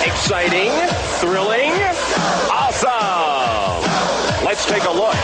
Exciting, thrilling, awesome. Let's take a look.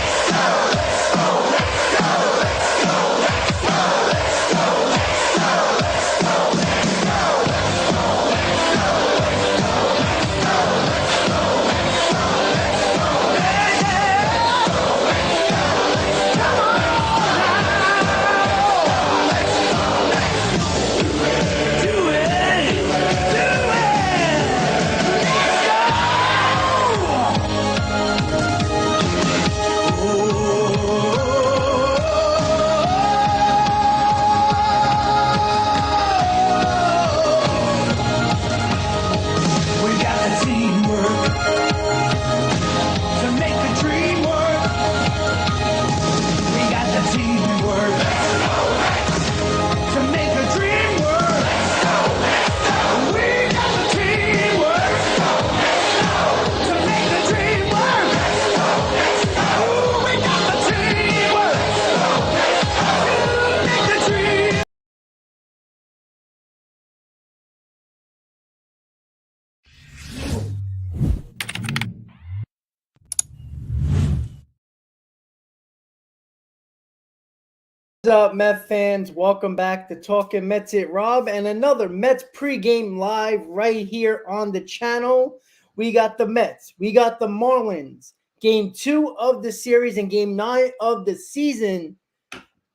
What's up, Mets fans? Welcome back to Talking Mets It Rob and another Mets pregame live right here on the channel. We got the Mets, we got the Marlins, game 2 of the series and game 9 of the season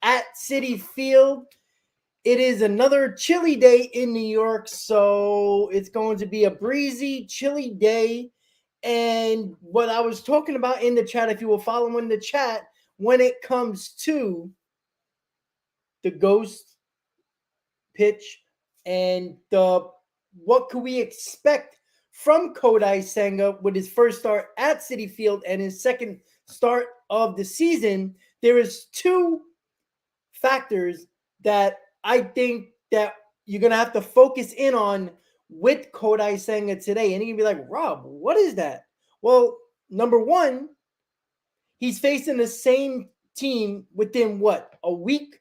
at Citifield. It is another chilly day in New York, so it's going to be a breezy, chilly day. And what I was talking about in the chat, if you were following the chat, when it comes to the ghost pitch and what could we expect from Kodai Senga with his first start at Citifield and his second start of the season. There is 2 factors that I think that you're going to have to focus in on with Kodai Senga today. And you're going to be like, Rob, what is that? Well, number one, he's facing the same team within a week,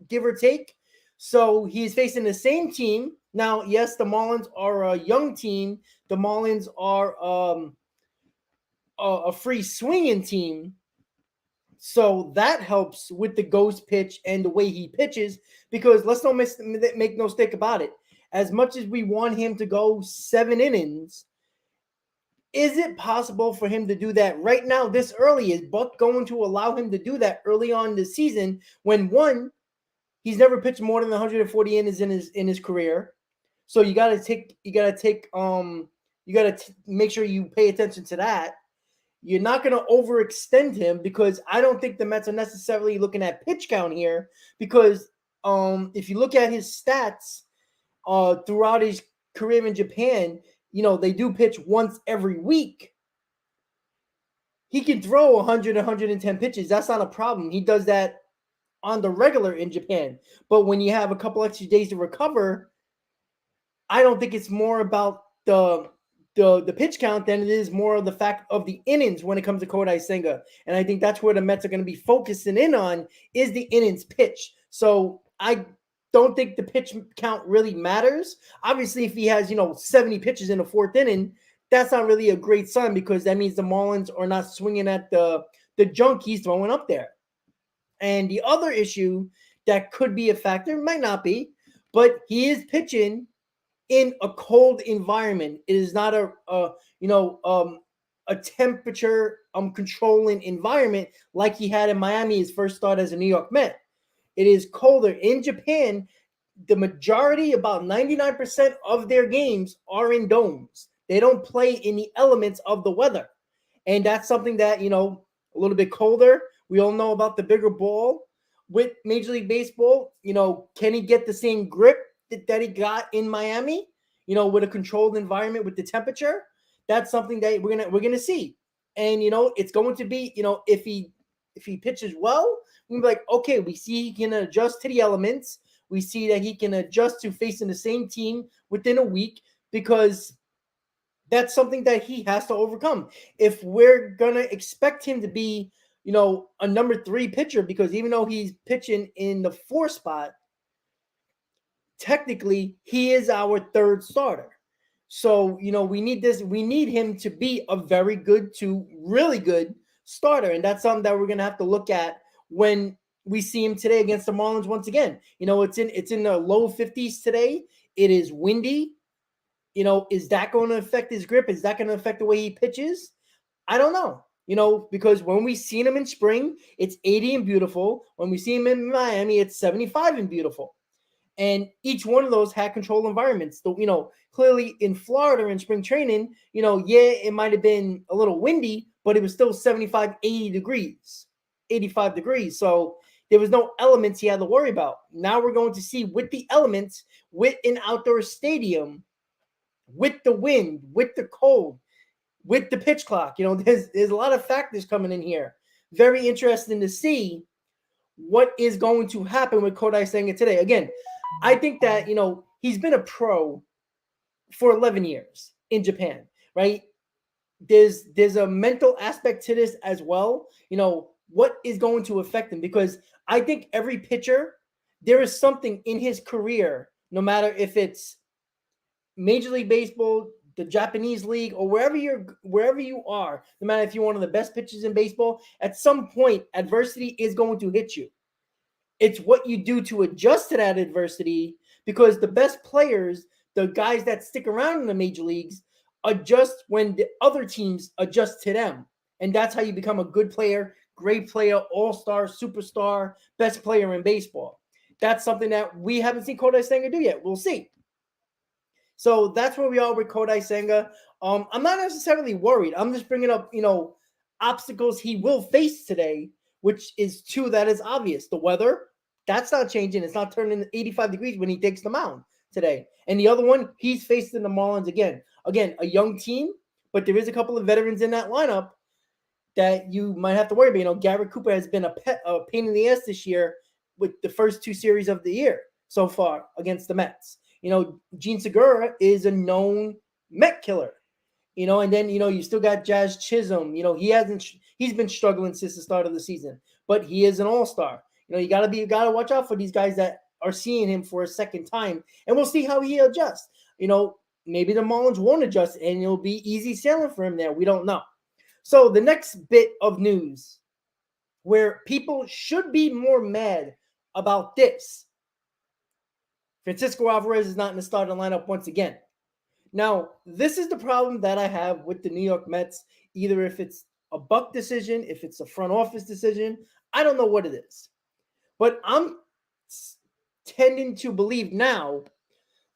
give or take. So he's facing the same team. Now, yes, the Marlins are a young team. The Marlins are a free swinging team. So that helps with the ghost pitch and the way he pitches, because let's not make no mistake about it. As much as we want him to go 7 innings, is it possible for him to do that right now this early? Is Buck going to allow him to do that early on in the season when, one, he's never pitched more than 140 innings in his career? So you got to make sure you pay attention to that. You're not going to overextend him because I don't think the Mets are necessarily looking at pitch count here because if you look at his stats throughout his career in Japan, they do pitch once every week. He can throw 100, 110 pitches. That's not a problem. He does that on the regular in Japan. But when you have a couple extra days to recover, I don't think it's more about the pitch count than it is more of the fact of the innings when it comes to Kodai Senga. And I think that's where the Mets are going to be focusing in on is the innings pitch. So I don't think the pitch count really matters. Obviously, if he has, 70 pitches in the fourth inning, that's not really a great sign because that means the Marlins are not swinging at the junk he's throwing up there. And the other issue that could be a factor, might not be, but he is pitching in a cold environment. It is not a temperature controlling environment like he had in Miami his first start as a New York Met. It is colder. In Japan, the majority, about 99% of their games are in domes. They don't play in the elements of the weather. And that's something that, a little bit colder. We all know about the bigger ball with Major League Baseball. Can he get the same grip that he got in Miami, with a controlled environment with the temperature? That's something that we're gonna see. And it's going to be, if he pitches well, we'll be like, okay, we see he can adjust to the elements. We see that he can adjust to facing the same team within a week because that's something that he has to overcome. If we're gonna expect him to be, a number 3 pitcher, because even though he's pitching in the 4 spot, technically he is our 3rd starter. So, we need him to be a very good to really good starter. And that's something that we're going to have to look at when we see him today against the Marlins once again. It's in the low 50s today. It is windy. Is that going to affect his grip? Is that going to affect the way he pitches? I don't know. Because when we seen him in spring, it's 80 and beautiful. When we see him in Miami, it's 75 and beautiful. And each one of those had controlled environments. So, clearly in Florida in spring training, it might have been a little windy, but it was still 75, 80 degrees, 85 degrees. So there was no elements he had to worry about. Now we're going to see with the elements, with an outdoor stadium, with the wind, with the cold, with the pitch clock. There's a lot of factors coming in here. Very interesting to see what is going to happen with Kodai Senga today. Again, I think that, he's been a pro for 11 years in Japan, right? There's a mental aspect to this as well. What is going to affect him? Because I think every pitcher, there is something in his career, no matter if it's Major League Baseball, the Japanese league, or wherever you are, no matter if you're one of the best pitchers in baseball, at some point, adversity is going to hit you. It's what you do to adjust to that adversity, because the best players, the guys that stick around in the major leagues, adjust when the other teams adjust to them. And that's how you become a good player, great player, all-star, superstar, best player in baseball. That's something that we haven't seen Kodai Senga do yet. We'll see. So that's where we are with Kodai Senga. I'm not necessarily worried. I'm just bringing up, obstacles he will face today, which is 2 that is obvious. The weather, that's not changing. It's not turning 85 degrees when he takes the mound today. And the other one, he's facing the Marlins again. Again, a young team, but there is a couple of veterans in that lineup that you might have to worry about. Garrett Cooper has been a pain in the ass this year with the first 2 series of the year so far against the Mets. Gene Segura is a known Met killer. And then, you still got Jazz Chisholm. He's been struggling since the start of the season, but he is an all-star. You gotta watch out for these guys that are seeing him for a second time, and we'll see how he adjusts. Maybe the Marlins won't adjust and it'll be easy sailing for him there. We don't know. So the next bit of news where people should be more mad about this. Francisco Alvarez is not in the starting lineup once again. Now, this is the problem that I have with the New York Mets, either if it's a Buck decision, if it's a front office decision, I don't know what it is. But I'm tending to believe now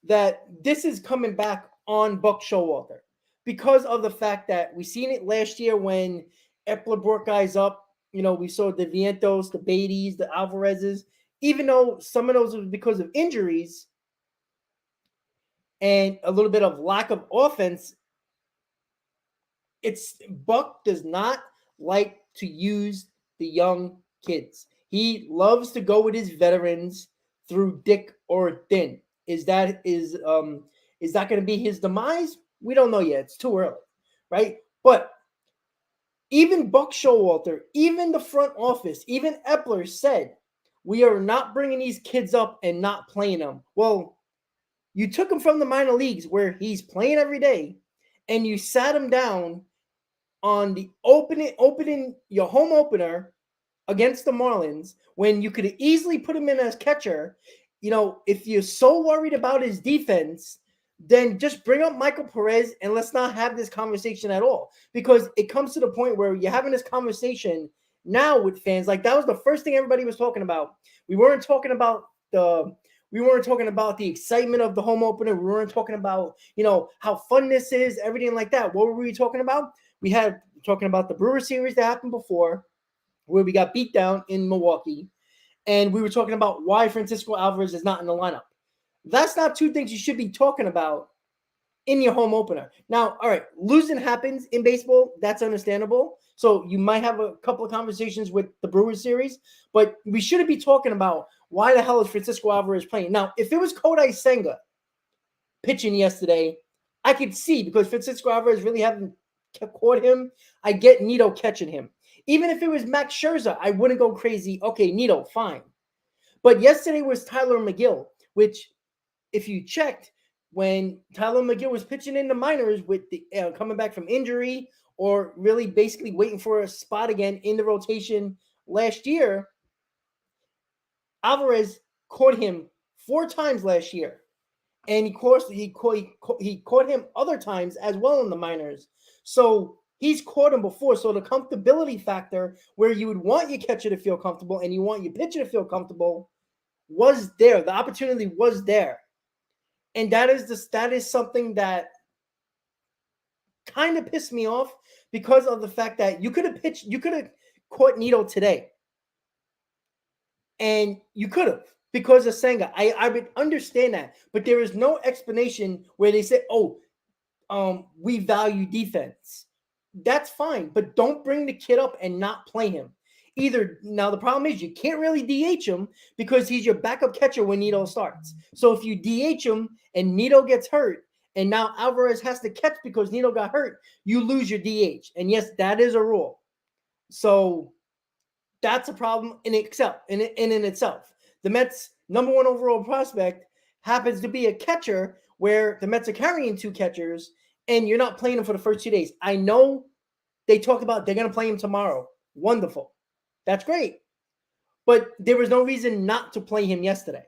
that this is coming back on Buck Showalter, because of the fact that we seen it last year when Epler brought guys up. We saw the Vientos, the Beatties, the Alvarezes, even though some of those was because of injuries and a little bit of lack of offense. Buck does not like to use the young kids. He loves to go with his veterans through thick or thin. Is that going to be his demise? We don't know yet. It's too early, right? But even Buck Showalter, even the front office, even Epler said, we are not bringing these kids up and not playing them. Well, you took him from the minor leagues where he's playing every day, and you sat him down on the opening your home opener against the Marlins when you could easily put him in as catcher. If you're so worried about his defense, then just bring up Michael Perez and let's not have this conversation at all, because it comes to the point where you're having this conversation now with fans. Like, that was the first thing everybody was talking about. We weren't talking about the excitement of the home opener. We weren't talking about, how fun this is, everything like that. What were we talking about? We had talking about the Brewer series that happened before, where we got beat down in Milwaukee, and we were talking about why Francisco Alvarez is not in the lineup. That's not two things you should be talking about in your home opener. Now, all right, losing happens in baseball. That's understandable. So you might have a couple of conversations with the Brewers series, but we shouldn't be talking about why the hell is Francisco Alvarez playing. Now, if it was Kodai Senga pitching yesterday, I could see, because Francisco Alvarez really haven't caught him. I get Nito catching him. Even if it was Max Scherzer, I wouldn't go crazy. Okay, Nito, fine. But yesterday was Tyler McGill, which, if you checked, when Tyler McGill was pitching in the minors with the coming back from injury, or really basically waiting for a spot again in the rotation last year, Alvarez caught him 4 times last year. And he caught him other times as well in the minors. So he's caught him before. So the comfortability factor, where you would want your catcher to feel comfortable and you want your pitcher to feel comfortable, was there. The opportunity was there. And that is something that kind of pissed me off, because of the fact that you could have caught Nito today. And you could have, because of Senga. I would understand that. But there is no explanation where they say, we value defense. That's fine. But don't bring the kid up and not play him. Now, the problem is you can't really DH him, because he's your backup catcher when Nito starts. So if you DH him and Nito gets hurt, and now Alvarez has to catch because Nito got hurt, you lose your DH. And yes, that is a rule. So that's a problem in itself. The Mets' number 1 overall prospect happens to be a catcher, where the Mets are carrying 2 catchers, and you're not playing him for the first 2 days. I know they talked about they're going to play him tomorrow. Wonderful. That's great. But there was no reason not to play him yesterday.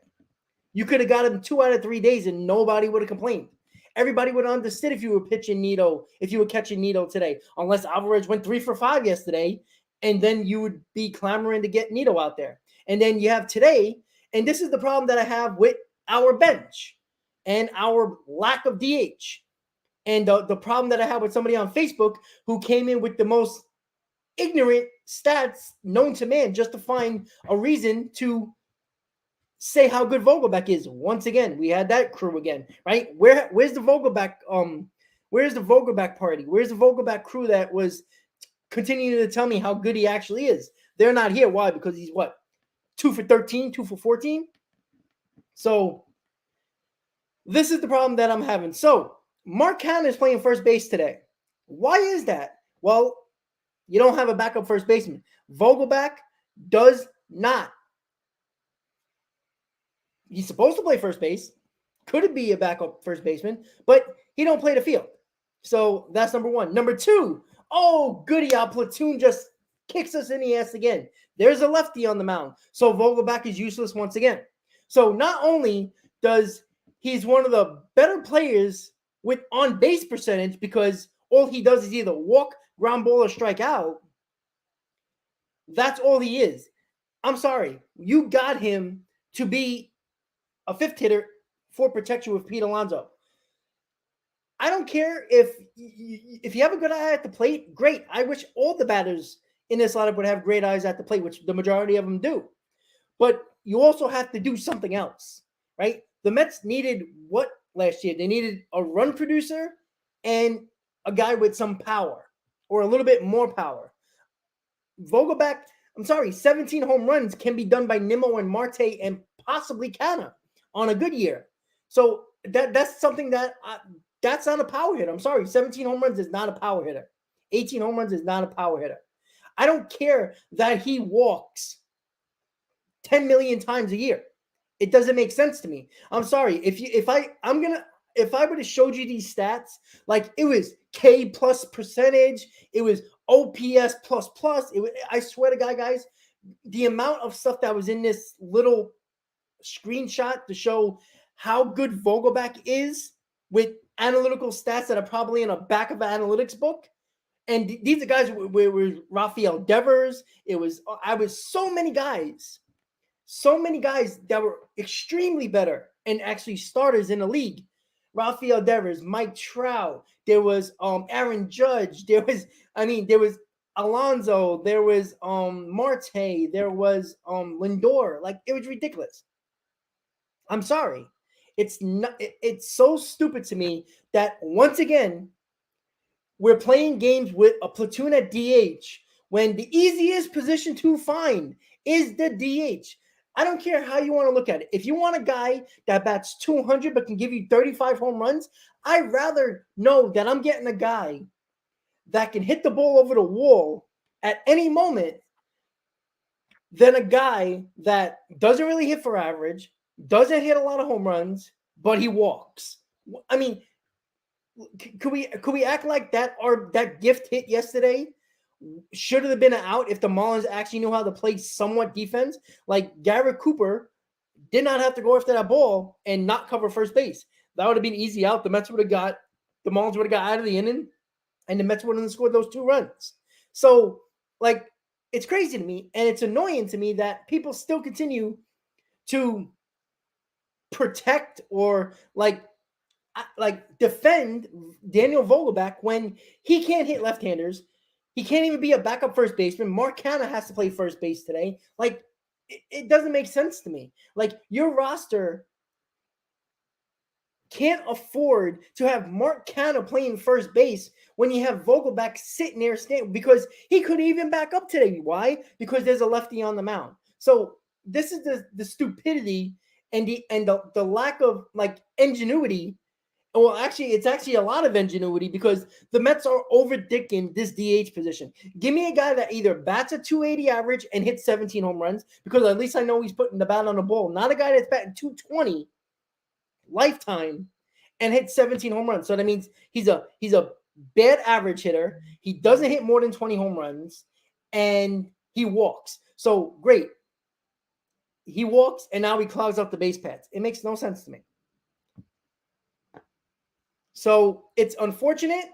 You could have got him 2 out of 3 days and nobody would have complained. Everybody would have understood if you were catching Nito today, unless Alvarez went 3 for 5 yesterday, and then you would be clamoring to get Nito out there. And then you have today, and this is the problem that I have with our bench and our lack of DH. And the problem that I have with somebody on Facebook who came in with the most ignorant stats known to man, just to find a reason to say how good Vogelbach is. Once again, we had that crew again, right? Where's the Vogelbach? Where's the Vogelbach party? Where's the Vogelbach crew that was continuing to tell me how good he actually is? They're not here. Why? Because he's 2 for 13, 2 for 14. So this is the problem that I'm having. So Mark Cannon is playing first base today. Why is that? Well, you don't have a backup first baseman. Vogelbach does not. He's supposed to play first base. Could it be a backup first baseman? But he don't play the field. So that's number 1. Number 2, goody, our platoon just kicks us in the ass again. There's a lefty on the mound. So Vogelbach is useless once again. So not only does he's one of the better players with on-base percentage, because all he does is either walk, ground ball, or strike out. That's all he is. I'm sorry. You got him to be a 5th hitter for protection with Pete Alonso. I don't care if you have a good eye at the plate, great. I wish all the batters in this lineup would have great eyes at the plate, which the majority of them do. But you also have to do something else, right? The Mets needed what last year? They needed a run producer and a guy with some power or a little bit more power. Vogelbach, I'm sorry, 17 home runs can be done by Nimmo and Marte and possibly Canna on a good year. So that's something that's not a power hitter. I'm sorry, 17 home runs is not a power hitter. 18 home runs is not a power hitter. I don't care that he walks 10 million times a year. It doesn't make sense to me. I'm sorry. If I would have showed you these stats, like it was K plus percentage, it was OPS plus. I swear to God, guys, the amount of stuff that was in this little screenshot to show how good Vogelbach is with analytical stats that are probably in the back of an analytics book. And these are guys were Rafael Devers. I was so many guys that were extremely better and actually starters in the league. Rafael Devers, Mike Trout, there was Aaron Judge, there was Alonso, there was Marte, there was Lindor. Like, it was ridiculous. I'm sorry. It's so stupid to me that once again we're playing games with a platoon at DH when the easiest position to find is the DH. I don't care how you want to look at it. If you want a guy that bats 200 but can give you 35 home runs, I'd rather know that I'm getting a guy that can hit the ball over the wall at any moment than a guy that doesn't really hit for average, doesn't hit a lot of home runs, but he walks. I mean, could we act like that gift hit yesterday should have been an out if the Marlins actually knew how to play somewhat defense? Like, Garrett Cooper did not have to go after that ball and not cover first base. That would have been easy out. The Marlins would have got out of the inning, and the Mets wouldn't have scored those 2 runs. So, like, it's crazy to me, and it's annoying to me that people still continue to protect or like defend Daniel Vogelbach when he can't hit left-handers. He can't even be a backup first baseman. Mark Canha has to play first base today. Like, it doesn't make sense to me. Like, your roster can't afford to have Mark Canha playing first base when you have Vogelbach sitting there standing, because he could even back up today. Why? Because there's a lefty on the mound. So this is the stupidity and the lack of, like, ingenuity. Well, actually, it's actually a lot of ingenuity because the Mets are overdicking this DH position. Give me a guy that either bats a 280 average and hits 17 home runs, because at least I know he's putting the bat on the ball. Not a guy that's batting 220 lifetime and hits 17 home runs. So that means he's a bad average hitter. He doesn't hit more than 20 home runs, and he walks. So great. He walks, and now he clogs up the base paths. It makes no sense to me. So it's unfortunate,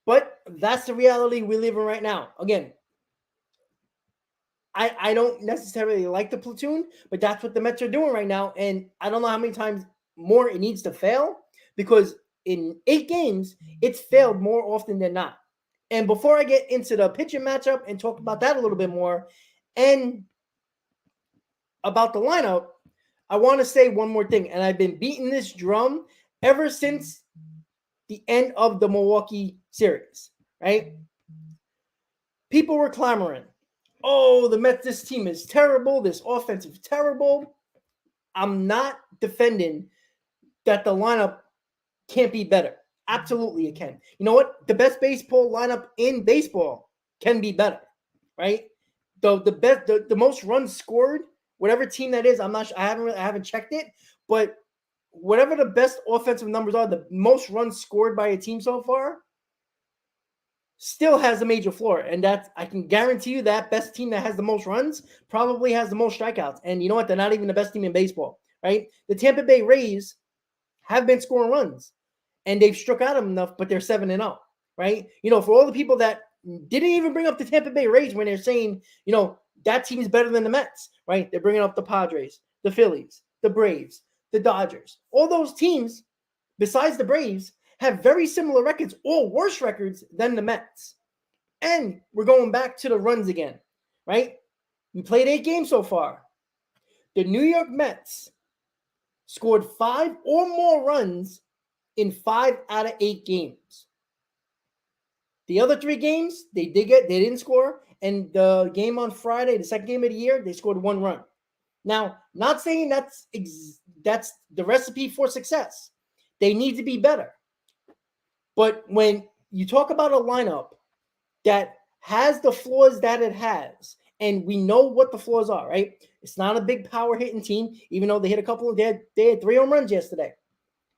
but that's the reality we live in right now. Again, I don't necessarily like the platoon, but that's what the Mets are doing right now. And I don't know how many times more it needs to fail, because in 8 games, it's failed more often than not. And before I get into the pitching matchup and talk about that a little bit more and about the lineup, I want to say one more thing. And I've been beating this drum ever since the end of the Milwaukee series, right? People were clamoring, oh, the Mets, this team is terrible. This offense is terrible. I'm not defending that the lineup can't be better. Absolutely it can. You know what? The best baseball lineup in baseball can be better, right? The most runs scored, whatever team that is, I'm not sure. I haven't checked it, but whatever the best offensive numbers are, the most runs scored by a team so far still has a major flaw. And that's, I can guarantee you, that best team that has the most runs probably has the most strikeouts. And you know what? They're not even the best team in baseball, right? The Tampa Bay Rays have been scoring runs, and they've struck out enough, but they're 7-0, right? You know, for all the people that didn't even bring up the Tampa Bay Rays when they're saying, you know, that team's better than the Mets, right? They're bringing up the Padres, the Phillies, the Braves, the Dodgers. All those teams, besides the Braves, have very similar records or worse records than the Mets. And we're going back to the runs again, right? We played 8 games so far. The New York Mets scored 5 or more runs in 5 out of 8 games. The other 3 games, they didn't score. And the game on Friday, the second game of the year, they scored 1 run. Now, not saying that's the recipe for success. They need to be better. But when you talk about a lineup that has the flaws that it has, and we know what the flaws are, right? It's not a big power hitting team, even though they hit a couple of they had 3 home runs yesterday,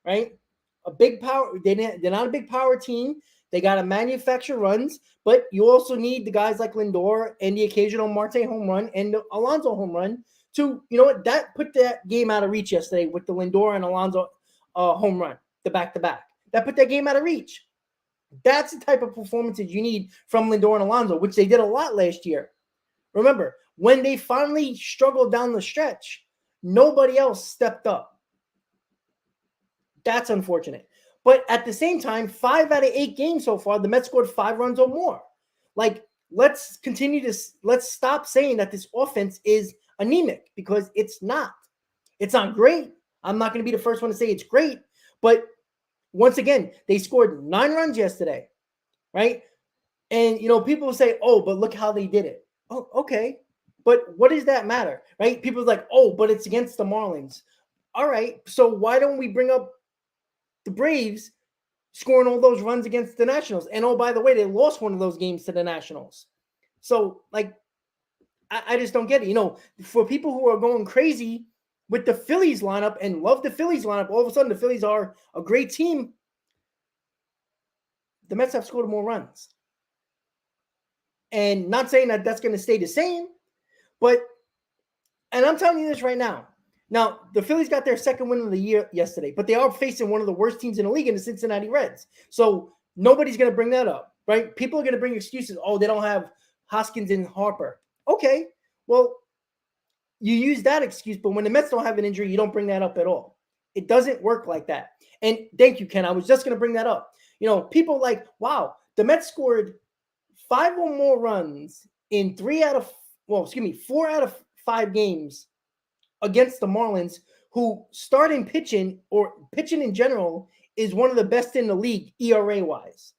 right? A big power, they're not a big power team. They got to manufacture runs, but you also need the guys like Lindor and the occasional Marte home run and the Alonso home run to, that put that game out of reach yesterday with the Lindor and Alonso home run, the back-to-back. That put that game out of reach. That's the type of performances you need from Lindor and Alonso, which they did a lot last year. Remember, when they finally struggled down the stretch, nobody else stepped up. That's unfortunate. But at the same time, 5 out of 8 games so far, the Mets scored 5 runs or more. Like, let's stop saying that this offense is anemic, because it's not. It's not great. I'm not going to be the first one to say it's great. But once again, they scored 9 runs yesterday, right? And, people say, oh, but look how they did it. Oh, okay. But what does that matter, right? People are like, oh, but it's against the Marlins. All right. So why don't we bring up the Braves scoring all those runs against the Nationals? And oh, by the way, they lost one of those games to the Nationals. So, like, I just don't get it. For people who are going crazy with the Phillies lineup and love the Phillies lineup, all of a sudden the Phillies are a great team. The Mets have scored more runs. And not saying that that's going to stay the same, but, and I'm telling you this right now. Now, the Phillies got their second win of the year yesterday, but they are facing one of the worst teams in the league in the Cincinnati Reds. So nobody's going to bring that up, right? People are going to bring excuses. Oh, they don't have Hoskins and Harper. Okay, well, you use that excuse, but when the Mets don't have an injury, you don't bring that up at all. It doesn't work like that. And thank you, Ken. I was just going to bring that up. People like, wow, the Mets scored 5 or more runs in 4 out of 5 games against the Marlins, who starting pitching or pitching in general is one of the best in the league ERA-wise.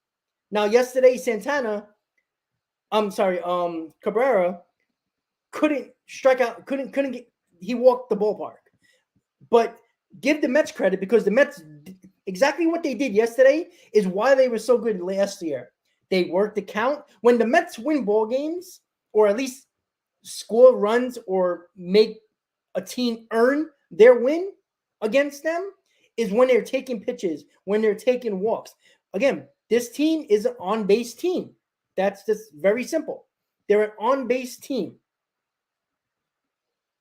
Now, yesterday, Cabrera couldn't strike out, couldn't get, he walked the ballpark. But give the Mets credit, because the Mets, exactly what they did yesterday is why they were so good last year. They worked the count. When the Mets win ball games, or at least score runs or make a team earn their win against them, is when they're taking pitches, when they're taking walks. Again, this team is an on-base team. That's just very simple. They're an on-base team.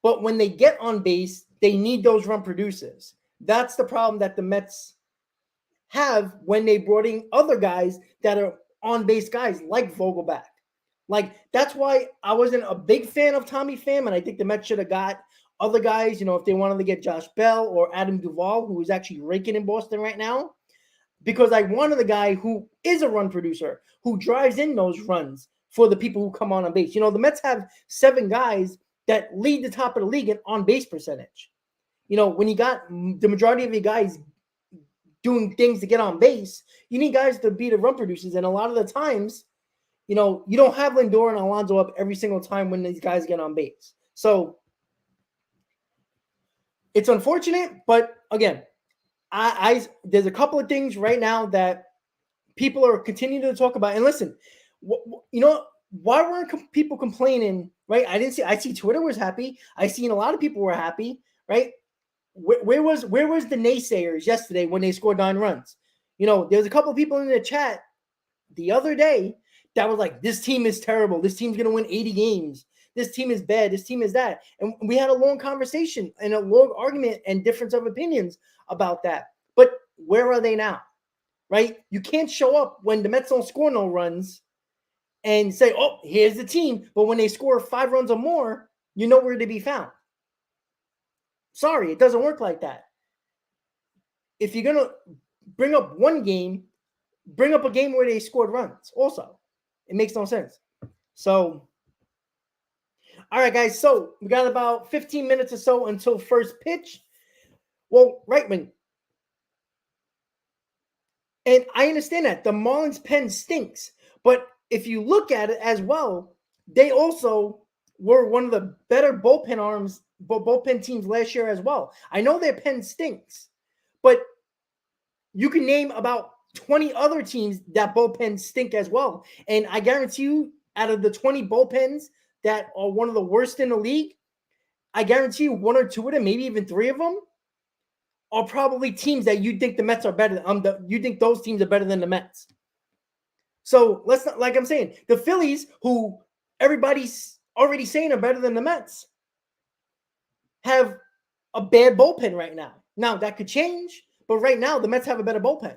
But when they get on base, they need those run producers. That's the problem that the Mets have when they brought in other guys that are on-base guys like Vogelbach. Like, that's why I wasn't a big fan of Tommy Pham, and I think the Mets should have got other guys, if they wanted to get Josh Bell or Adam Duvall, who is actually raking in Boston right now, because I wanted the guy who is a run producer, who drives in those runs for the people who come on base. The Mets have 7 guys that lead the top of the league in on-base percentage. When you got the majority of your guys doing things to get on base, you need guys to be the run producers. And a lot of the times, you don't have Lindor and Alonso up every single time when these guys get on base. So it's unfortunate, but again, there's a couple of things right now that people are continuing to talk about. And listen, why weren't people complaining, right? I see Twitter was happy. I seen a lot of people were happy, right? Where was the naysayers yesterday when they scored 9 runs? There's a couple of people in the chat the other day that was like, this team is terrible. This team's going to win 80 games. This team is bad. This team is that. And we had a long conversation and a long argument and difference of opinions about that. But where are they now, right? You can't show up when the Mets don't score no runs and say, oh, here's the team. But when they score 5 runs or more, you know where to be found. Sorry, it doesn't work like that. If you're going to bring up one game, bring up a game where they scored runs also. It makes no sense. So, all right, guys. So we got about 15 minutes or so until first pitch. Well, right wing. And I understand that the Marlins pen stinks. But if you look at it as well, they also were one of the better bullpen teams last year as well. I know their pen stinks, but you can name about 20 other teams that bullpen stink as well. And I guarantee you, out of the 20 bullpens that are one of the worst in the league, I guarantee you one or two of them, maybe even three of them, are probably teams that you think the Mets are better. You think those teams are better than the Mets. So let's not, like I'm saying, the Phillies, who everybody's already saying are better than the Mets, have a bad bullpen right now. Now that could change, but right now the Mets have a better bullpen.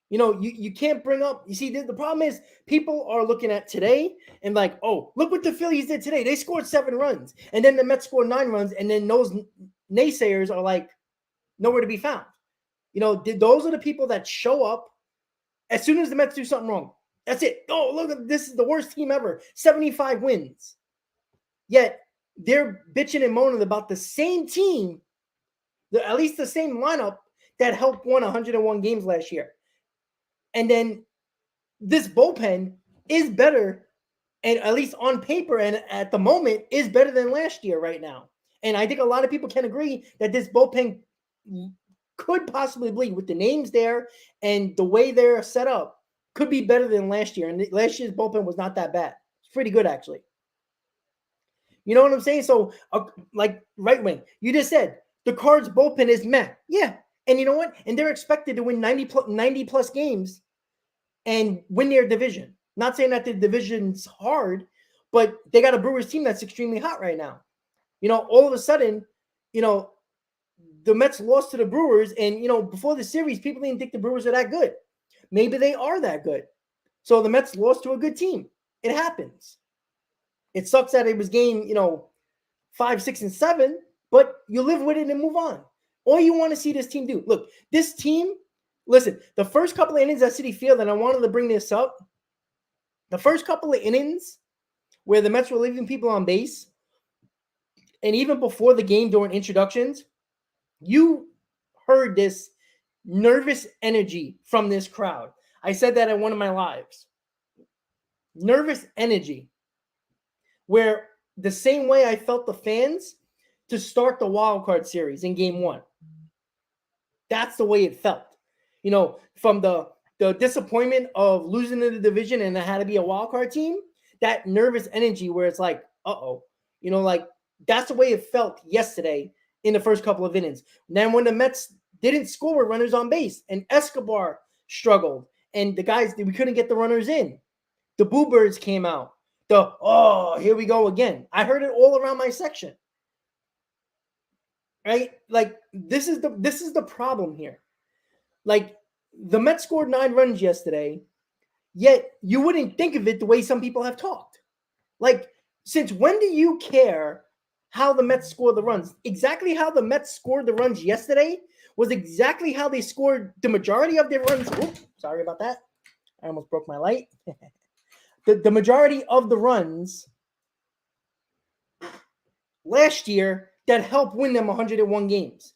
You know, you can't bring up. You see, the problem is people are looking at today and like, oh, look what the Phillies did today. They scored 7 runs, and then the Mets scored 9 runs, and then those naysayers are like nowhere to be found. You know, those are the people that show up as soon as the Mets do something wrong. That's it. Oh, look, this is the worst team ever. 75 wins. Yet they're bitching and moaning about the same team, at least the same lineup that helped won 101 games last year. And then this bullpen is better, and at least on paper and at the moment, is better than last year right now. And I think a lot of people can agree that this bullpen could possibly be, with the names there and the way they're set up, could be better than last year. And last year's bullpen was not that bad. It's pretty good, actually. You know what I'm saying? So, like right wing, you just said the Cards bullpen is meh. Yeah. And you know what? And they're expected to win 90 plus games and win their division. Not saying that the division's hard, but they got a Brewers team that's extremely hot right now. You know, all of a sudden, you know, the Mets lost to the Brewers, and, you know, before the series, people didn't think the Brewers are that good. Maybe they are that good. So the Mets lost to a good team. It happens. It sucks that it was game, 5, 6, and 7, but you live with it and move on. All you want to see this team do. Look, this team, listen, the first couple of innings at Citifield, and I wanted to bring this up, the first couple of innings where the Mets were leaving people on base, and even before the game during introductions, you heard this nervous energy from this crowd. I said that in one of my lives. Nervous energy. Where the same way I felt the fans to start the wild card series in game 1. That's the way it felt. You know, from the disappointment of losing to the division and it had to be a wild card team, that nervous energy where it's like, uh-oh. You know, like, that's the way it felt yesterday in the first couple of innings. And then when the Mets didn't score with runners on base and Escobar struggled and the guys, we couldn't get the runners in. The Boo Birds came out. Here we go again. I heard it all around my section. Right? Like, this is the problem here. Like, the Mets scored 9 runs yesterday, yet you wouldn't think of it the way some people have talked. Like, since when do you care how the Mets score the runs? Exactly how the Mets scored the runs yesterday was exactly how they scored the majority of their runs. Oops, sorry about that. I almost broke my light. The majority of the runs last year that helped win them 101 games.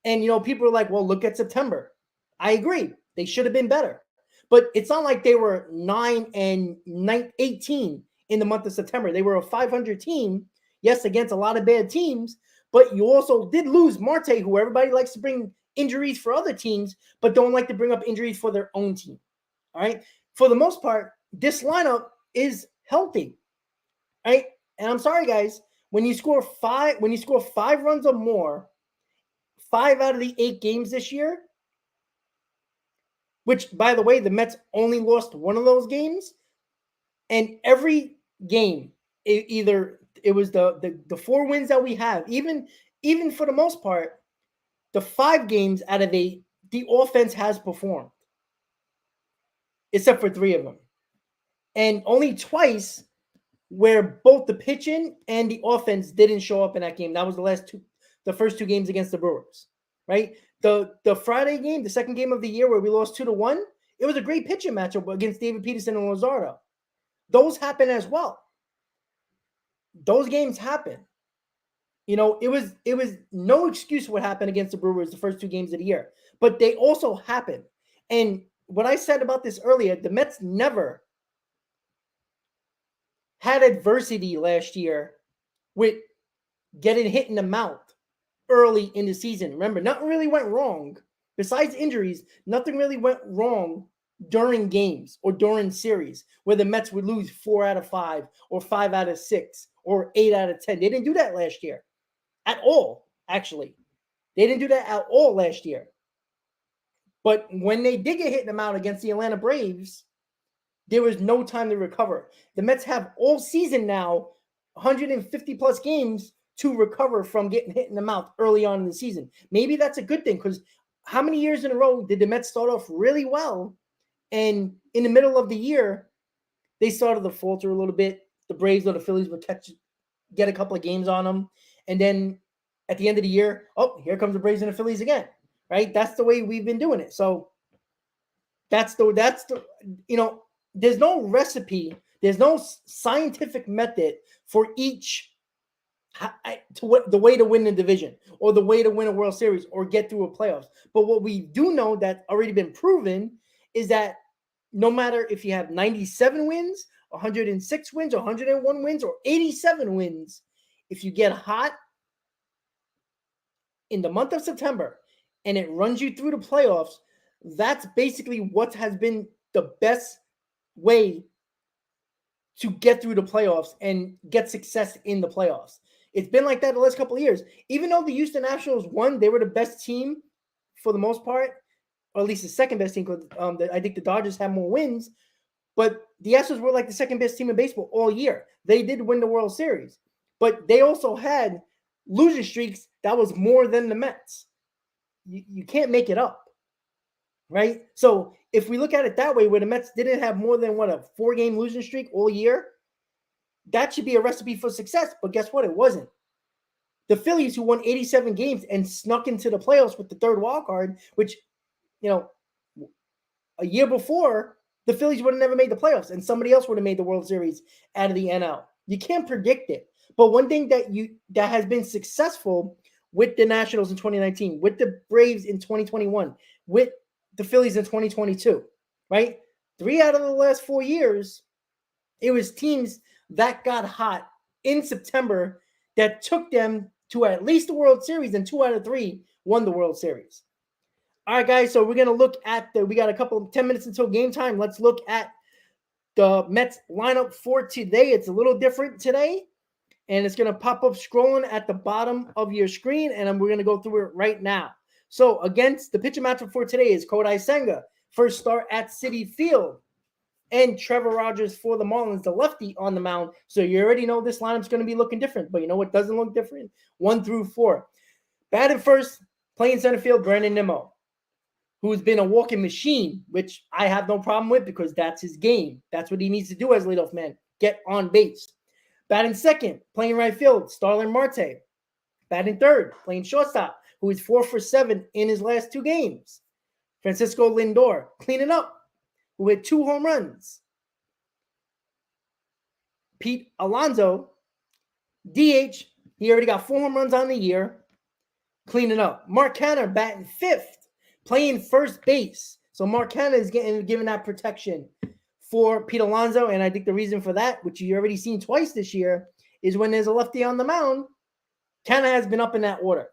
And, people are like, well, look at September. I agree. They should have been better. But it's not like they were 9-18 in the month of September. They were a 500 team, yes, against a lot of bad teams, but you also did lose Marte, who everybody likes to bring injuries for other teams, but don't like to bring up injuries for their own team. All right? For the most part, this lineup is healthy. Right? And I'm sorry, guys, when you score 5 runs or more, 5 out of the 8 games this year, which, by the way, the Mets only lost one of those games, and every game, it was the 4 wins that we have, even for the most part, the 5 games out of 8, the offense has performed, except for 3 of them. And only twice where both the pitching and the offense didn't show up in that game. That was the first 2 games against the Brewers, right? The Friday game, the second game of the year where we lost 2-1, it was a great pitching matchup against David Peterson and Luzardo. Those happen as well. Those games happen. You know, it was no excuse what happened against the Brewers the first 2 games of the year, but they also happened. And what I said about this earlier, the Mets never had adversity last year with getting hit in the mouth early in the season. Remember, nothing really went wrong. Besides injuries, nothing really went wrong during games or during series where the Mets would lose 4 out of 5 or 5 out of 6 or 8 out of 10. They didn't do that last year at all, actually. They didn't do that at all last year. But when they did get hit in the mouth against the Atlanta Braves, there was no time to recover. The Mets have all season now, 150-plus games to recover from getting hit in the mouth early on in the season. Maybe that's a good thing, because how many years in a row did the Mets start off really well, and in the middle of the year, they started to falter a little bit. The Braves or the Phillies would get a couple of games on them, and then at the end of the year, oh, here comes the Braves and the Phillies again, right? That's the way we've been doing it. So that's the you know, there's no recipe, there's no scientific method for each the way to win the division or the way to win a World Series or get through a playoffs. But what we do know that's already been proven is that no matter if you have 97 wins, 106 wins, 101 wins, or 87 wins, if you get hot in the month of September and it runs you through the playoffs, that's basically what has been the best way to get through the playoffs and get success in the playoffs. It's been like that the last couple of years. Even though the Houston Nationals won, they were the best team for the most part, or at least the second best team, because I think the Dodgers had more wins. But the Astros were like the second best team in baseball all year. They did win the World Series. But they also had losing streaks that was more than the Mets. You can't make it up, right? So if we look at it that way, where the Mets didn't have more than, a 4-game losing streak all year, that should be a recipe for success. But guess what? It wasn't. The Phillies, who won 87 games and snuck into the playoffs with the third wild card, which, a year before, the Phillies would have never made the playoffs, and somebody else would have made the World Series out of the NL. You can't predict it. But one thing that has been successful with the Nationals in 2019, with the Braves in 2021, with the Phillies in 2022, right? 3 out of the last 4 years, it was teams that got hot in September that took them to at least the World Series, and 2 out of 3 won the World Series. All right, guys, so we're going to look at we got a couple of 10 minutes until game time. Let's look at the Mets lineup for today. It's a little different today, and it's going to pop up scrolling at the bottom of your screen, and we're going to go through it right now. So, against the pitcher matchup for today is Kodai Senga, first start at Citifield, and Trevor Rogers for the Marlins, the lefty on the mound. So you already know this lineup's going to be looking different, but you know what doesn't look different? 1 through 4. Batting first, playing center field, Brandon Nimmo, who's been a walking machine, which I have no problem with because that's his game. That's what he needs to do as leadoff man, get on base. Batting second, playing right field, Starling Marte. Batting third, playing shortstop, who is 4 for 7 in his last 2 games, Francisco Lindor. Cleaning up, who had 2 home runs, Pete Alonso. DH, he already got 4 home runs on the year, cleaning up. Mark Canha batting 5th, playing first base. So Mark Canha is given that protection for Pete Alonso, and I think the reason for that, which you've already seen twice this year, is when there's a lefty on the mound, Canha has been up in that order.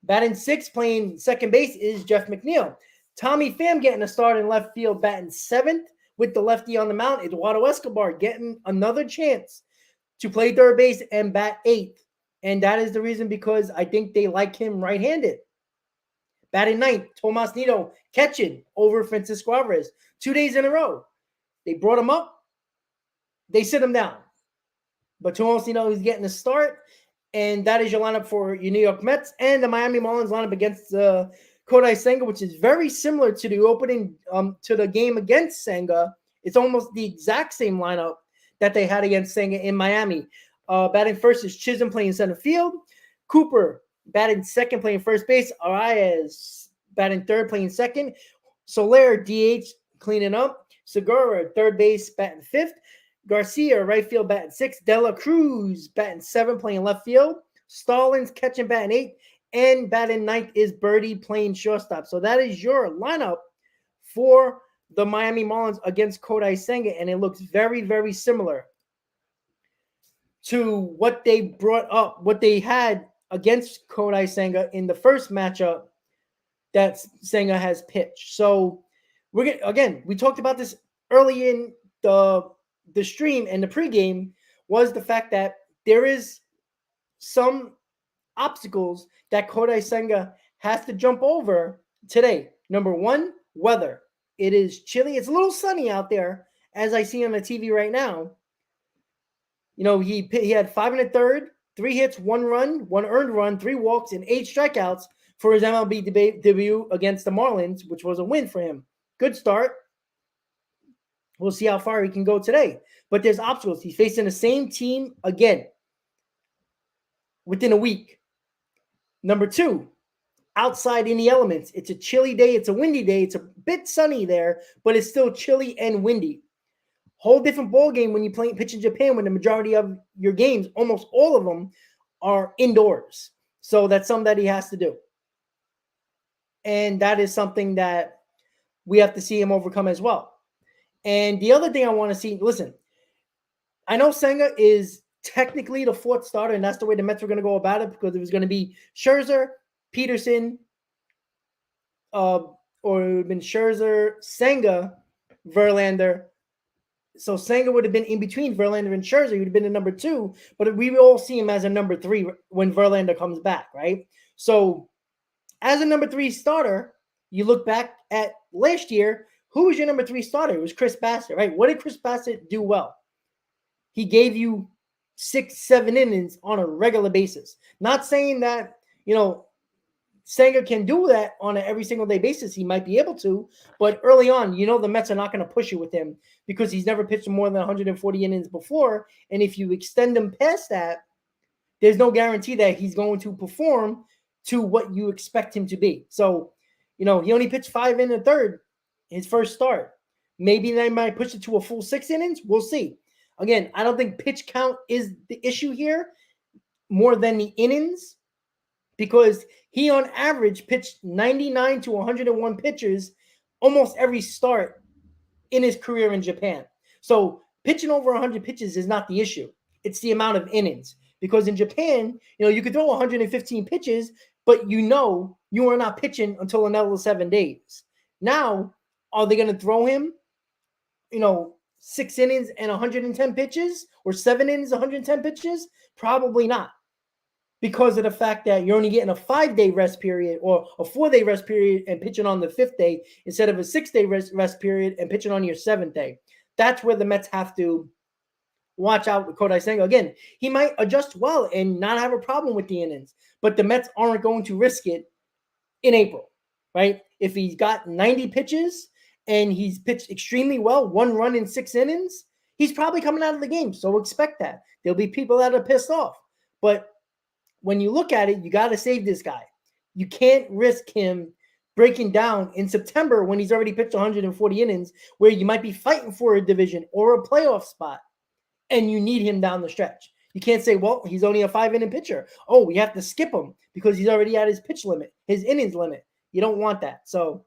Batting 6th, playing second base, is Jeff McNeil. Tommy Pham getting a start in left field, batting 7th with the lefty on the mound. Eduardo Escobar getting another chance to play third base and bat 8th. And that is the reason, because I think they like him right-handed. Batting 9th, Tomas Nido catching over Francisco Alvarez 2 days in a row. They brought him up. They sit him down. But Tomas Nido is getting a start. And that is your lineup for your New York Mets, and the Miami Marlins lineup against Kodai Senga, which is very similar to the opening to the game against Senga. It's almost the exact same lineup that they had against Senga in Miami. Batting first is Chisholm, playing center field. Cooper batting second, playing first base. Alvarez batting third, playing second. Soler, DH, cleaning up. Segura, third base, batting fifth. Garcia, right field, batting sixth. De La Cruz, batting seventh, playing left field. Stallings, catching, batting eighth. And batting ninth is Birdie, playing shortstop. So that is your lineup for the Miami Marlins against Kodai Senga. And it looks very, very similar to what they brought up, what they had against Kodai Senga in the first matchup that Senga has pitched. So we're gonna, again, we talked about this early in the stream and the pregame, was the fact that there is some obstacles that Kodai Senga has to jump over today. Number one, weather. It is chilly. It's a little sunny out there, as I see on the TV right now. You know, he had 5 1/3, 3 hits, 1 run, 1 earned run, 3 walks, and 8 strikeouts for his MLB debut against the Marlins, which was a win for him. Good start. We'll see how far he can go today. But there's obstacles. He's facing the same team again within a week. Number two, outside in the elements. It's a chilly day. It's a windy day. It's a bit sunny there, but it's still chilly and windy. Whole different ball game when you pitch in Japan, when the majority of your games, almost all of them, are indoors. So that's something that he has to do. And that is something that we have to see him overcome as well. And the other thing I want to see, listen, I know Senga is technically the 4th starter, and that's the way the Mets were going to go about it, because it was going to be Scherzer, Peterson, or it would have been Scherzer, Senga, Verlander. So Senga would have been in between Verlander and Scherzer. He would have been a number 2, but we will all see him as a number 3 when Verlander comes back, right? So as a number 3 starter, you look back at last year, who was your number 3 starter? It was Chris Bassett, right? What did Chris Bassett do well? He gave you 6-7 innings on a regular basis. Not saying that, you know, Senga can do that on an every single day basis. He might be able to, but early on, you know, the Mets are not going to push you with him because he's never pitched more than 140 innings before. And if you extend him past that, there's no guarantee that he's going to perform to what you expect him to be. So, you know, he only pitched 5 1/3 his first start. Maybe they might push it to a full 6 innings. We'll see. Again, I don't think pitch count is the issue here more than the innings, because he on average pitched 99 to 101 pitches almost every start in his career in Japan. So pitching over 100 pitches is not the issue. It's the amount of innings. Because in Japan, you know, you could throw 115 pitches, but you know you are not pitching until another 7 days. Now, are they going to throw him, you know, 6 innings and 110 pitches, or 7 innings, 110 pitches? Probably not. Because of the fact that you're only getting a 5-day rest period or a 4-day rest period and pitching on the 5th day instead of a 6-day rest period and pitching on your 7th day. That's where the Mets have to watch out with Kodai Senga. Again, he might adjust well and not have a problem with the innings, but the Mets aren't going to risk it in April, right? If he's got 90 pitches and he's pitched extremely well, 1 run in 6 innings, he's probably coming out of the game. So expect that. There'll be people that are pissed off. But when you look at it, you got to save this guy. You can't risk him breaking down in September when he's already pitched 140 innings, where you might be fighting for a division or a playoff spot, and you need him down the stretch. You can't say, well, he's only a 5-inning pitcher. Oh, we have to skip him because he's already at his pitch limit, his innings limit. You don't want that. So,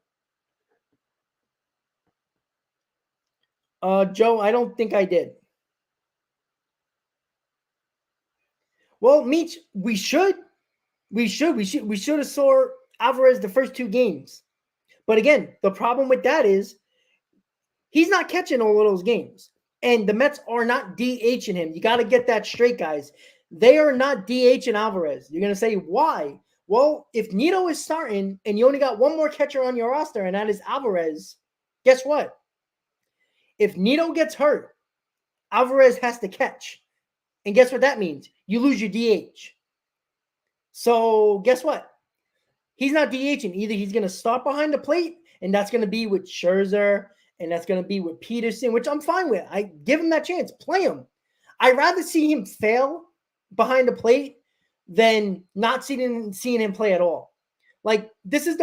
Joe, I don't think I did. Well, Meech, we should have saw Alvarez the first 2 games. But again, the problem with that is he's not catching all of those games. And the Mets are not DHing him. You got to get that straight, guys. They are not DHing Alvarez. You're going to say, why? Well, if Nito is starting and you only got 1 more catcher on your roster, and that is Alvarez, guess what? If Nito gets hurt, Alvarez has to catch. And guess what that means? You lose your DH. So guess what? He's not DHing. Either he's going to start behind the plate, and that's going to be with Scherzer, and that's going to be with Peterson, which I'm fine with. I give him that chance. Play him. I'd rather see him fail behind the plate than not seeing him play at all. Like this was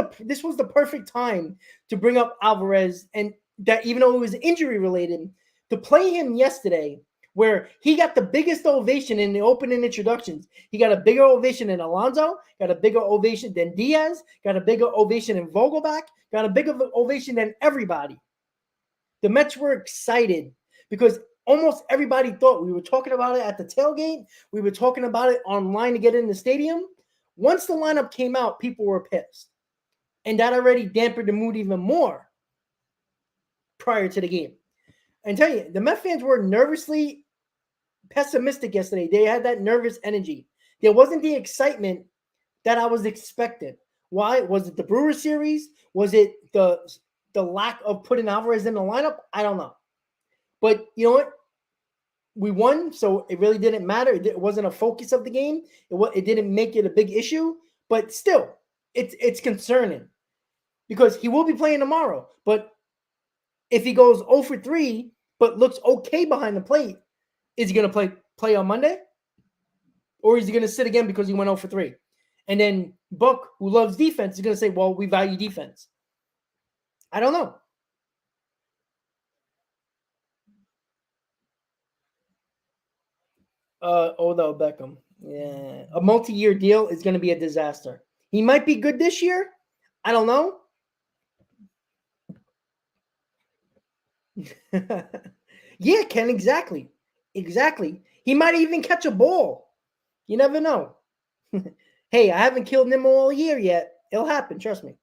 the perfect time to bring up Alvarez, and that even though it was injury related, to play him yesterday, where he got the biggest ovation in the opening introductions. He got a bigger ovation than Alonso, got a bigger ovation than Diaz, got a bigger ovation than Vogelbach, got a bigger ovation than everybody. The Mets were excited because almost everybody thought, we were talking about it at the tailgate, we were talking about it online to get in the stadium. Once the lineup came out, people were pissed. And that already dampened the mood even more prior to the game. And tell you, the Mets fans were nervously pessimistic yesterday. They had that nervous energy. There wasn't the excitement that I was expecting. Why? Was it the Brewers series? Was it the lack of putting Alvarez in the lineup? I don't know. But you know what? We won, so it really didn't matter. It wasn't a focus of the game. It didn't make it a big issue. But still, it's concerning because he will be playing tomorrow. But if he goes 0 for 3 but looks okay behind the plate, is he going to play on Monday? Or is he going to sit again because he went 0 for 3? And then Buck, who loves defense, is going to say, well, we value defense. I don't know. Odell Beckham. Yeah. A multi-year deal is going to be a disaster. He might be good this year. I don't know. Yeah, Ken, exactly. Exactly. He might even catch a ball. You never know. Hey, I haven't killed Nimmo all year yet. It'll happen. Trust me.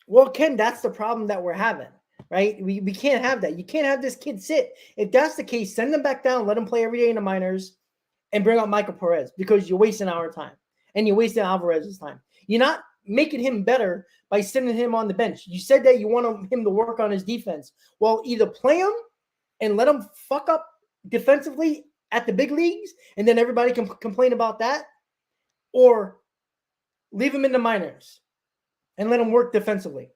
Well, Ken, that's the problem that we're having, right? We can't have that. You can't have this kid sit. If that's the case, send him back down, let him play every day in the minors, and bring up Michael Perez because you're wasting our time. And you're wasting Alvarez's time. You're not making him better by sending him on the bench. You said that you want him to work on his defense. Well, either play him and let him fuck up defensively at the big leagues, and then everybody can complain about that, or leave him in the minors and let him work defensively.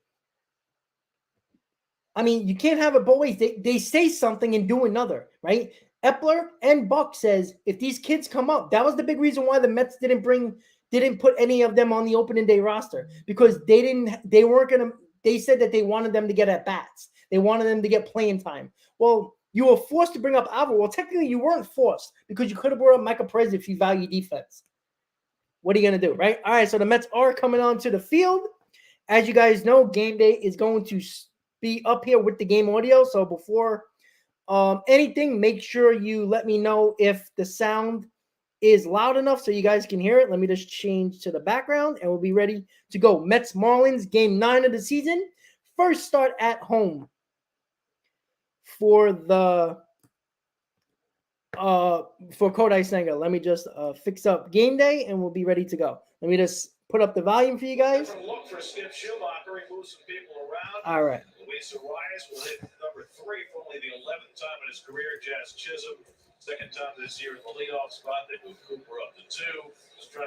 I mean, you can't have it both ways. They say something and do another, right? Epler and Buck says if these kids come up, that was the big reason why the Mets didn't put any of them on the opening day roster, because they weren't gonna. They said that they wanted them to get at bats. They wanted them to get playing time. Well, you were forced to bring up Alvarez. Well, technically you weren't forced because you could have brought up Michael Perez if you value defense. What are you gonna do, right? All right, so the Mets are coming onto the field. As you guys know, game day is going to be up here with the game audio. So before anything, make sure you let me know if the sound is loud enough so you guys can hear it. Let me just change to the background and we'll be ready to go. Mets Marlins, game 9 of the season. First start at home for Kodai Senga. Let me just fix up game day and we'll be ready to go. Let me just put up the volume for you guys. Look for Skip Schumacher. He moves some people around. All right. Luis Arias will hit number 3 for only the 11th time in his career. Jazz Chisholm, second time this year in the leadoff spot. They move Cooper up to 2.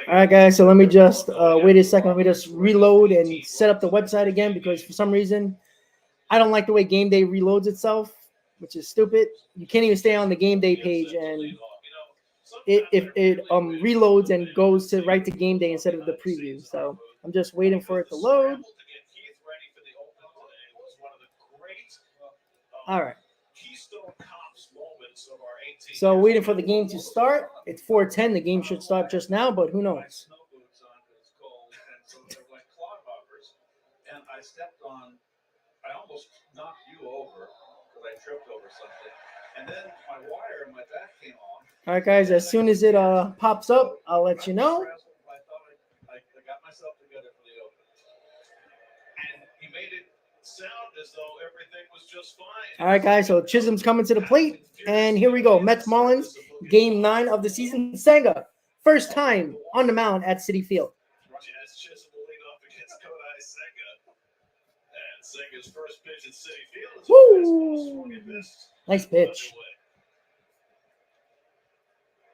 All right, guys. So let me just wait a second. Let me just reload and set up the website again because for some reason I don't like the way game day reloads itself, which is stupid. You can't even stay on the game day page and it reloads and goes to right to game day instead of the preview. So I'm just waiting for it to load. All right. So waiting for the game to start. It's 4:10. The game should start just now, but who knows? And I stepped on. I almost knocked you over because I tripped over something, and then my wire in my back came on. All right, guys. As soon as it pops up, I'll let you know. I thought I got myself together for the open, and he made it sound as though everything was just fine. All right, guys. So Chisholm's coming to the plate, and here we go. Mets Marlins, game 9 of the season. Senga, first time on the mound at Citifield. Jazz Chisholm will lead off against Kodai Senga. And Senga's first pitch at Citifield. Woo! Nice pitch.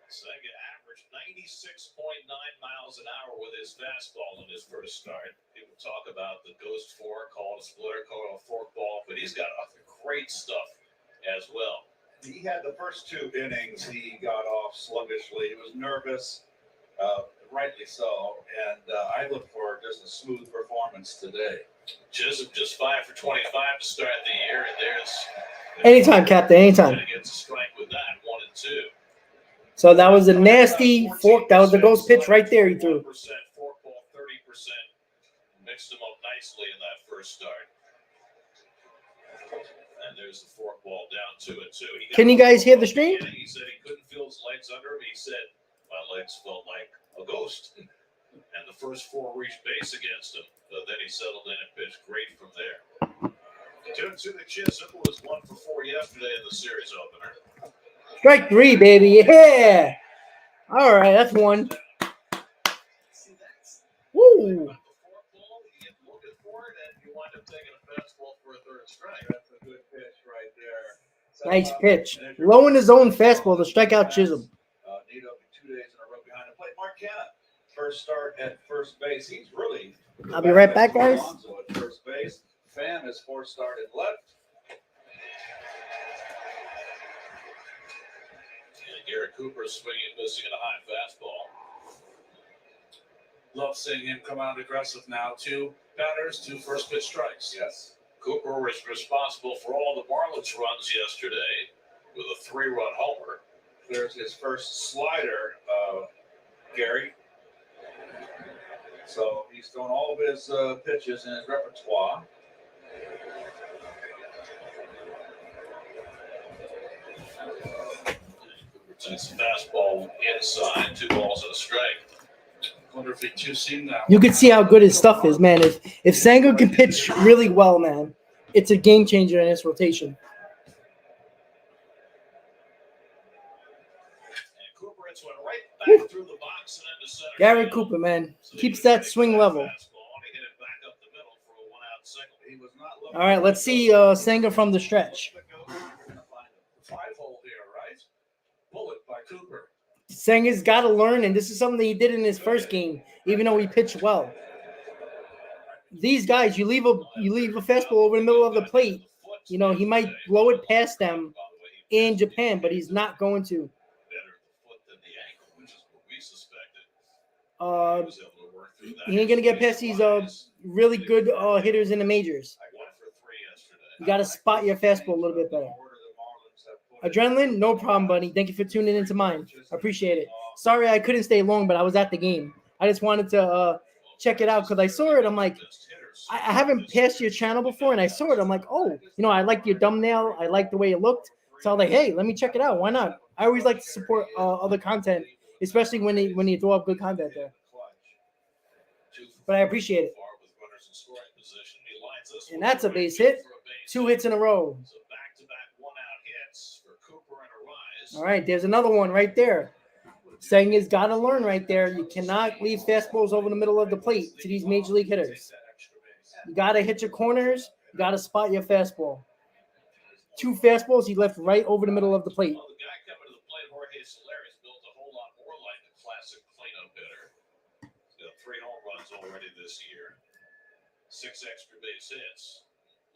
Senga averaged 96.9 miles an hour with his fastball in his first start. People talk about the ghost fork, called a splitter, called a forkball, but he's got great stuff as well. He had the first 2 innings. He got off sluggishly. He was nervous. rightly so. And I look for just a smooth performance today. Chisholm just 5 for 25 to start the year, and there's Anytime, Captain, anytime. Gets a strike with that, 1 and 2. So that was a nasty fork. That was the ghost pitch right there he threw. 1% fork ball, 30%. Mixed him up nicely in that first start. And there's the fork ball down 2 and 2. Can you guys hear the stream? He said he couldn't feel his legs under him. He said, my legs felt like a ghost. And the first 4 reached base against him. But then he settled in and pitched great from there. 2-2 the Chisholm was 1 for 4 yesterday in the series opener. Strike 3, baby. Yeah. All right, that's 1. Woo. Looking for it, and you wind up taking a fastball for a third strike. That's a good pitch right there. Nice pitch. Low in his own fastball to strike out Chisholm. Nito 2 days in a row behind the plate. Mark Canna, first start at first base. He's really. I'll be right back, guys. Alonso at first base. Pham is 4th start at left. Garrett Cooper swinging, missing at a high fastball. Love seeing him come out aggressive now. 2 batters, 2 first pitch strikes. Yes. Cooper was responsible for all the Marlins runs yesterday with a 3-run homer. There's his first slider, Gary. So he's thrown all of his pitches in his repertoire. Takes a fastball inside, 2 balls and a strike. Wonder if he too seen that. You can see how good his stuff is, man. If Senga can pitch really well, man, it's a game changer in his rotation. And Cooper, it's went right back through the box and into center. Gary Cooper, man, keeps that swing level. All right, let's see Senga from the stretch. 5-hole here, right? Bullet by Cooper. Senga's got to learn, and this is something he did in his first game, even though he pitched well. These guys, you leave a fastball over the middle of the plate, you know, he might blow it past them in Japan, but he's not going to. He ain't gonna get past these really good hitters in the majors. You got to spot your fastball a little bit better. Adrenaline, no problem, buddy. Thank you for tuning into mine. I appreciate it. Sorry I couldn't stay long, but I was at the game. I just wanted to check it out because I saw it. I'm like, I haven't passed your channel before, and I saw it. I'm like, oh, you know, I liked your thumbnail. I liked the way it looked. So I was like, hey, let me check it out. Why not? I always like to support other content, especially when you throw up good content there. But I appreciate it. And that's a base hit. 2 hits in a row. All right, there's another one right there. Senga's got to learn right there. You cannot leave fastballs over the middle of the plate to these major league hitters. You got to hit your corners. You got to spot your fastball. 2 fastballs he left right over the middle of the plate. Well, the guy coming to the plate, Jorge Soler, has built a whole lot more like a classic cleanup hitter. He's got 3 home runs already this year, 6 extra base hits,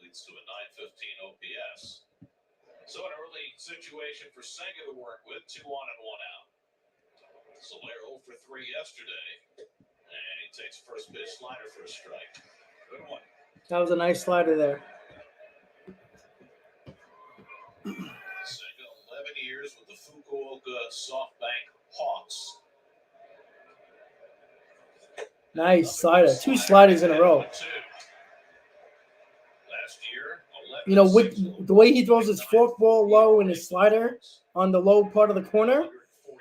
leads to a .915 OPS. So an early situation for Senga to work with, 2 on and 1 out. Soler 0 for 3 yesterday, and he takes first pitch slider for a strike. Good one. That was a nice slider there. Senga, 11 years with the Fukuoka SoftBank Hawks. Nice slider. 2 sliders in a row. Last year, You know, with the way he throws his forkball low and his slider on the low part of the corner,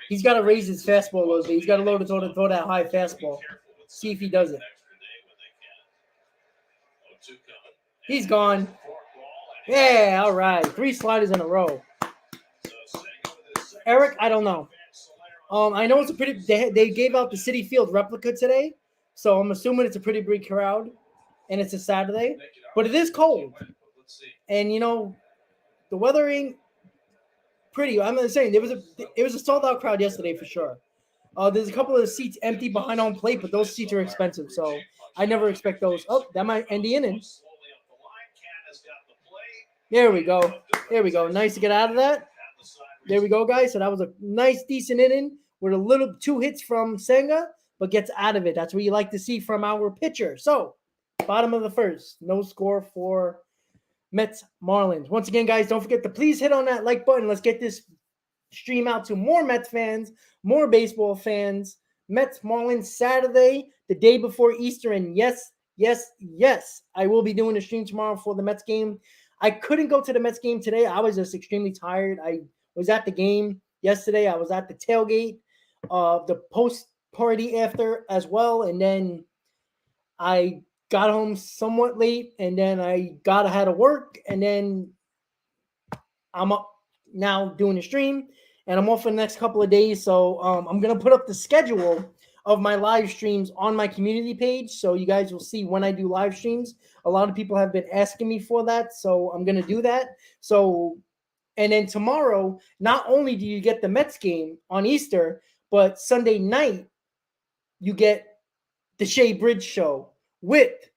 he's got to raise his fastball a little bit. He's got to load to throw that high fastball. See if he does it. He's gone. Yeah, all right. 3 sliders in a row. Eric, I don't know. I know it's a pretty. They gave out the Citifield replica today, so I'm assuming it's a pretty big crowd, and it's a Saturday. But it is cold, and you know, the weather ain't pretty. I'm not saying it was a sold out crowd yesterday for sure. There's a couple of seats empty behind home plate, but those seats are expensive, so I never expect those. Oh, that might end the inning. There we go. There we go. Nice to get out of that. There we go, guys. So that was a nice, decent inning with a little 2 hits from Senga, but gets out of it. That's what you like to see from our pitcher. So, bottom of the first, no score for Mets Marlins. Once again, guys, don't forget to please hit on that like button. Let's get this stream out to more Mets fans, more baseball fans. Mets Marlins Saturday, the day before Easter. And yes, I will be doing a stream tomorrow for the Mets game. I couldn't go to the Mets game today. I was just extremely tired. I was at the game yesterday. I was at the tailgate, the post party after as well. And then I got home somewhat late, and then I got ahead of work, and then I'm up now doing a stream, and I'm off for the next couple of days. So I'm going to put up the schedule of my live streams on my community page, so you guys will see when I do live streams. A lot of people have been asking me for that, so I'm going to do that. So, and then tomorrow, not only do you get the Mets game on Easter, but Sunday night, you get the Shea Bridge Show with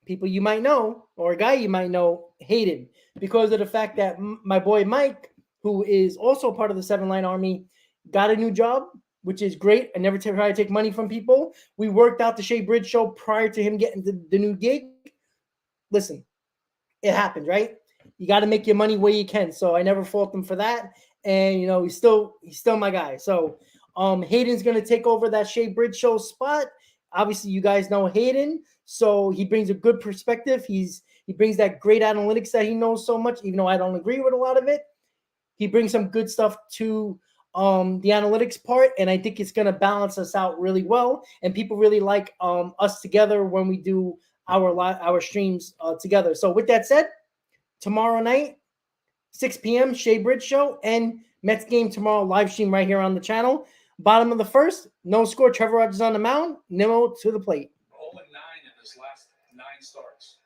people you might know, or a guy you might know, Hayden, because of the fact that my boy Mike, who is also part of the 7-Line Army, got a new job, which is great. I never try to take money from people. We worked out the Shea Bridge Show prior to him getting the new gig. Listen, it happened, right? You got to make your money where you can. So I never fault him for that. And, you know, he's still my guy. So Hayden's going to take over that Shea Bridge Show spot. Obviously, you guys know Hayden. So he brings a good perspective. He brings that great analytics that he knows so much, even though I don't agree with a lot of it. He brings some good stuff to the analytics part, and I think it's going to balance us out really well. And people really like us together when we do our streams together. So with that said, tomorrow night, 6 p.m., Shea Bridge Show, and Mets game tomorrow, live stream right here on the channel. Bottom of the first, no score. Trevor Rogers on the mound, Nimmo to the plate. 0-9 in his last 9 starts.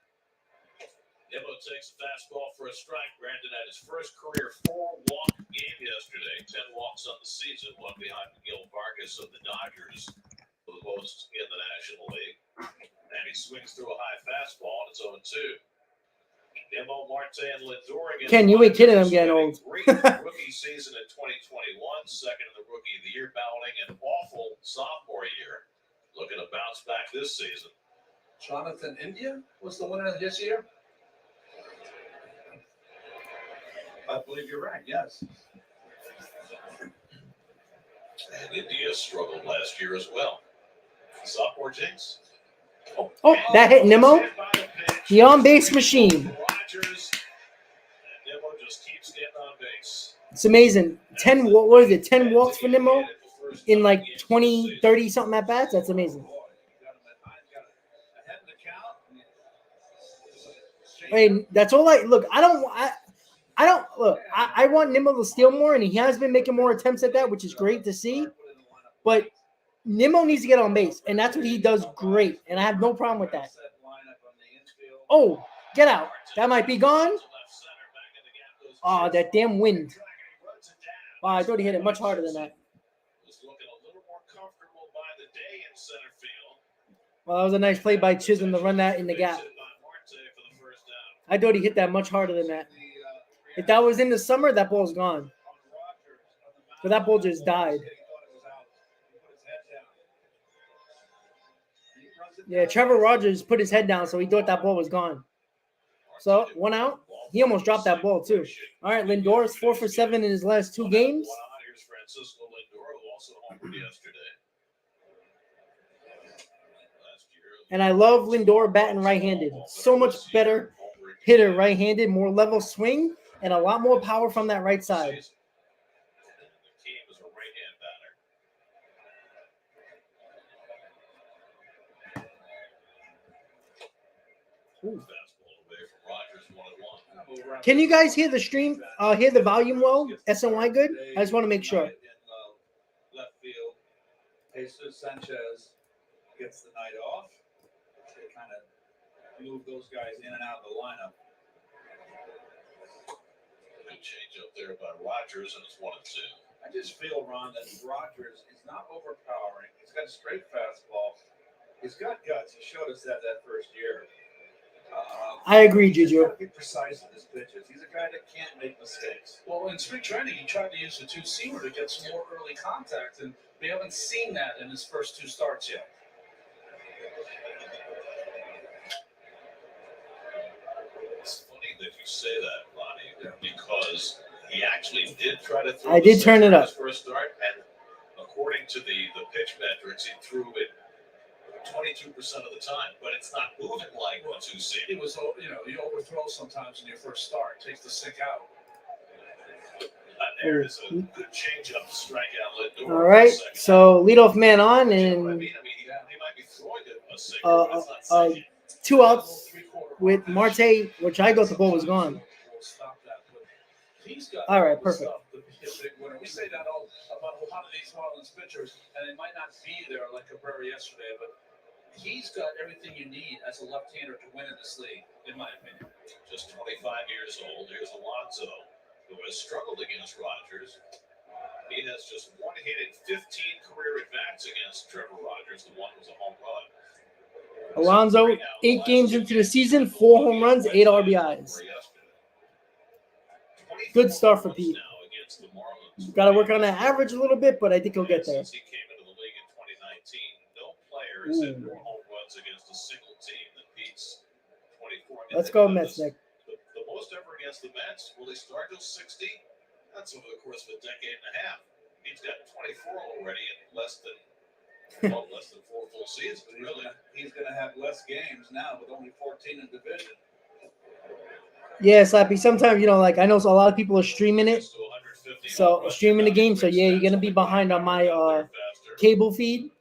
Nimmo takes a fastball for a strike. Brandon had his first career 4-walk game yesterday. 10 walks on the season, one behind Miguel Vargas of the Dodgers, the most in the National League. And he swings through a high fastball, and it's 0-2. Nimmo, Marte, and Lindor against Ken, you ain't kidding. I'm getting old. Great rookie season in 2021, second in the Rookie of the Year battling an awful sophomore year. Looking to bounce back this season. Jonathan India was the winner this year. I believe you're right, yes. And India struggled last year as well. Sophomore jinx. Oh, that hit Nimmo. The on-base machine. Rogers, and Nimmo just keeps getting on base. It's amazing. 10 walks for Nimmo in like 20, 30 something at bats? That's amazing. I mean, that's all I look. I want Nimmo to steal more, and he has been making more attempts at that, which is great to see. But Nimmo needs to get on base, and that's what he does great, and I have no problem with that. Oh, get out. That might be gone. Oh, that damn wind. Wow, I thought he hit it much harder than that. Well, that was a nice play by Chisholm to run that in the gap. I thought he hit that much harder than that. If that was in the summer, that ball's gone. But that ball just died. Yeah, Trevor Rogers put his head down, so he thought that ball was gone. So, 1 out. He almost dropped that ball, too. All right, Lindor is 4 for 7 in his last 2 games. And I love Lindor batting right-handed. So much better hitter right-handed, more level swing, and a lot more power from that right side. Ooh. Can you guys hear the stream? Hear the volume well? SNY good? I just want to make sure. Left field, Jesus Sanchez gets the night off. They kind of move those guys in and out of the lineup. Good change up there by Rogers, and it's 1-2. I just feel, Ron, that Rogers is not overpowering. He's got a straight fastball. He's got guts. He showed us that first year. I agree, He's Juju. got to be precise in his pitches. He's a guy that can't make mistakes. Well, in spring training, he tried to use the two-seamer to get some more early contact, and we haven't seen that in his first two starts yet. It's funny that you say that, Lonnie, because he actually did try to throw I did turn it in up. his first start, and according to the pitch metrics, he threw it 22% of the time, but it's not moving like a two-seam. It was, you overthrow sometimes in your first start. Takes the sink out. There is a good change-up to strike out Lindor. All right, so leadoff man on, and he might be throwing a sinker, but it's not sinking. 2 outs with Marte, which I thought the ball was gone. All right, perfect. We say that all about a lot of these Marlins pitchers, and they might not be there like Cabrera yesterday, but he's got everything you need as a left-hander to win in this league, in my opinion. Just 25 years old. Here's Alonso, who has struggled against Rogers. He has just one hit in 15 career at-bats against Trevor Rogers. The one was a home run. Alonso, 8 games into the season, 4 home runs, 8 RBIs. Good start for Pete. Got to work on that average a little bit, but I think he'll get there. Since he came into the league in 2019, no player has hit more home runs against a single team than Pete's 24. Let's go Mets, Nick. The most ever against the Mets. Will he start till 60? That's over the course of a decade and a half. He's got 24 already in less than 4 full seasons. Really, he's going to have less games now with only 14 in division. Yeah, Slappy. Sometimes, like I know a lot of people are streaming it. So streaming the game. So yeah, you're going to be behind on my cable feed.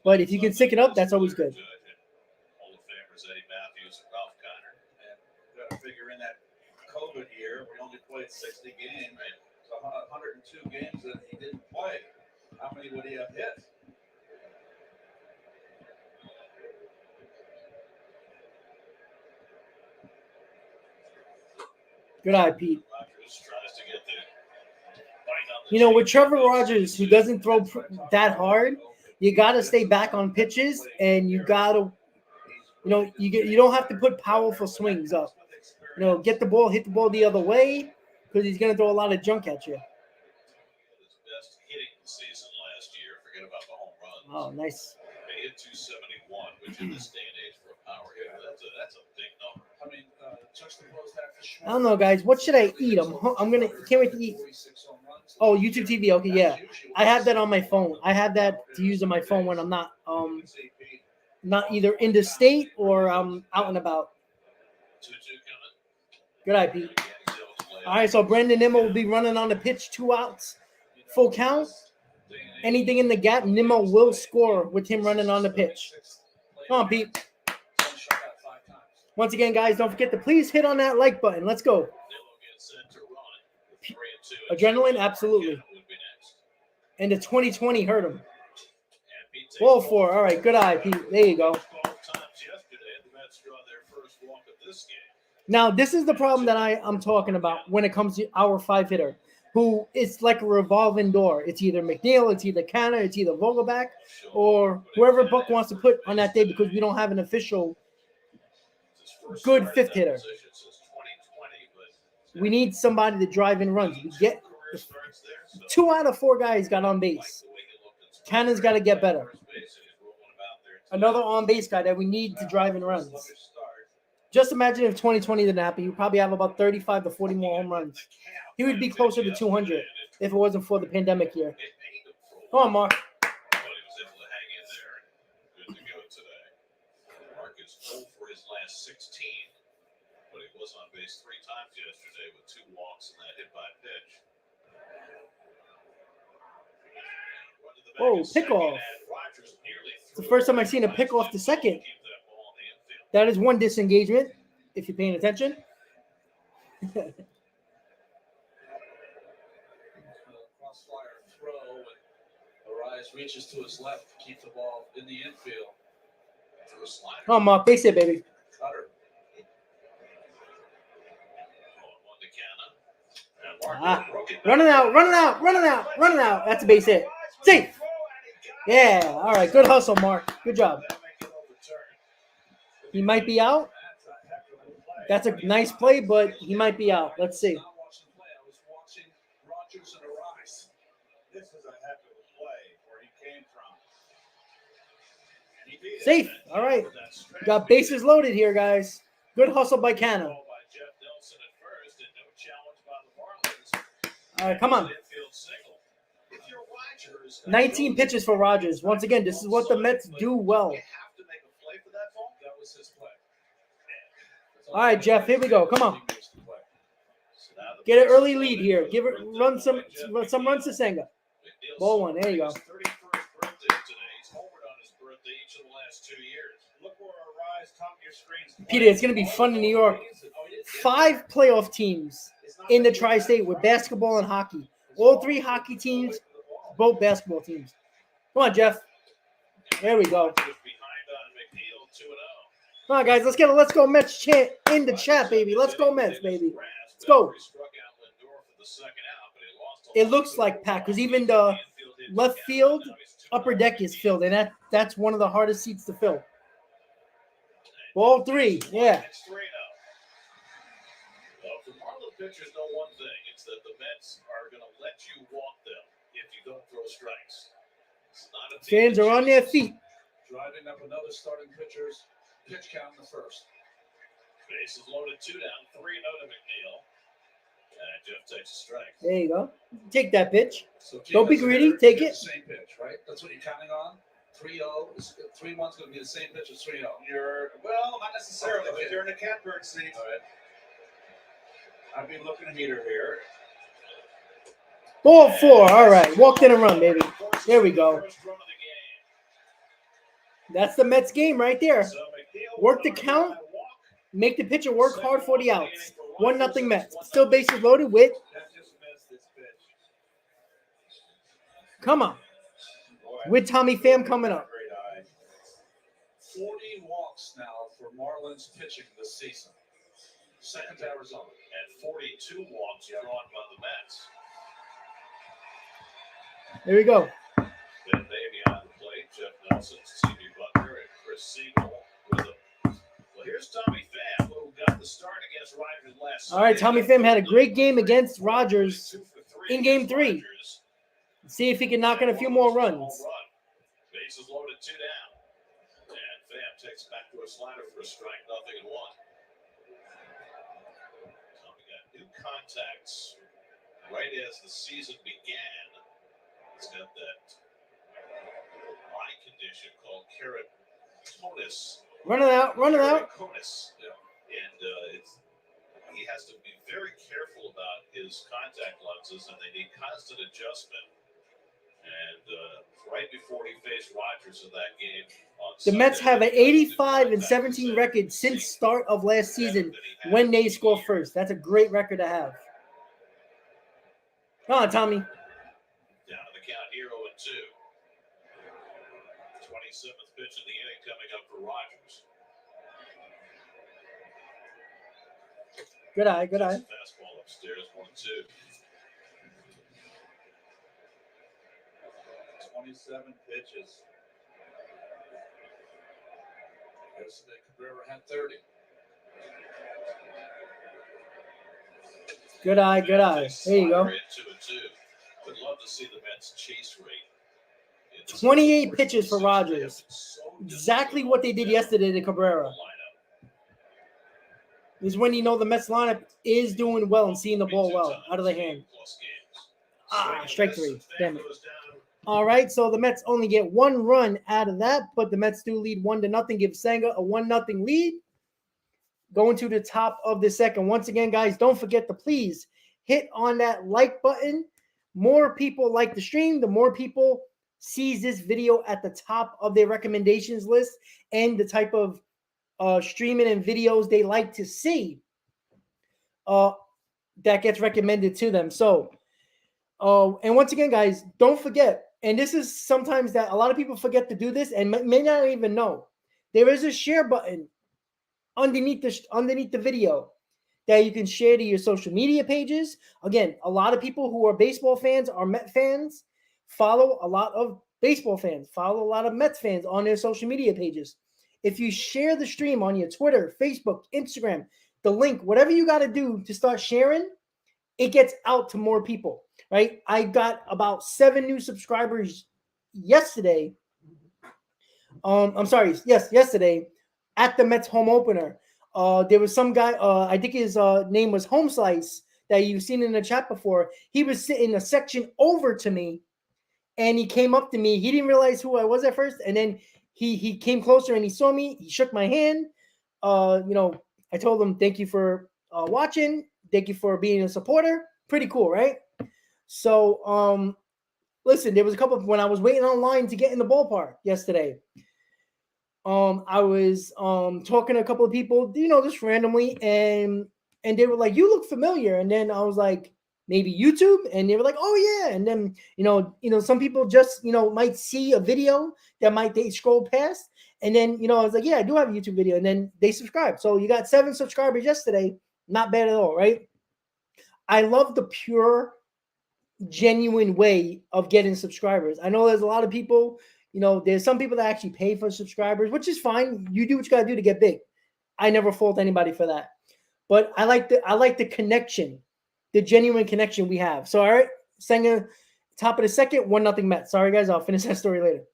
But if you can stick it up, that's always good. Hall of Famers Eddie Matthews and Ralph Connor. And got to figure in that COVID year, we only played 60 games. So 102 games that he didn't play. How many would he have hit? Good eye, Pete. With Trevor Rogers, who doesn't throw that hard, you got to stay back on pitches, and you got to, you don't have to put powerful swings up. Get the ball, hit the ball the other way, because he's going to throw a lot of junk at you. His best hitting season last year. Forget about the home runs. Oh, nice. He hit 271, which in this day and age for a power hitter, that's a big number. I mean, juxtapose that for sure. I don't know, guys. What should I eat? Can't wait to eat. Oh, YouTube TV. Okay, yeah. I have that on my phone. I have that to use on my phone when I'm not either in the state or I'm out and about. Good eye, Pete. All right, so Brandon Nimmo will be running on the pitch, 2 outs, full count. Anything in the gap, Nimmo will score with him running on the pitch. Come on, Pete. Once again, guys, don't forget to please hit on that like button. Let's go. Adrenaline, absolutely. And the 2020 hurt him. Ball 4. All right, good eye, Pete. There you go. Now, this is the problem that I'm talking about when it comes to our 5-hitter, who it's like a revolving door. It's either McNeil, it's either Canna, it's either Vogelbach, or whoever Buck wants to put on that day because we don't have an official good 5th hitter. We need somebody to drive in runs. We get 2 out of 4 guys got on base. Cannon's got to get better. Another on base guy that we need to drive in runs. Just imagine if 2020 didn't happen. You'd probably have about 35 to 40 more home runs. He would be closer to 200 if it wasn't for the pandemic year. Come on, Mark. Mark is 0 for his last 16, but he was on base 3 times yesterday with 2 walks and that hit by pitch. Whoa, pickoff. It's the first time I've seen a pickoff to second. That is one disengagement, if you're paying attention. Crossfire throw, and Alvarez reaches to his left to keep the ball in the infield. Come on, Mark. Base hit, baby. Cutter. Running out. That's a base hit. Safe. Yeah. All right. Good hustle, Mark. Good job. He might be out. That's a nice play, but he might be out. Let's see. I was not watching the play. I was watching Rogers and Arise. This is a heck of a play where he came from. And he beat it. Safe. And All right. that stretch We got bases loaded here, guys. Good hustle by Canna. ball by Jeff Nelson at first, and no challenge by the Marlins. All right, come on. Infield single. If you're Rogers, 19 pitches for Rogers. Once again, this is what the Mets do well. you have to make a play for that ball. That was his play. All right, Jeff, here we go. Come on. He makes the play. So now the Get an Mets early lead loaded here. with Give it, birthday run boy, some Jeff runs to Senga. McNeil Ball one, there you go. celebrating his 31st birthday today. He's homered on his birthday each of the last 2 years. Look where Arise top of your screens. Peter, it's going to be fun in New York. 5 playoff teams in the tri-state with basketball and hockey. All 3 hockey teams, both basketball teams. Come on, Jeff. There we go. Rogers behind on McNeil 2-0. Come on, guys. Let's get a Let's Go Mets chant in the chat, baby. Let's go Mets, baby. Let's go. It looks like packed because even the left field upper deck is filled, and that's one of the hardest seats to fill. Ball 3, yeah. It's 3-0. Well, the Marlins pitchers know one thing. It's that the Mets are going to let you walk them if you don't throw strikes. It's not a team Fans are on their feet. Driving up another starting pitcher's pitch count in the first. Bases loaded, 2 down, 3-0 to McNeil. And Jeff takes a strike. There you go. Take that pitch. So Don't be that's greedy, here, take it's the same pitch, right? That's what you're counting on. 3-0, 3-1's going to be the same pitch as 3-0. Well, not necessarily, Okay. but you're in a catbird seat. All right. I'd be looking at heater here. Ball 4. All right. Walked in a run, baby. There we go. First run of the game. That's the Mets game right there. So McNeil Work the will count. walk. Make the pitcher work hard for the outs. 1-0 Mets. Still bases loaded with. That just missed this pitch. Come on. Boy, With Tommy Pham coming up. great eye. 40 walks now for Marlins pitching this season. Second to Arizona. And 42 walks drawn by the Mets. There we go. Ben Baby on the plate, Jeff Nelson, C.B. Butler, and Chris Siegel with a. Well, here's Tommy Pham, who got the start against Rogers last All right, Sunday. Tommy Pham had a great game against Rogers 2 for 3 in game against 3. Rogers. See if he can knock in a few more runs. Bases loaded, 2 down. And Pham takes back to a slider for a strike, 0-1. Tommy got new contacts right as the season began. He's got that eye condition called keratoconus. Run it out. Run it out. Keratoconus. And he has to be very careful about his contact lenses, and they need constant adjustment. And right before he faced Rogers in that game on The Mets Sunday, have an he 85-17 record since start of last season when they score first. That's a great record to have. Come on, Tommy. Down to the count, 0-2. 27th pitch of the inning coming up for Rogers. Good eye. Good eye. Fastball upstairs, 1-2. 27 pitches. Yesterday, Cabrera had 30. Good eye. Good eye. There you go. 2-2. Would love to see the Mets chase rate. 28 pitches for Rogers. Exactly what they did yesterday to Cabrera. This is when you know the Mets lineup is doing well and seeing the ball well out of the hand. Strike 3. Damn it. All right, so the Mets only get 1 run out of that, but the Mets do lead 1-0. Give Senga a 1-0 lead. Going to the top of the second. Once again, guys, don't forget to please hit on that like button. More people like the stream, the more people sees this video at the top of their recommendations list and the type of streaming and videos they like to see that gets recommended to them. So, and once again, guys, don't forget, and this is sometimes that a lot of people forget to do this and may not even know. There is a share button underneath the video that you can share to your social media pages. Again, a lot of people who are baseball fans are Met fans, follow a lot of baseball fans, follow a lot of Mets fans on their social media pages. If you share the stream on your Twitter, Facebook, Instagram, the link, whatever you got to do to start sharing, it gets out to more people, right? I got about 7 new subscribers yesterday. I'm sorry, yes, yesterday at the Mets home opener. There was some guy, I think his name was Home Slice, that you've seen in the chat before. He was sitting a section over to me, and he came up to me. He didn't realize who I was at first, and then he came closer and he saw me. He shook my hand. I told him thank you for watching. Thank you for being a supporter. Pretty cool, right? So listen, there was a couple of, when I was waiting online to get in the ballpark yesterday. I was talking to a couple of people, just randomly, and they were like, "You look familiar," and then I was like, "Maybe YouTube," and they were like, "Oh yeah," and then some people just might see a video that they scroll past, and then I was like, "Yeah, I do have a YouTube video," and then they subscribe. So you got 7 subscribers yesterday, not bad at all, right? I love the pure, genuine way of getting subscribers. I know there's a lot of people. There's some people that actually pay for subscribers, which is fine. You do what you gotta do to get big. I never fault anybody for that. But I like the connection, the genuine connection we have. So all right, Senga, top of the second, 1-0 Mets. Sorry guys, I'll finish that story later.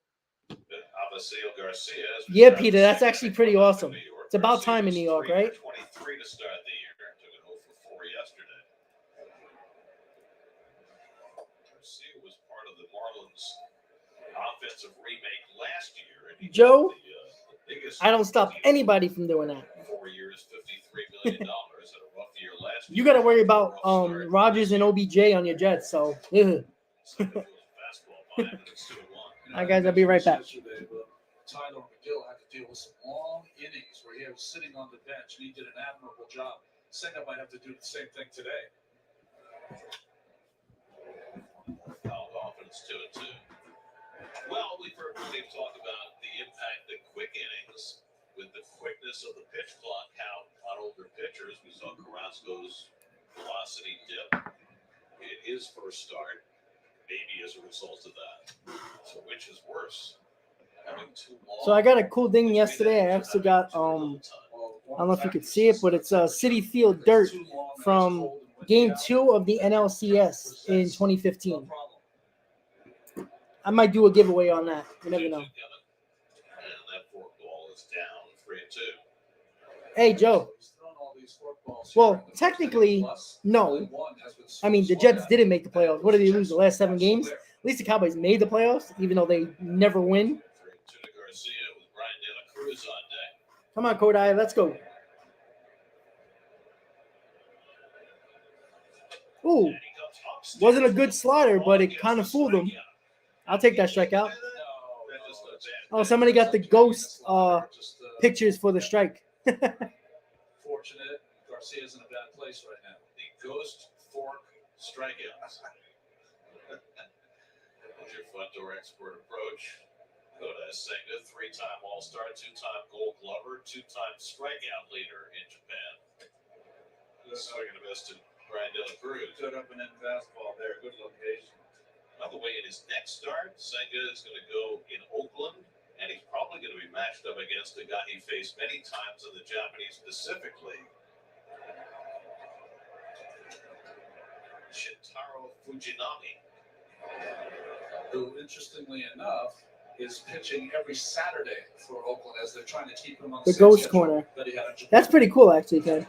Yeah, Peter, that's actually pretty awesome. It's about time in New York, right? 23 to start the year. Took an 0 for 4 yesterday. Garcia was part of the Marlins offensive remake last year. And Joe, the biggest I don't stop anybody from doing that. 4 years, $53 million. Had a rough year last year. You got to worry about Rogers and OBJ on your Jets. So, Hi guys, I'll be right back. Tyler McGill had to deal with some long innings where he was sitting on the bench, and he did an admirable job. Senga might have to do the same thing today. Foul offense 2-2. Well, we've heard Dave talk about the impact that quick innings, with the quickness of the pitch clock count on older pitchers. We saw Carrasco's velocity dip in his first start, maybe as a result of that. So which is worse? So I got a cool thing yesterday. I also got I don't know if you could see it, but it's Citifield dirt from Game 2 of the NLCS in 2015. I might do a giveaway on that. You never know. And that forkball is down 3-2. Hey Joe. Well, technically, no. I mean, the Jets didn't make the playoffs. What did they lose the last 7 games? At least the Cowboys made the playoffs, even though they never win. Come on, Kodai, let's go. Ooh, wasn't a good slider, but it kind of fooled him. I'll take that strikeout. Oh, somebody got the ghost pictures for the strike. Fortunate, Garcia's in a bad place right now. The ghost fork strikeouts. With your front door expert approach. Kodai Senga, 3-time All-Star, 2-time Gold Glover, 2-time strikeout leader in Japan. Swinging a miss to Brian De La Cruz. Good up and in fastball there. Good location. By the way, in his next start, Senga is going to go in Oakland, and he's probably going to be matched up against a guy he faced many times in the Japanese Pacific League. Shintaro Fujinami. Who, interestingly enough, is pitching every Saturday for Oakland as they're trying to keep him on the ghost corner. That's pretty cool, actually, Ted.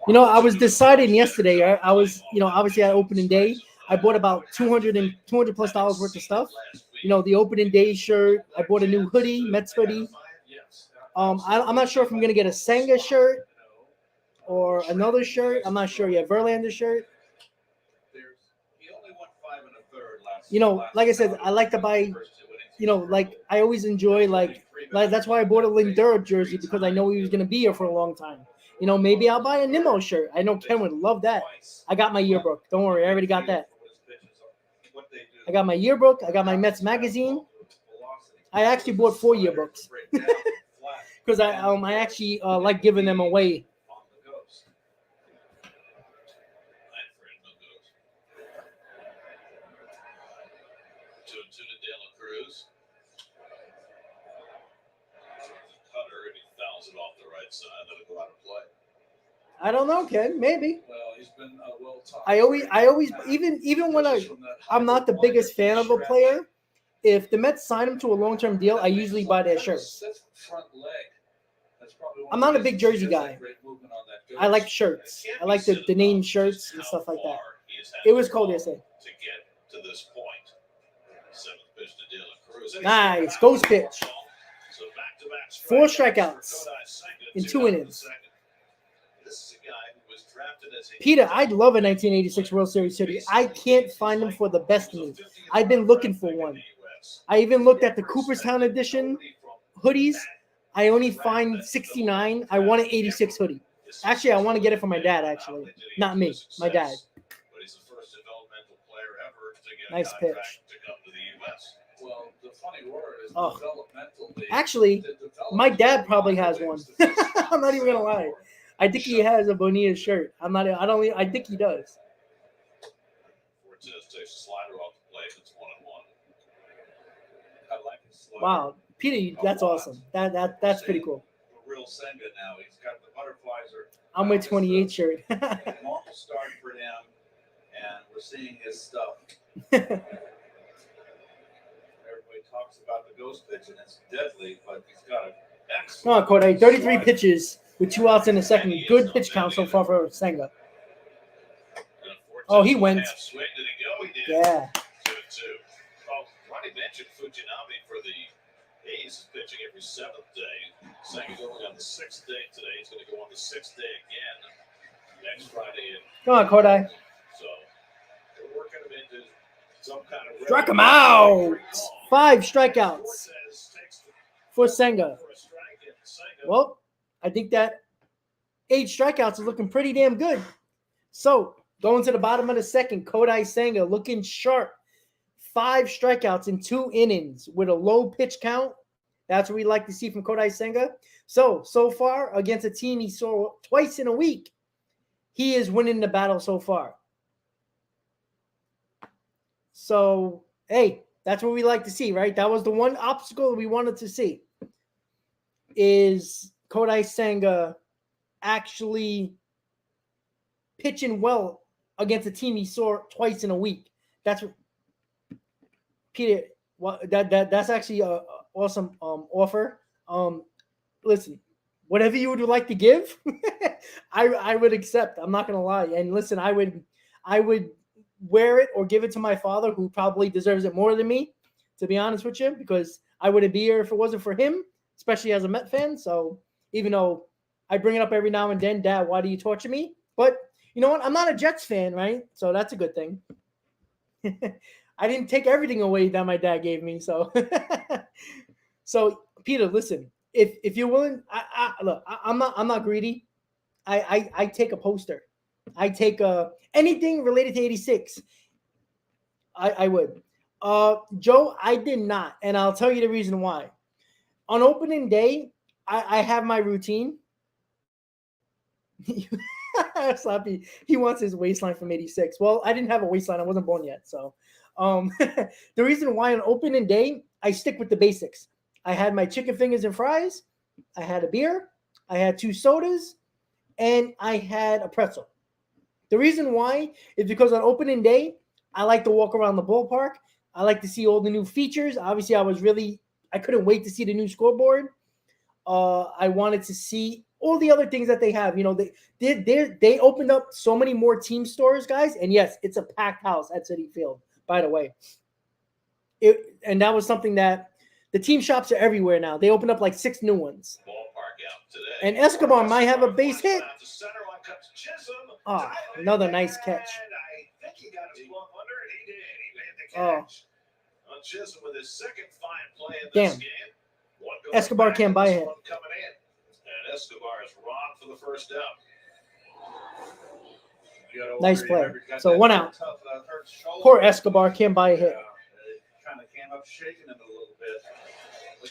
I was deciding yesterday. I was, obviously at opening day, I bought about $200 plus worth of stuff. The opening day shirt. I bought a new hoodie, Mets hoodie. I'm not sure if I'm gonna get a Senga shirt or another shirt. I'm not sure yet. Verlander shirt. Like I said, I like to buy. Like I always enjoy like that's why I bought a Lindor jersey, because I know he was gonna be here for a long time. Maybe I'll buy a Nimmo shirt. I know Ken would love that. I got my yearbook. Don't worry, I already got that. I got my yearbook. I got my Mets magazine. I actually bought 4 yearbooks because I actually like giving them away. Cutter, and he fouls it off the right that'll go out and play. I don't know, Ken. Maybe. Well, he's been well taught. I always, even when I'm not the biggest fan of a player, if the Mets sign him to a long-term deal, I usually buy their shirts. That's front leg. That's probably one I'm of not a the big reasons jersey he has guy. that great movement on that I like ghost. shirts. It can't I be like said the name enough shirts just and how stuff like that. far he has had It was to cold fall yesterday. to get to this point. Seventh pitch to Dylan Cruz. Nice. Ghost pitch. So back-to-back 4 strikeouts strikeouts for Kodai Senga, in 2 out of the innings. second. This is a guy who was drafted as a Peter, I'd love a 1986 World Series hoodie. I can't find them for the best of me. I've been looking for one. I even looked at the Cooperstown edition hoodies. I only find 69. I want an 86 hoodie. Actually, I want to get it for my dad, actually. Not me, my dad. But he's the first developmental player ever to get Nice a contract pitch. to come to the U.S. Well, the funny word is Oh. developmentally. Actually, the my dad developmental probably mind has of one. things, the physical I'm not even gonna lie. I think he has a Bonilla shirt. I think he does. Cortez takes a slider off the plate. It's 1-1. I like his slider. Wow, Peter, that's awesome. That's pretty cool. The real Senga now. He's got the butterflies are I'm with 28 shirt. a normal start for him, and we're seeing his stuff. Everybody talks about the ghost pitch, and it's deadly, but he's got an Come excellent. on, Kodai. 33 slider. pitches with 2 outs in the second. Good pitch count so far for Senga. Oh, he went. Swing, did he go? He did. Yeah. 2-2. Oh, Ronnie mentioned Fujinami for the A's is pitching every 7th day. Senga going on the 6th day today. He's going to go on the 6th day again next Friday. Come on, Kodai. So they're working him into some kind of. Struck him out. 5 strikeouts for Senga. Well, I think that 8 strikeouts is looking pretty damn good. So, going to the bottom of the second, Kodai Senga looking sharp. 5 strikeouts in 2 innings with a low pitch count. That's what we like to see from Kodai Senga. So far, against a team he saw twice in a week, he is winning the battle so far. So, hey, that's what we like to see, right? That was the one obstacle we wanted to see. Is Kodai Senga actually pitching well against a team he saw twice in a week? That's what Peter. That's actually a awesome offer. Listen, whatever you would like to give, I would accept. I'm not gonna lie. And listen, I would wear it or give it to my father, who probably deserves it more than me, to be honest with you, because I wouldn't be here if it wasn't for him, especially as a Met fan. So even though I bring it up every now and then, Dad, why do you torture me? But you know what? I'm not a Jets fan, right? So that's a good thing. I didn't take everything away that my dad gave me. So, so Peter, listen, if you're willing, look, I'm not greedy. I take a poster. I take anything related to 86. I would. Joe, I did not, and I'll tell you the reason why. On opening day, I have my routine. Slappy, he wants his waistline from 86. Well, I didn't have a waistline. I wasn't born yet. So the reason why on opening day, I stick with the basics. I had my chicken fingers and fries. I had a beer. I had 2 sodas. And I had a pretzel. The reason why is because on opening day, I like to walk around the ballpark. I like to see all the new features. Obviously, I couldn't wait to see the new scoreboard. I wanted to see all the other things that they have. You know, they opened up so many more team stores, guys. And yes, it's a packed house at Citifield, by the way. And that was something that the team shops are everywhere now. They opened up like 6 new ones. Ballpark out today. And Escobar might have a base hit. Oh, another nice catch. I think he got his glove under it. He did. He made the Oh. catch. On Chisholm with his second fine play in this Damn. game. One goes Escobar back can't and buy this it. one coming in. And Escobar is robbed for the first down. Nice play. So 1 out. Poor Escobar can't buy a hit. It kind of came up shaking him a little bit.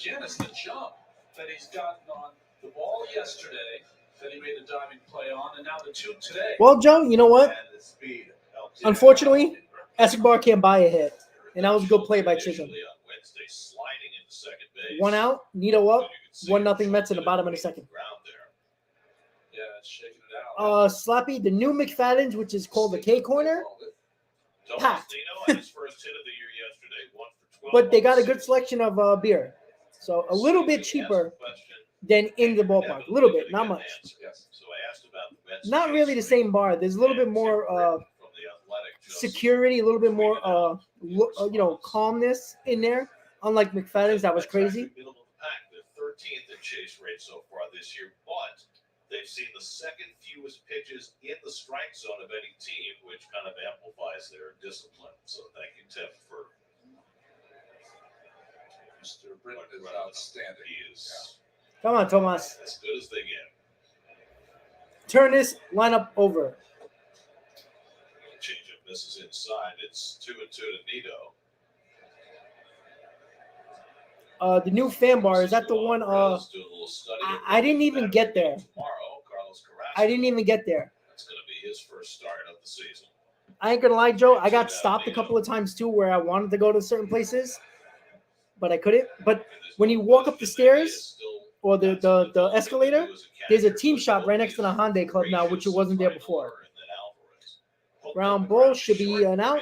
Again, it's the jump that he's gotten on the ball yesterday that he made the diving play on, and now the 2 today. Well, Joe, you know what? And the speed helped. Unfortunately, Escobar can't buy a hit. And that was a good play by Chisholm. On Wednesday, sliding into second base. 1 out, Nito up, 1-0 Mets in the bottom of the second. Ground there. it's shaking it out. Slappy, the new McFadden's, which is called the K Corner, Tomas packed. Nino had his first hit of the year yesterday, 1 for 12. But they got a on good six. selection of beer. So a little bit cheaper Question, than in the ballpark. A little bit, not Evidently much. didn't get an answer. Yes. So I asked about the Mets Not chase really the rate, same bar. There's a little bit and more Tim Britton from The Athletic just security, a little bit more tweeted out calmness in there. Unlike McFadden's, that was Mets crazy. actually middle of the pack. They're 13th in chase rate so far this year, but they've seen the second fewest pitches in the strike zone of any team, which kind of amplifies their discipline. So thank you, Tim, for Mr. Britton is running. outstanding. He is Come on, Tomas. as good as they get. Turn this lineup over. Change up misses inside. It's 2-2 to Nito. The new fan bar, is that the one? Alvarez doing a little study of I didn't even Saturday get there. Tomorrow, Carlos Carrasco. I didn't even get there. That's going to be his first start of the season. I ain't gonna lie, Joe. I got stopped a couple of times too, where I wanted to go to certain places, but I couldn't. But when you walk up the stairs or the escalator, there's a team shop right next to the Hyundai Club now, which it wasn't there before. Ground ball should be an out.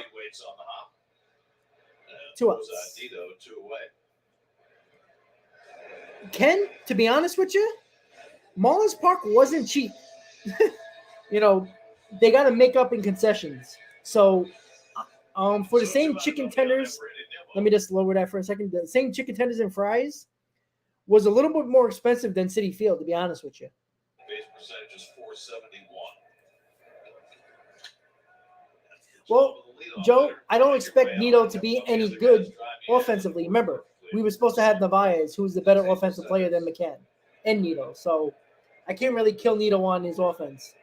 2 outs. Nito 2 away. Ken, to be honest with you, Marlins Park wasn't cheap. They got to make up in concessions. So, for the same chicken tenders, let me just lower that for a second. The same chicken tenders and fries was a little bit more expensive than Citifield, to be honest with you. Base percentage is 471. Well, Joe, I don't expect Nito to be any good offensively. Remember, we were supposed to have Narvaez, who's the better offensive player than McCann and Nito. So I can't really kill Nito on his offense.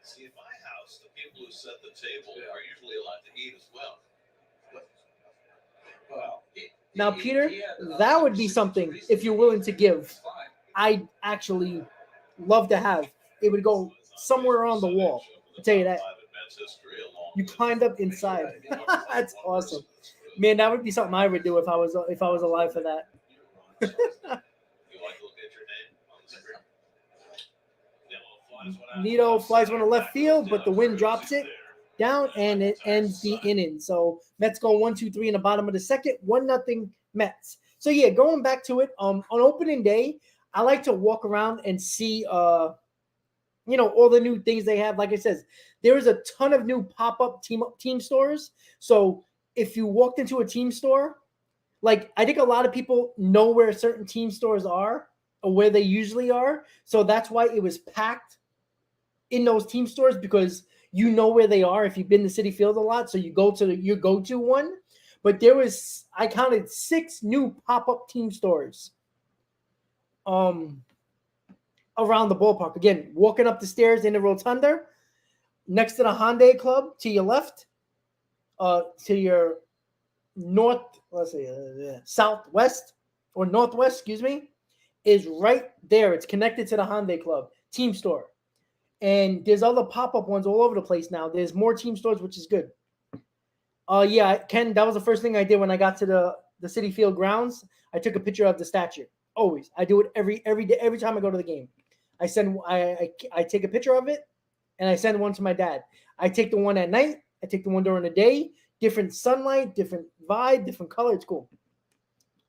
See, in my house, the people who set the table are usually allowed to eat as well. Well, Now, Peter, that would be something if you're willing to give. I'd actually love to have. It would go somewhere on the wall. I'll tell you that. You climbed up inside. That's awesome. Man, that would be something I would do if I was alive for that. You like to look at your name on the screen? Nito flies one to left field, but the wind drops it down, and it ends the inning. So Mets go 1-2-3 in the bottom of the second, 1-0 Mets. So yeah, going back to it, on opening day, I like to walk around and see all the new things they have. Like I said, there is a ton of new pop-up team stores. So if you walked into a team store, like I think a lot of people know where certain team stores are or where they usually are. So that's why it was packed in those team stores, because you know where they are if you've been to Citifield a lot. So you go to your go-to one. But I counted 6 new pop-up team stores around the ballpark. Again, walking up the stairs in the rotunda, next to the Hyundai Club, to your left, to your southwest or northwest, is right there. It's connected to the Hyundai Club team store. And there's other pop-up ones all over the place now. There's more team stores, which is good. Ken, that was the first thing I did when I got to the Citifield grounds. I took a picture of the statue. Always. I do it every day, every time I go to the game. I take a picture of it, and I send one to my dad. I take the one at night. I take the one during the day. Different sunlight, different vibe, different color. It's cool.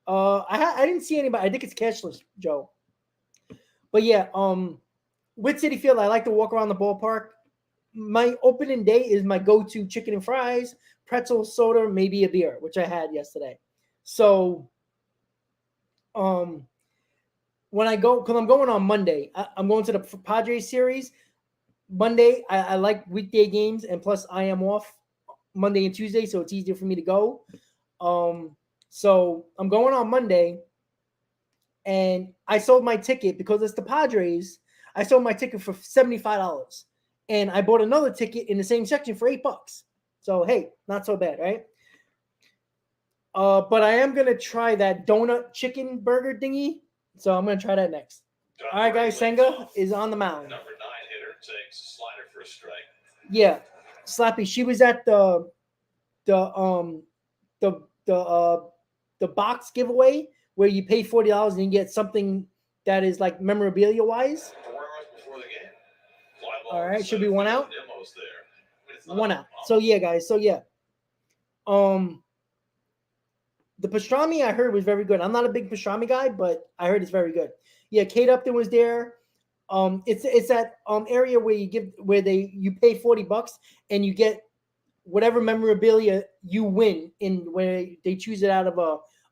I didn't see anybody. I think it's cashless, Joe. But yeah, with Citifield, I like to walk around the ballpark. My opening day is my go-to chicken and fries, pretzel, soda, maybe a beer, which I had yesterday. So, when I go, because I'm going on Monday, I'm going to the Padres series. Monday, I like weekday games, and plus I am off Monday and Tuesday, so it's easier for me to go. So I'm going on Monday, and I sold my ticket because it's the Padres. I sold my ticket for $75, and I bought another ticket in the same section for $8. So hey, not so bad, right? But I am gonna try that donut chicken burger thingy, so I'm gonna try that next. All right, guys, Senga is on the mound. Number 9 hitter takes a slider for a strike. Yeah, Slappy. She was at the box giveaway where you pay $40 and you get something that is like memorabilia wise. Before the game. Fly ball All right, to should be center one field, out. Nimmo's there. It's not One a out. problem. So yeah, guys. So yeah. The pastrami I heard was very good. I'm not a big pastrami guy, but I heard it's very good. Yeah, Kate Upton was there. It's that area where you pay $40 and you get whatever memorabilia you win in where they choose it out of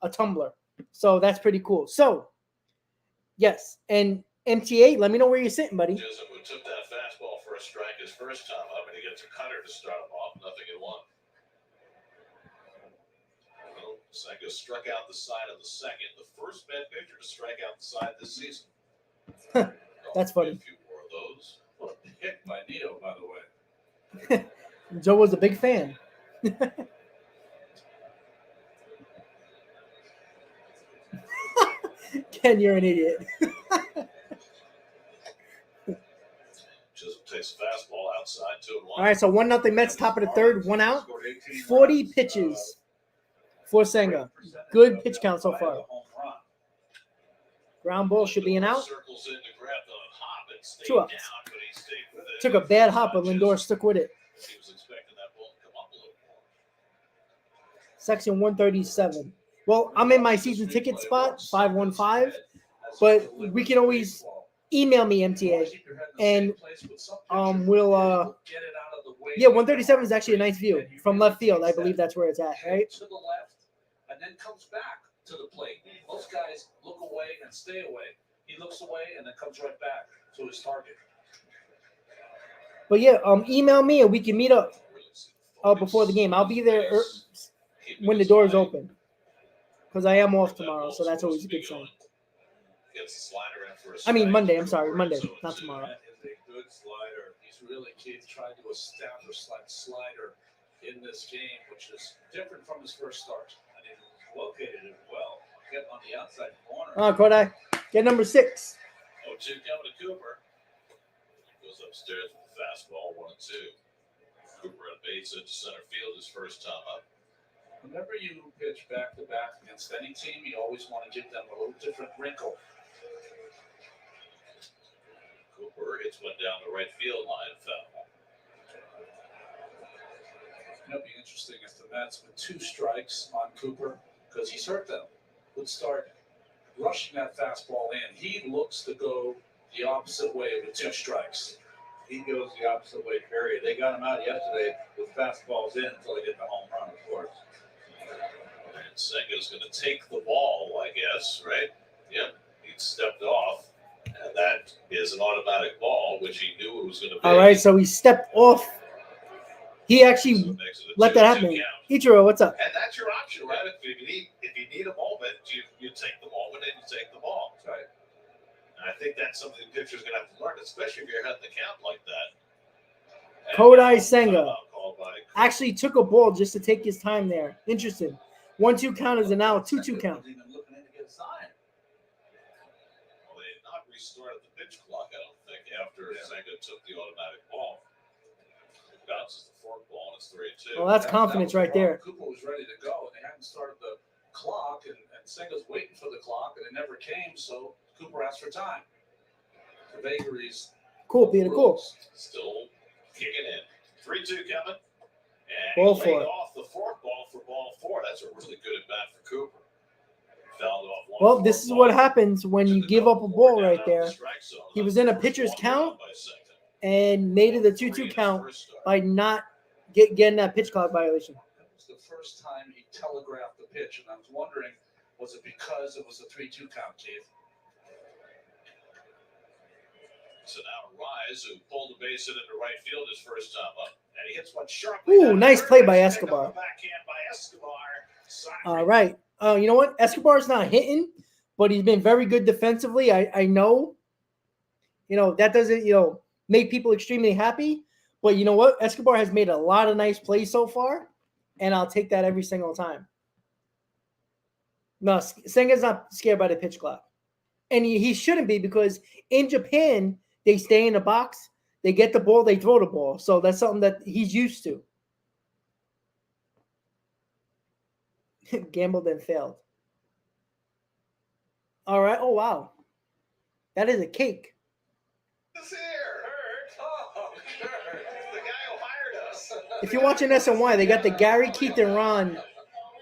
a tumbler. So that's pretty cool. So yes, and MTA, let me know where you're sitting, buddy. Chisholm, who took that fastball for a strike his first time up, and he gets a cutter to start him off. Nothing in one. Well, Senga struck out the side of the second. The first Met pitcher to strike out the side this season. That's funny. A few more of those. What a hit by Neo, by the way. Joe was a big fan. Ken, you're an idiot. Chisholm takes a fastball outside 2-1. All right, so 1-0 Mets, top of the third, 1 out. 40 pitches for Senga. Good pitch count so far. Ground ball should be an out. Circles in to grab the hop and stayed 2 outs. down, but he stayed with it. Took a bad hop, but Lindor stuck with it. He was expecting that ball to come up a little more. Section 137. Well, I'm in my season ticket spot, 515, but we can always email me, MTA, and we'll yeah, 137 is actually a nice view from left field. I believe that's where it's at, right? To the left, and then comes back to the plate. Most guys look away and stay away. He looks away and then comes right back to his target. But yeah, email me and we can meet up before the game. I'll be there when the doors open because I am off tomorrow, so that's always a good sign. I mean Monday. I'm sorry, Monday, not tomorrow. That is a good slider. He's really tried to establish that slider in this game, which is different from his first start. And he located it well. Get on the outside corner. Kodai, get number 6. 0-2 coming to Cooper. Goes upstairs with the fastball, 1-2. Cooper at base into center field his first time up. Whenever you pitch back to back against any team, you always want to give them a little different wrinkle. Cooper hits one down the right field line, foul. It'll be interesting if the Mets with 2 strikes on Cooper, because he's hurt them, would start rushing that fastball in. He looks to go the opposite way with 2 strikes. He goes the opposite way, period. They got him out yesterday with fastballs in until they get the home run, of course. And Senga's going to take the ball, I guess, right? Yep. He stepped off, and that is an automatic ball, which he knew it was going to be. All right, so he stepped off. He actually So it makes it a let that 2-2 happen. count. Ichiro, what's up? And that's your option, right? If you need a moment, you take the moment and you take the ball. That's right. And I think that's something the pitcher's going to have to learn, especially if you're heading the count like that. And Kodai Senga timeout called by Cooper. actually took a ball just to take his time there. Interesting. 1-2 count is an out. 2-2 count. Wasn't even looking in to get a sign. Well, they did not restart the pitch clock, I don't think, after Senga took the automatic ball. It bounces the fork ball and it's 3-2. Well, that's That confidence was the right there. problem. Cooper was ready to go, and they hadn't started the clock, and Senga's waiting for the clock, and it never came, so Cooper asked for time. The vagaries. Cool, Peter. Cool. Still kicking in. 3-2 coming. And Ball he laid 4. off the fork ball for ball 4. That's a really good at bat for Cooper. Fouled off one Well, fork this is ball what happens when to you the give double up a four ball down right out there. the strike zone. He That's was the in a first pitcher's walk count down by Senga. and made it a 2-2 Three in his count first start. by not getting that pitch clock violation. That was the first time he telegraphed the pitch, and I was wondering, was it because it was a 3-2 count, Keith? So now Rise, who pulled the base hit into right field his first time up, and he hits one sharply. Ooh, down nice third play by base, pick up Escobar. the backhand by Escobar. Side All right. You know what? Escobar's not hitting, but he's been very good defensively. I know. That doesn't, make people extremely happy. But you know what? Escobar has made a lot of nice plays so far, and I'll take that every single time. No, Senga's not scared by the pitch clock. And he shouldn't be, because in Japan, they stay in the box, they get the ball, they throw the ball. So that's something that he's used to. Gambled and failed. All right. Oh, wow. That is a cake. This here. Oh, Kurt. The guy who hired us. If you're watching SNY, they got the Gary, Keith, and Ron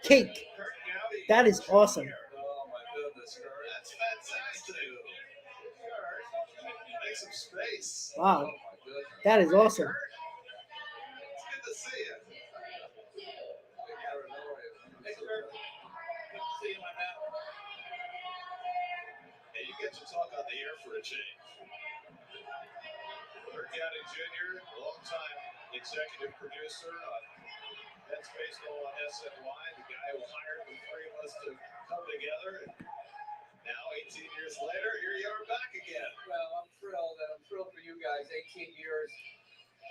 cake. Kurt Gowdy. That is awesome. Oh my goodness, Kurt. That's fantastic. Kurt, make some space. Wow, Oh my goodness. that is awesome. Kurt, it's good to see you. Hey, Kurt. Good to see you, my man. Hey, you get to talk on the air for a change. Kurt Gowdy Jr., longtime executive producer on Mets Baseball on SNY, the guy who hired the three of us to come together. And now, 18 years later, here you are back again. Well, I'm thrilled, and I'm thrilled for you guys. 18 years,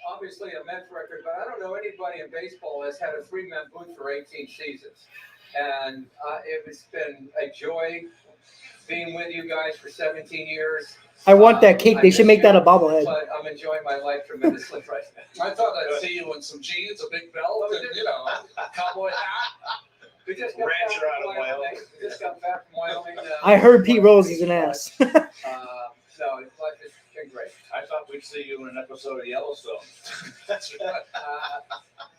obviously a Mets record, but I don't know anybody in baseball that's had a three-man booth for 18 seasons. And it's been a joy being with you guys for 17 years. I want that cake. They should make that a bobblehead. But I'm enjoying my life tremendously right now. I thought I'd see you in some jeans, a big belt, and a cowboy hat. We just got back Rancher out from of Wyoming. Wyoming. We just got back from Wyoming. I heard Pete Rose is an ass. No, it's been great. I thought we'd see you in an episode of Yellowstone. That's right.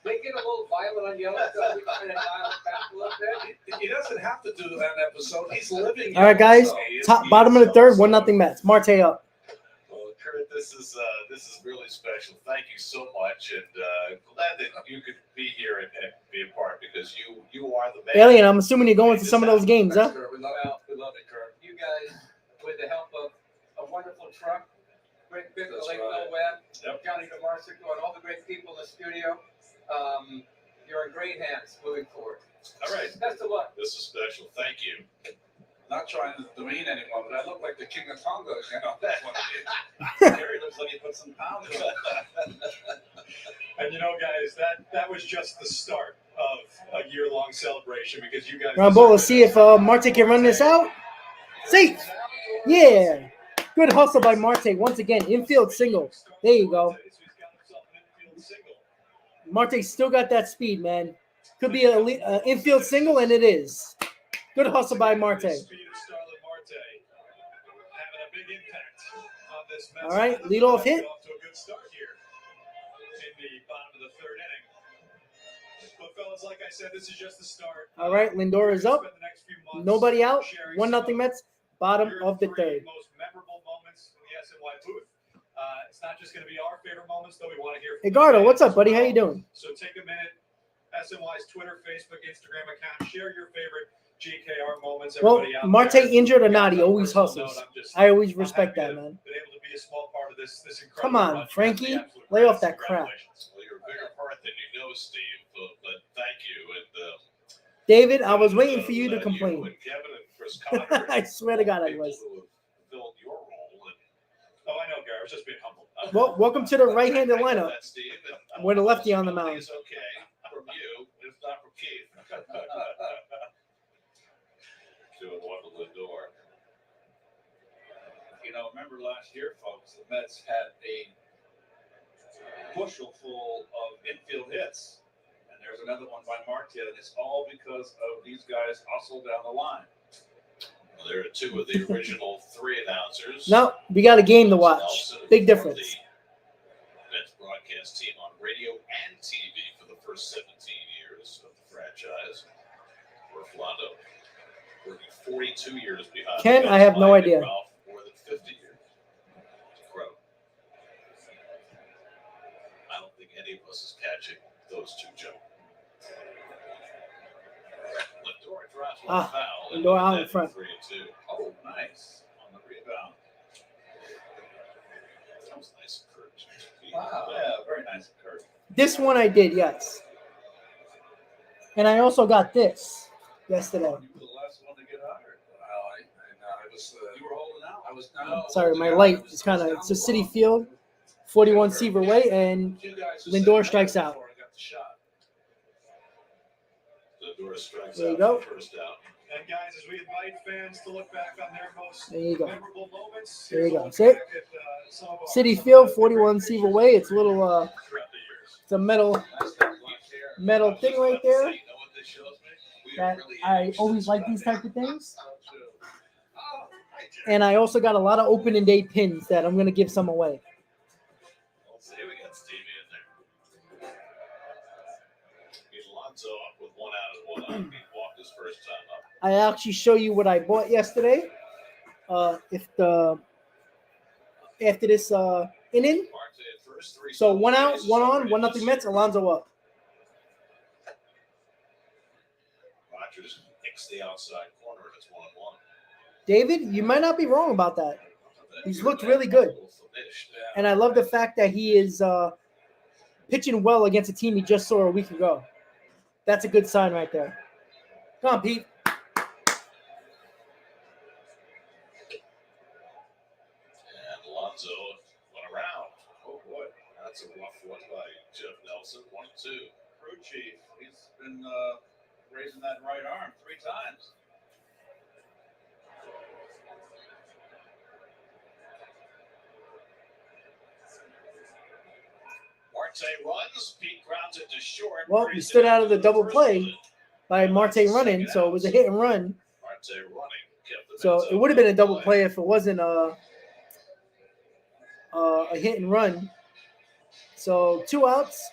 They get a little violent on Yellowstone. We kind of dial it back a little bit. He doesn't have to do that episode. He's living. All right, guys. Yellowstone. Bottom of the third, 1-0 Mets. Marte up. Well, Kurt, this is really special. Thank you so much, and glad that you could be here and be a part because you are the man. Alien, I'm assuming you're going to some of those games, huh? Thanks, Kurt. We love it, Kurt. You guys, with the help of a wonderful truck, great Vic, That's Lake right. Webb, Yep. Johnny DeMarsico, and all the great people in the studio, you're in great hands moving forward. All right, Best of luck. this is special. Thank you. Not trying to demean anyone, but I look like the king of Tonga. You know, that's what it is. Gary looks like he put some pounds on. And you know, guys, that was just the start of a year-long celebration because you guys. Rambo, let's see if Marte can run this out. Safe. Yeah. Good hustle by Marte. Once again, infield single. There you go. Marte still got that speed, man. Could be an infield single, and it is. Good hustle by Marte. All right, leadoff hit. Off to a good start here in the bottom of the third inning. But fellas, like I said, this is just the start. All right, Lindor is up. Spend the next few months Nobody out. sharing 1-0 some Mets. Bottom your of the three third. most memorable moments in the SNY booth. It's not just going to be our favorite moments, though. We want to hear from Edgardo, the what's fans up, buddy? as How well. you doing? So take a minute. SNY's Twitter, Facebook, Instagram account. Share your favorite GKR moments. Well, Everybody out Marte there. injured or not, he On a always personal hustles. note, I always I'm respect happy that, to man. been able to be a small part of this incredible Come on, run. You have the Frankie, absolute lay off greatest. that crap. Congratulations. Well, you're a bigger part than you know, Steve. But thank you. And David, I was waiting for you to You complain. and Kevin and Chris Conner. I swear to God, I people was. who have filled your role. And Oh, I know, Gary. I was just being humble. Well, welcome to the right-handed I know lineup. that, Steve. With a lefty on the mound. It's okay from you, if not from Keith. Doing one with Lindor. You know, remember last year, folks, the Mets had a bushel full of infield hits. And there's another one by Marte, and it's all because of these guys hustle down the line. Well, there are two of the original three announcers. No, we got a game to watch. Nelson Big from difference. The Mets broadcast team on radio and TV for the first 17 years of the franchise. Orlando working 42 years behind. Ken, the I have no Mets, idea. Ralph, more than 50 years. Incredible. I don't think any of us is catching those two gentlemen. Lindor drops one foul. and Lindor out in then front. 3-2. Oh, nice on the rebound. That was nice and Kurt. Wow, yeah, very nice, Kurt. This one I did, yes. And I also got this yesterday. You were the last one to get hired. Well, I was. You were holding out. I was no, Sorry, my light is kind of, it's a Citifield, 41 Seaver Way, and Two guys who Lindor said strikes no out. before I got the shot. Lindor strikes There you out go. for the first out. And guys, as we invite fans to look back on their most There you go. memorable moments, There you here's a go. look See it? back at, some of our City Field, 41 Seaver Way. It's a little, throughout the years. it's a metal Nice black hair. metal thing right there. You know what this shows me? We That are really I anxious always like about these it. type of things. Oh, I And I also got a lot of opening day pins that I'm going to give some away. Let's see, we got Stevie in there. Alonso up with 1 out and 1 out. He walked his first time up. I actually show you what I bought yesterday. After this inning. Marte at first, 3 So stolen 1 out, bases 1 on, already 1-0 this Mets. year. Alonso up. Rogers nicks the outside corner and it's 1-1. David, you might not be wrong about that. He's looked really good. And I love the fact that he is pitching well against a team he just saw a week ago. That's a good sign right there. Come on, Pete. And Alonso went around. Oh boy, that's a rough one by Jeff Nelson. 1-2. Crew chief, he's been raising that right arm 3 times. Marte runs. Pete grounds it to short. Well, he stood out of the double play by Marte running, so it was a hit and run. Marte running. Kept the So Mets it up would have been a on double play. play if it wasn't a hit and run. So 2 outs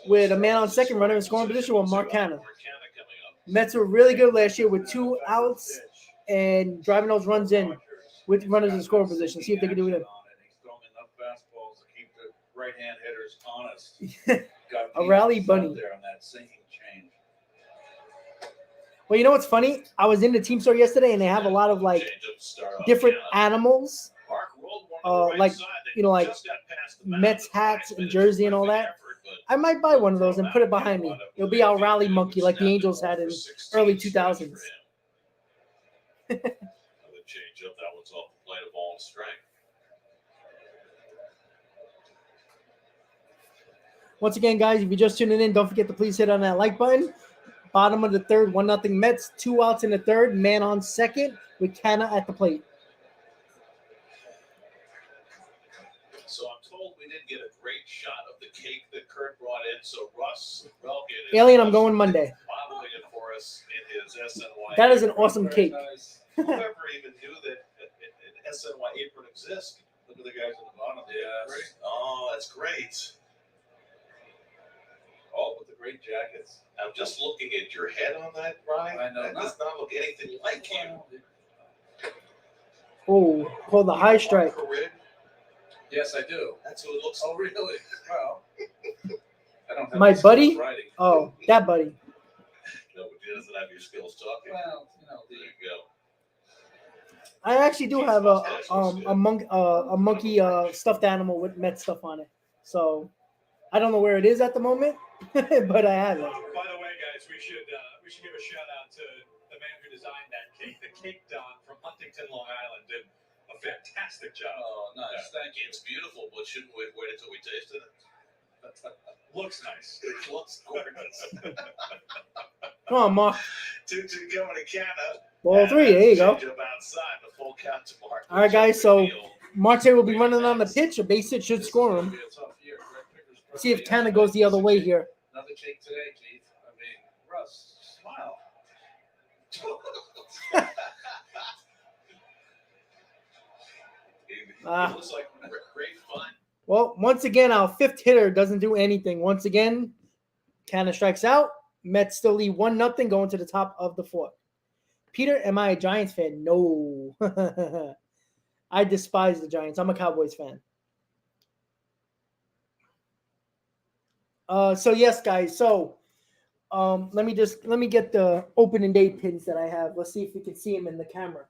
with a man on second, runner in scoring position with Mark Canha. Mets were really good last year with 2 outs and driving those runs in with runners in scoring position. See if they can do it. He's thrown enough fastballs to keep the right-hand hitters honest. A rally bunny. There on that sinking change. Well, you know what's funny? I was in the team store yesterday, and they have a lot of like different animals, like like Mets hats and jersey and all that. I might buy one of those and put it behind me. It'll be our rally monkey like the Angels had in early 2000s. Another change up. That one's off the plate of ball and strike. Once again, guys, if you're just tuning in, don't forget to please hit on that like button. Bottom of the third, 1-0 Mets. 2 outs in the third, man on second with Canha at the plate. So I'm told we didn't get a great shot of the cake that Kurt brought in. So Russ Relkin is Alien, I'm going Monday. modeling it for us in his SNY. That is an awesome Very cake. nice. Whoever even knew that an SNY apron exists. Look at the guys at the bottom. Yes. Oh, that's great. All with the great jackets. I'm just looking at your head on that, Brian. I know. That does not look anything like you. Oh, called the high strike. Corinne, Yes, I do. that's who it looks Oh, like. really? Well, I don't have My the buddy? skills writing. Oh, that buddy. No, but he doesn't have your skills talking. Well, There you go. I actually do have a monkey stuffed animal with Mets stuff on it. So I don't know where it is at the moment, but I have it. By the way, guys, we should give a shout out to the man who designed that cake. The Cake Don from Huntington, Long Island, did a fantastic job. Oh, nice. Thank you. It's beautiful, but shouldn't we wait until we tasted it? Looks nice. It looks gorgeous. Come on, Mark. to go in a Canha. Ball 3. There you go. Change up outside, the full count to Mark. All right, guys, so Marte will be running on the pitch. A base hit should score him. This is gonna be a tough year. Greg Picker's See if Canha goes the other way here. Another cake today, Keith. I mean, Russ, smile. It looks like great fun. Well, once again, our fifth hitter doesn't do anything. Once again, Canha strikes out. Mets still lead 1-0 going to the top of the fourth. Peter, am I a Giants fan? No. I despise the Giants. I'm a Cowboys fan. So yes, guys. So let me get the opening day pins that I have. Let's see if we can see them in the camera.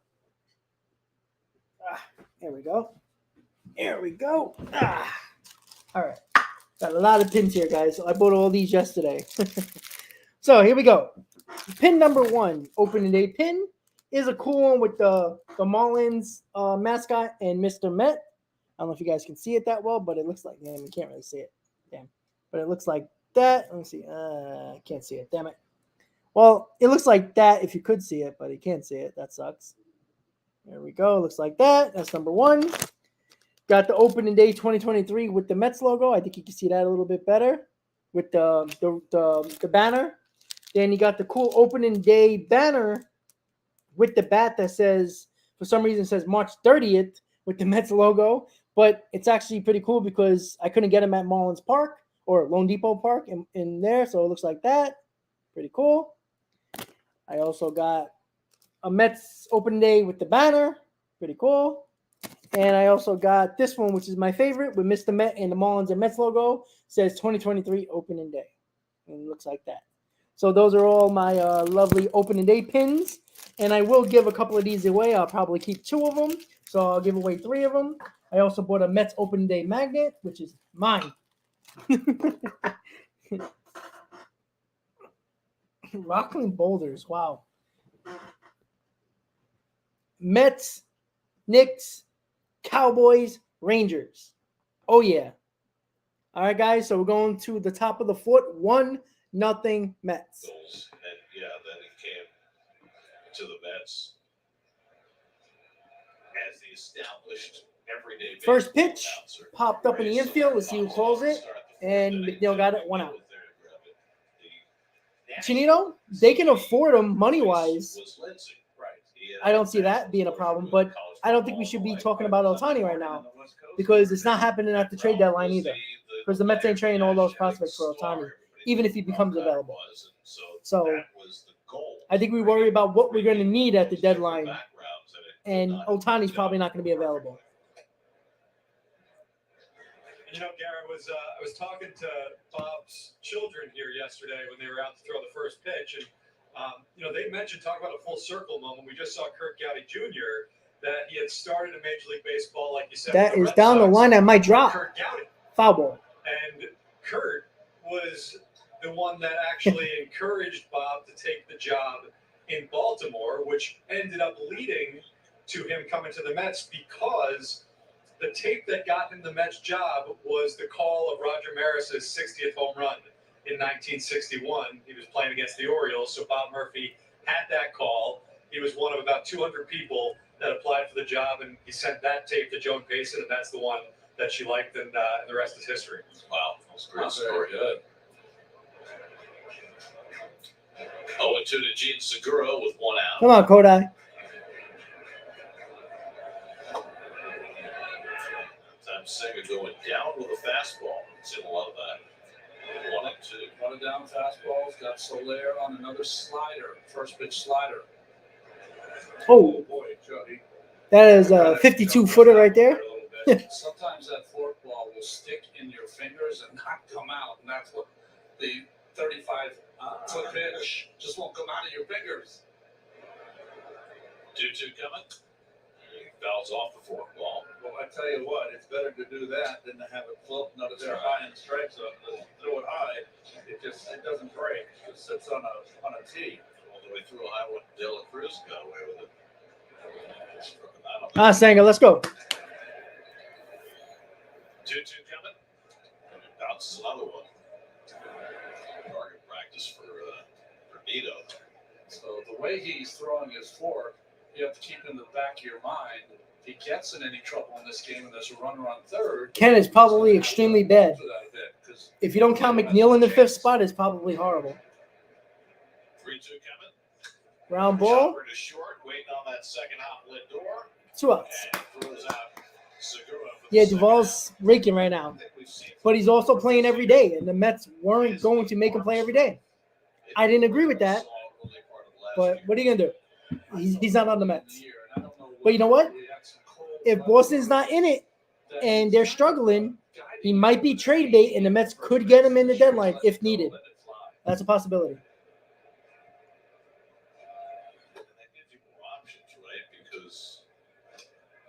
There we go. There we go. All right. Got a lot of pins here, guys. I bought all these yesterday. So here we go. Pin number 1, opening day pin, is a cool one with the Marlins mascot and Mr. Met. I don't know if you guys can see it that well, but it looks like, damn, you can't really see it. Damn. But it looks like that. Let me see. I can't see it. Damn it. Well, it looks like that if you could see it, but you can't see it. That sucks. There we go. Looks like that. That's number 1. Got the opening day 2023 with the Mets logo. I think you can see that a little bit better with the banner. Then you got the cool opening day banner with the bat that says for some reason it says March 30th with the Mets logo, but it's actually pretty cool because I couldn't get them at Marlins Park or Lone Depot Park in there, so it looks like that. Pretty cool. I also got a Mets opening day with the banner. Pretty cool. And I also got this one, which is my favorite, with Mr. Met and the Marlins and Mets logo. It says 2023 opening day. And it looks like that. So those are all my lovely opening day pins. And I will give a couple of these away. I'll probably keep 2 of them. So I'll give away 3 of them. I also bought a Mets opening day magnet, which is mine. Rockland Boulders. Wow. Mets, Knicks, Cowboys, Rangers. Oh, yeah. All right, guys. So we're going to the top of the foot. 1-0 Mets. And yeah, then it came to the Mets as the established everyday First baseball pitch announcer. popped up in the infield. Let's see who calls it. And McNeil got it, 1 out. Chinito, they can afford him money-wise. I don't see that being a problem, but I don't think we should be talking about Ohtani right now because it's not happening at the trade deadline either. Because the Mets ain't trading all those prospects for Ohtani, even if he becomes available. So I think we worry about what we're going to need at the deadline, and Ohtani's probably not going to be available. You know, Garrett, I was talking to Bob's children here yesterday when they were out to throw the first pitch, and you know, they mentioned, talking about a full circle moment. We just saw Kurt Gowdy Jr. that he had started in Major League Baseball, like you said. That is down the line. That might drop. Kurt Gowdy. Foul ball. And Kurt was the one that actually encouraged Bob to take the job in Baltimore, which ended up leading to him coming to the Mets, because the tape that got him the Mets job was the call of Roger Maris's 60th home run in 1961. He was playing against the Orioles, so Bob Murphy had that call. He was one of about 200 people that applied for the job, and he sent that tape to Joan Payson, and that's the one that she liked, and the rest is history. Wow, that was a great story. Good. 0-2 to Gene Segura with 1 out. Come on, Kodai. Time Senga going down with a fastball. Seen a lot of that. 1-2. Running down fastballs. Got Soler on another slider. First pitch slider. Oh, Boy, Jody. that is a 52-footer right there. Sometimes that forkball will stick in your fingers and not come out, and that's what the 35-foot pitch just won't come out of your fingers. 2-2 coming. He fouls off the forkball. Well, I tell you what, it's better to do that than to have it floating up there high and strike zone. Throw it high, it doesn't break. It just sits on a tee. All the way through a high one. De La Cruz got away with it. Senga, let's go. 2-2 coming. And it bounces another one. Target practice for Nito. So the way he's throwing his fork, you have to keep in the back of your mind. If he gets in any trouble in this game and there's a runner on third, Ken is probably extremely bad. for that a bit, 'cause If you don't count McNeil in the 5th spot, it's probably horrible. 3-2 coming. Ground ball, Chopper to short, waiting on that second hop Lindor. 2 outs. And throws out Segura for the Yeah, second Duvall's raking right now. out. I think we've seen But he's also playing every day, and the Mets weren't going to make him play every day. I didn't agree with that, but what are you going to do? He's not on the Mets. But you know what? If Boston's not in it and they're struggling, he might be trade bait, and the Mets could get him in the deadline if needed. That's a possibility. And that gives you more options, right? Because,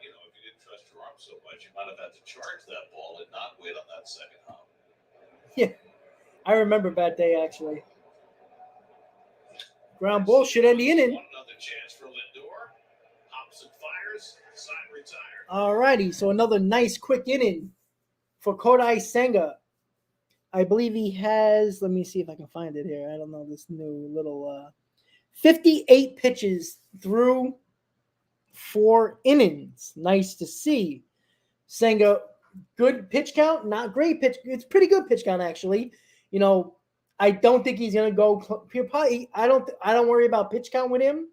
you know, if you didn't trust your arm so much, you might have had to charge that ball and not wait on that second hop. I remember that day, actually. Ground ball should end the inning. Another chance for Lindor. Hops and fires. Side retired. All righty, so another nice quick inning for Kodai Senga. I believe he has, let me see if I can find it here. I don't know this new little 58 pitches through 4 innings. Nice to see. Senga, good pitch count, not great pitch. It's pretty good pitch count, actually. You know, I don't think he's gonna go. Probably, I don't worry about pitch count with him,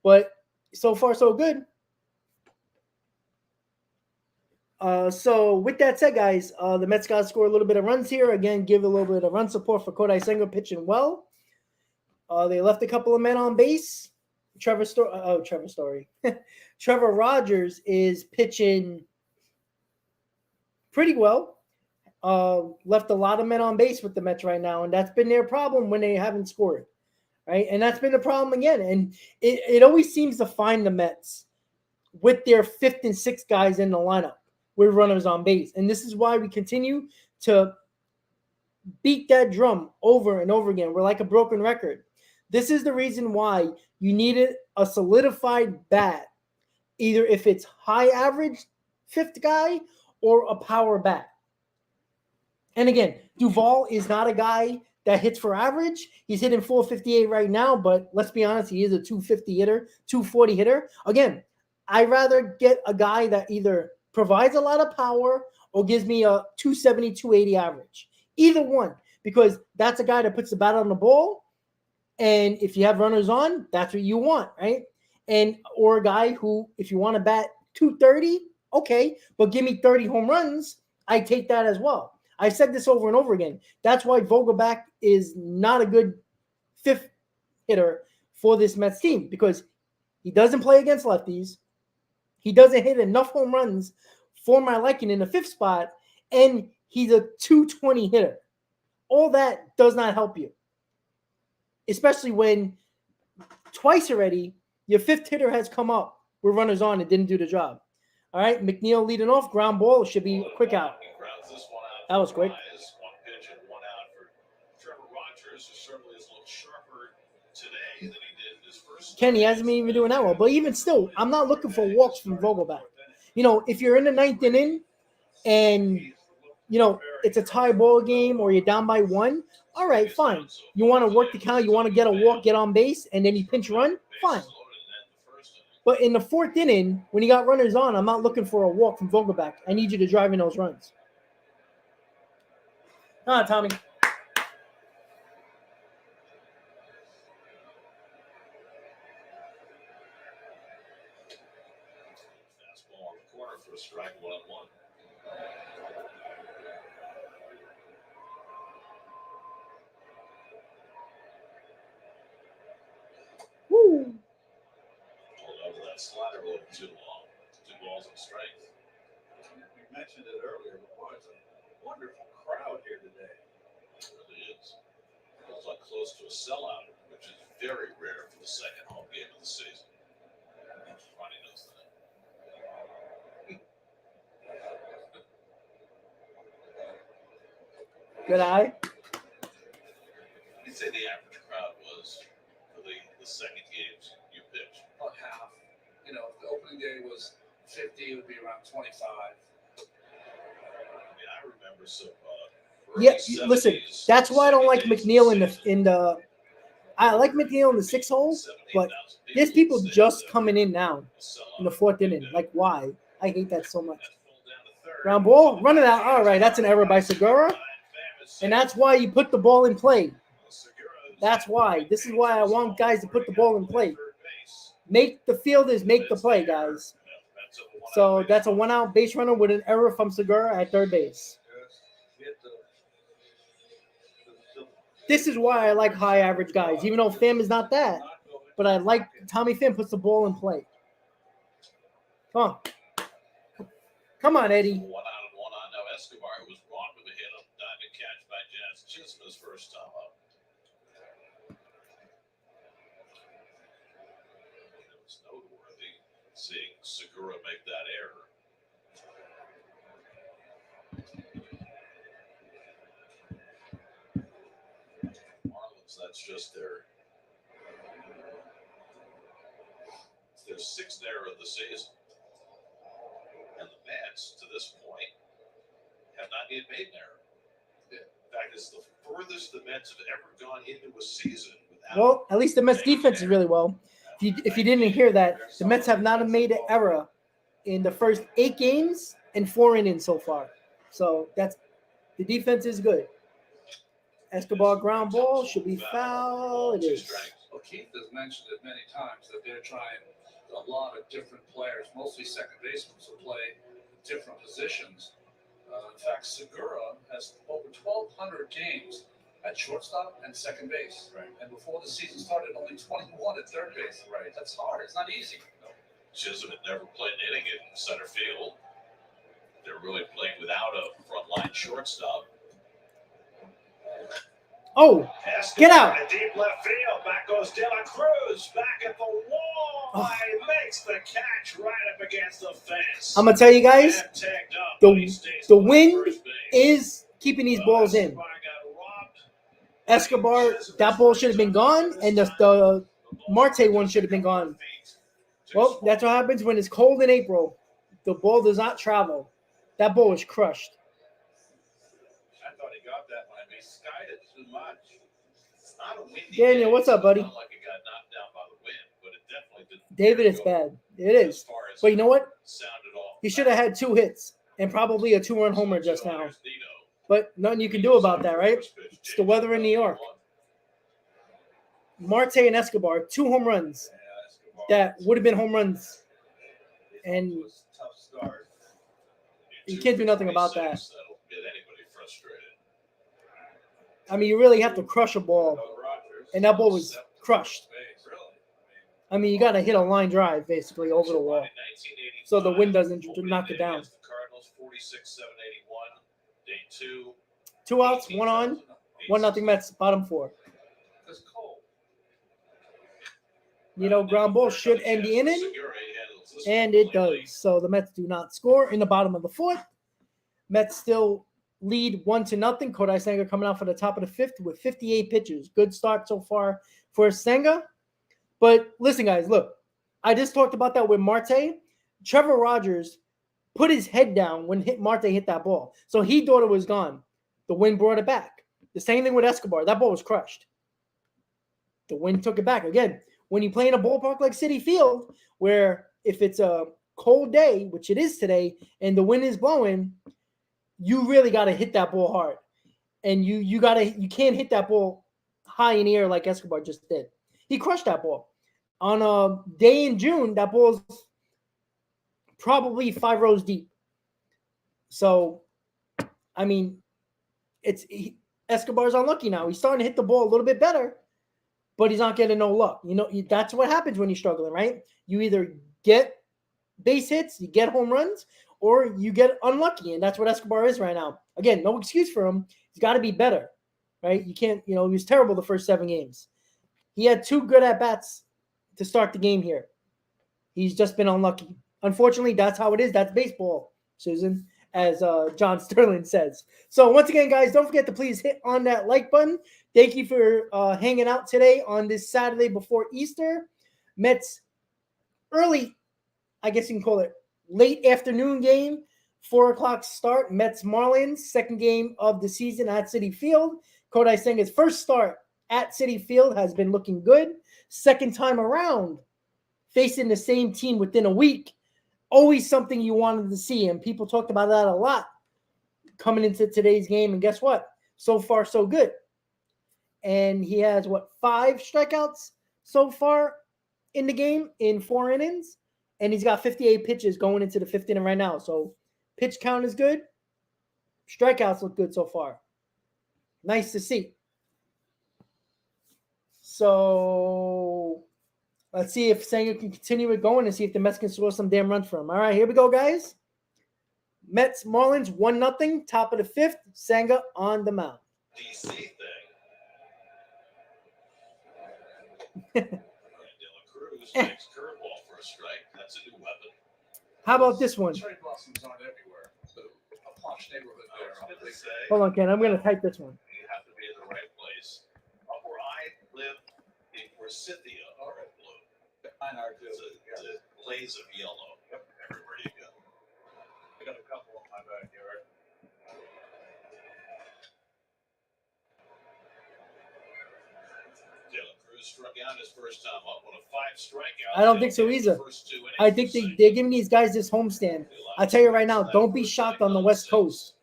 but so far so good. So with that said, guys, the Mets got to score a little bit of runs here. Again, give a little bit of run support for Kodai Senga pitching well. They left a couple of men on base. Trevor Story. Trevor Rogers is pitching pretty well. Left a lot of men on base with the Mets right now, and that's been their problem when they haven't scored, right? And that's been the problem again. And it always seems to find the Mets with their fifth and sixth guys in the lineup with runners on base. And this is why we continue to beat that drum over and over again. We're like a broken record. This is the reason why you needed a solidified bat, either if it's high average fifth guy or a power bat. And again, Duvall is not a guy that hits for average. He's hitting 458 right now, but let's be honest, he is a 250 hitter, 240 hitter. Again, I'd rather get a guy that either provides a lot of power or gives me a 270, 280 average. Either one, because that's a guy that puts the bat on the ball. And if you have runners on, that's what you want, right? And or a guy who, if you want to bat 230, okay, but give me 30 home runs, I take that as well. I've said this over and over again. That's why Vogelbach is not a good fifth hitter for this Mets team, because he doesn't play against lefties. He doesn't hit enough home runs for my liking in the fifth spot, and he's a 220 hitter. All that does not help you, especially when twice already your fifth hitter has come up with runners on and didn't do the job. All right, McNeil leading off, ground ball. It should be a quick out. That was quick. One pitch and one out for Trevor Rogers, who certainly has looked sharper today than he did in his first. Kenny hasn't been even doing that well, but even still, I'm not looking for walks from Vogelbach. You know, if you're in the ninth inning and, you know, it's a tie ball game or you're down by one, all right, fine. You want to work the count, you want to get a walk, get on base, and then you pinch run, fine. But in the fourth inning, when you got runners on, I'm not looking for a walk from Vogelbach. I need you to drive in those runs. Tommy. Fastball on the corner for a strike, 1-1. Woo. Pulled over that slider a little too long. 2 balls and strike. We mentioned it earlier, but boy, it's a wonderful crowd here today. It really is. Feels like close to a sellout, which is very rare for the second home game of the season. Ronnie knows that. Good eye. You'd say the average crowd was for the second games you pitched. About half. You know, if the opening day was 50, it would be around 25. I remember some. Yeah, listen, that's why I don't like McNeil in the. I like McNeil in the 6 hole, but there's people just coming in now in the fourth inning. Like, why? I hate that so much. Ground ball, run it out. All right, that's an error by Segura, and that's why you put the ball in play. That's why. This is why I want guys to put the ball in play. Make the fielders make the play, guys. So that's a 1-out base runner with an error from Segura at third base. This is why I like high average guys, even though Pham is not that. But I like Tommy Pham puts the ball in play. Come on. Come on, Eddie. 1 out and 1 on. Now Escobar was wrong with a hit on diving catch by Jazz Chisholm's first time up. It was noteworthy seeing Segura make that error. Marlins, that's just their 6th error of the season. And the Mets, to this point, have not yet made an error. In fact, it's the furthest the Mets have ever gone into a season without. Well, at least the Mets defense is really well. If you didn't hear that, the Mets have not made an error in the first 8 games and 4 innings so far. So that's the defense is good. Escobar ground ball should be foul. It is. Well, Keith has mentioned it many times that they're trying a lot of different players, mostly second basemen, to play different positions. In fact, Segura has over 1,200 games at shortstop and second base. Right. And before the season started, only 21 at third base. Right. That's hard. It's not easy. Chisholm had never played an inning in center field. They're really playing without a frontline shortstop. Oh, Escobar Get out. in deep left field. Back goes De La Cruz. Back at the wall. Oh. He makes the catch right up against the fence. I'm gonna tell you guys, And tagged up, the- but he stays the on wind first base. is keeping these balls in. Escobar got robbed. Escobar, that ball should have been gone, and the Marte one should have been gone. Well, that's what happens when it's cold in April. The ball does not travel. That ball is crushed. I thought he got that one. He skied it too much. It's not a windy Daniel, day, what's up, so buddy? It's not like it got knocked down by the wind, but it definitely didn't. David, it's go bad. It as is. far as But you know what? sounded off. He should have had 2 hits and probably a 2-run homer just now. There's Nino. But nothing you can do about that, right? It's the weather in New York. Marte and Escobar, 2 home runs Yeah, Escobar. that would have been home runs. And It was a tough start. you can't do nothing about that. That'll get anybody frustrated. I mean, you really have to crush a ball. No Rogers. And that ball was crushed. Base, really. I mean, you got to hit a line drive basically over the wall. So the wind doesn't knock it down. The Cardinals 46-781. Day 2. 2 outs, 1 on, 1-0 Mets, bottom 4. It's cold. You know, ground ball should end the inning, and it does. So the Mets do not score in the bottom of the 4th. Mets still lead 1-0. Kodai Senga coming out for the top of the 5th with 58 pitches. Good start so far for Senga. But listen, guys, look, I just talked about that with Marte. Trevor Rogers put his head down when Marte hit that ball. So he thought it was gone. The wind brought it back. The same thing with Escobar. That ball was crushed. The wind took it back. Again, when you play in a ballpark like Citifield, where if it's a cold day, which it is today, and the wind is blowing, you really got to hit that ball hard. And you can't hit that ball high in the air like Escobar just did. He crushed that ball. On a day in June, that ball's probably 5 rows deep. So, I mean, Escobar's unlucky now. He's starting to hit the ball a little bit better, but he's not getting no luck. You know, that's what happens when you're struggling, right? You either get base hits, you get home runs, or you get unlucky, and that's what Escobar is right now. Again, no excuse for him. He's got to be better, right? You can't, he was terrible the first 7 games. He had 2 good at-bats to start the game here. He's just been unlucky. Unfortunately, that's how it is. That's baseball, Susan, as John Sterling says. So once again, guys, don't forget to please hit on that like button. Thank you for hanging out today on this Saturday before Easter. Mets early, I guess you can call it late afternoon game, 4 o'clock start. Mets Marlins, second game of the season at Citifield. Kodai Senga's first start at Citifield has been looking good. Second time around, facing the same team within a week. Always something you wanted to see, and people talked about that a lot coming into today's game. And guess what? So far, so good. And he has, 5 strikeouts so far in the game in 4 innings? And he's got 58 pitches going into the 5th inning right now. So pitch count is good. Strikeouts look good so far. Nice to see. So let's see if Senga can continue it going and see if the Mets can score some damn runs for him. All right, here we go, guys. Mets, Marlins, 1-0, top of the 5th. Senga on the mound. DC thing. De La Cruz makes curveball for a strike. That's a new weapon. How about this one? Cherry blossoms aren't everywhere. So a posh neighborhood I was there. going to say, Hold on, Ken. I'm going to type this one. you have to be in the right place. Up where I live, the forsythia are in blue. Mine are too. It's a blaze of yellow everywhere you go. I got a couple in my backyard. De La Cruz struck out his first time up on a 5 strikeout. I don't think so either. I think they're giving these guys this homestand. I tell you right now, don't be shocked on the West Coast.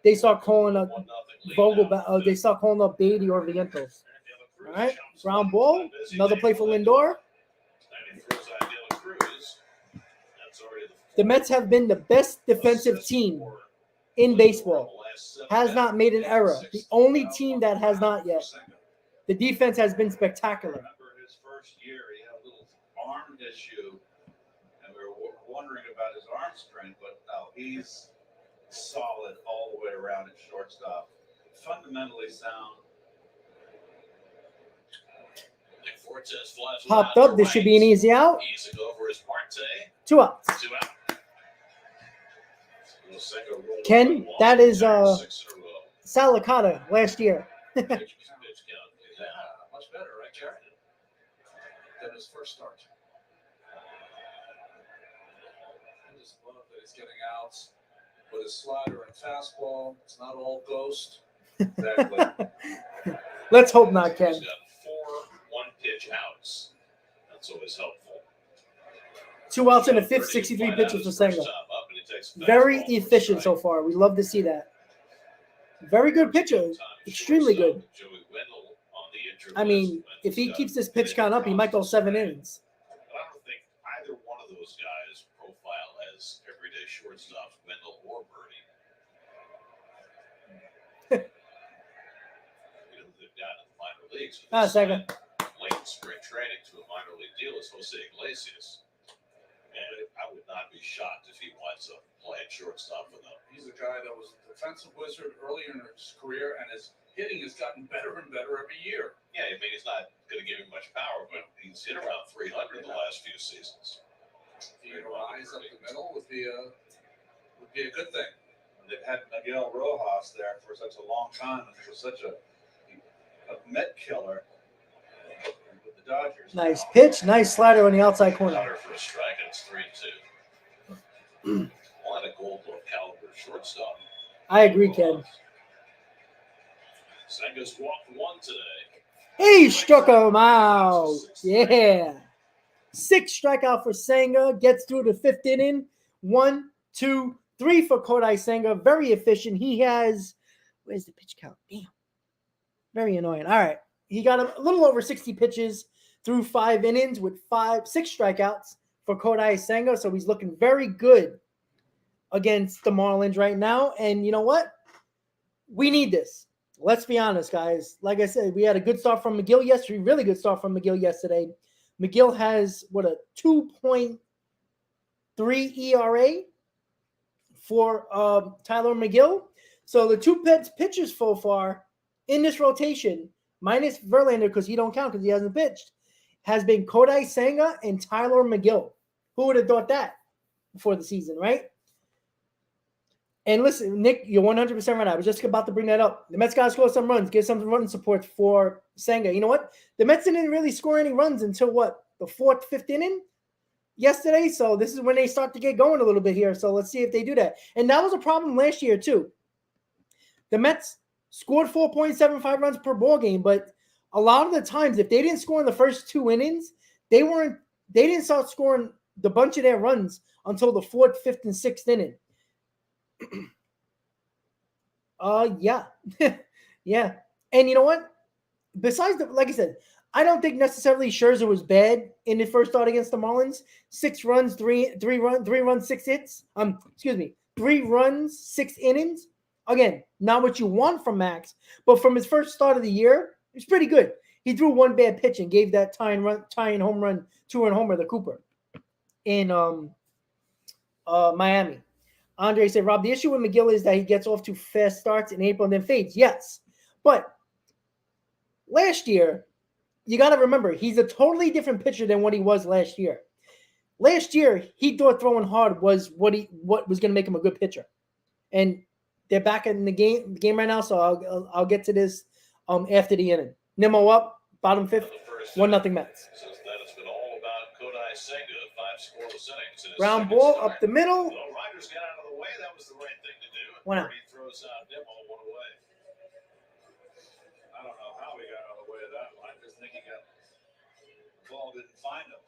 They start calling up Vogelbach. They start calling up Beatty or Vientos. All right, ground ball. Another play for Lindor. And he throws out De La Cruz. That's already the The Mets have been the best defensive team in baseball. Has not made an error. The only team that has not yet. The defense has been spectacular. Remember his first year, he had a little arm issue, and we were wondering about his arm strength, but no, he's solid all the way around at shortstop. Fundamentally sound. Nick Fortes flies Popped around up. the This should be an right. easy out. Easy over is Marte. 2 outs. 2 out. Senga rolled Ken, one wide, that is 6 in a row. Salicata last year. Pitch count. Yeah, much better, right, Jared? Than his first start. I just love that he's getting outs with his slider and fastball. It's not all ghost. Exactly. Let's hope not, Ken. He's got 4 one-pitch outs. That's always helpful. 2 outs in the fifth, 63 pitches for Senga. Very efficient so far. We love to see that. Very good pitcher. Extremely good. I mean, if he keeps this pitch count up, he might go 7 innings. But I don't think either one of those guys profile as everyday shortstops, Wendell or Birdie. They've gotten in the minor leagues. Senga. Late in spring training to a minor league deal is Jose Iglesias. And I would not be shocked if he winds up playing shortstop for them. He's a guy that was a defensive wizard earlier in his career, and his hitting has gotten better and better every year. Yeah, I mean, he's not going to give him much power, but he's hit around 300 the last few seasons. If he could rise up the middle would be a good thing. They've had Miguel Rojas there for such a long time, and he was such a Met killer with the Dodgers. Nice pitch. Nice slider on the outside corner. Outer for a strike, and it's 3-2. A lot of gold glove caliber shortstop. I agree, Ken. Senga's walked 1 today. He struck him out. Yeah. 6 strikeout for Senga. Gets through the 5th inning. 1, 2, 3 for Kodai Senga. Very efficient. He has, where's the pitch count? Damn. Very annoying. All right. He got a little over 60 pitches through 5 innings with 6 strikeouts for Kodai Senga. So he's looking very good against the Marlins right now. And you know what? We need this. Let's be honest, guys. Like I said, we had a good start from McGill yesterday. Really good start from McGill yesterday. McGill has, a 2.3 ERA for Tyler McGill. So the 2 pitchers so far in this rotation, minus Verlander because he don't count because he hasn't pitched, has been Kodai Senga and Tyler McGill. Who would have thought that before the season, right? And listen, Nick, you're 100% right. I was just about to bring that up. The Mets got to score some runs, get some run support for Senga. You know what? The Mets didn't really score any runs until the 4th, 5th inning yesterday. So this is when they start to get going a little bit here. So let's see if they do that. And that was a problem last year too. The Mets scored 4.75 runs per ball game, but a lot of the times, if they didn't score in the first 2 innings, they didn't start scoring the bunch of their runs until the 4th, 5th, and 6th inning. Yeah. Yeah. And you know what? Besides like I said, I don't think necessarily Scherzer was bad in his first start against the Marlins. 6 runs, 3 runs, 6 hits. 3 runs, 6 innings. Again, not what you want from Max, but from his first start of the year, it was pretty good. He threw 1 bad pitch and gave that tying home run, 2-run homer to Cooper in Miami. Andre said, Rob, the issue with McGill is that he gets off to fast starts in April and then fades. Yes. But last year, you got to remember, he's a totally different pitcher than what he was last year. Last year, he thought throwing hard was what was going to make him a good pitcher. And they're back in the game right now, so I'll get to this after the inning. Nimmo up, bottom 5th, 1-0 Mets. Says that it's been all about Kodai Senga, 5 scoreless innings. Ground ball up the middle. The Riders got out of the way. That was the right thing to do. And 1 out. Birdie throws out Nimmo 1 away. I don't know how we got out of the way of that one. I just think the ball didn't find him.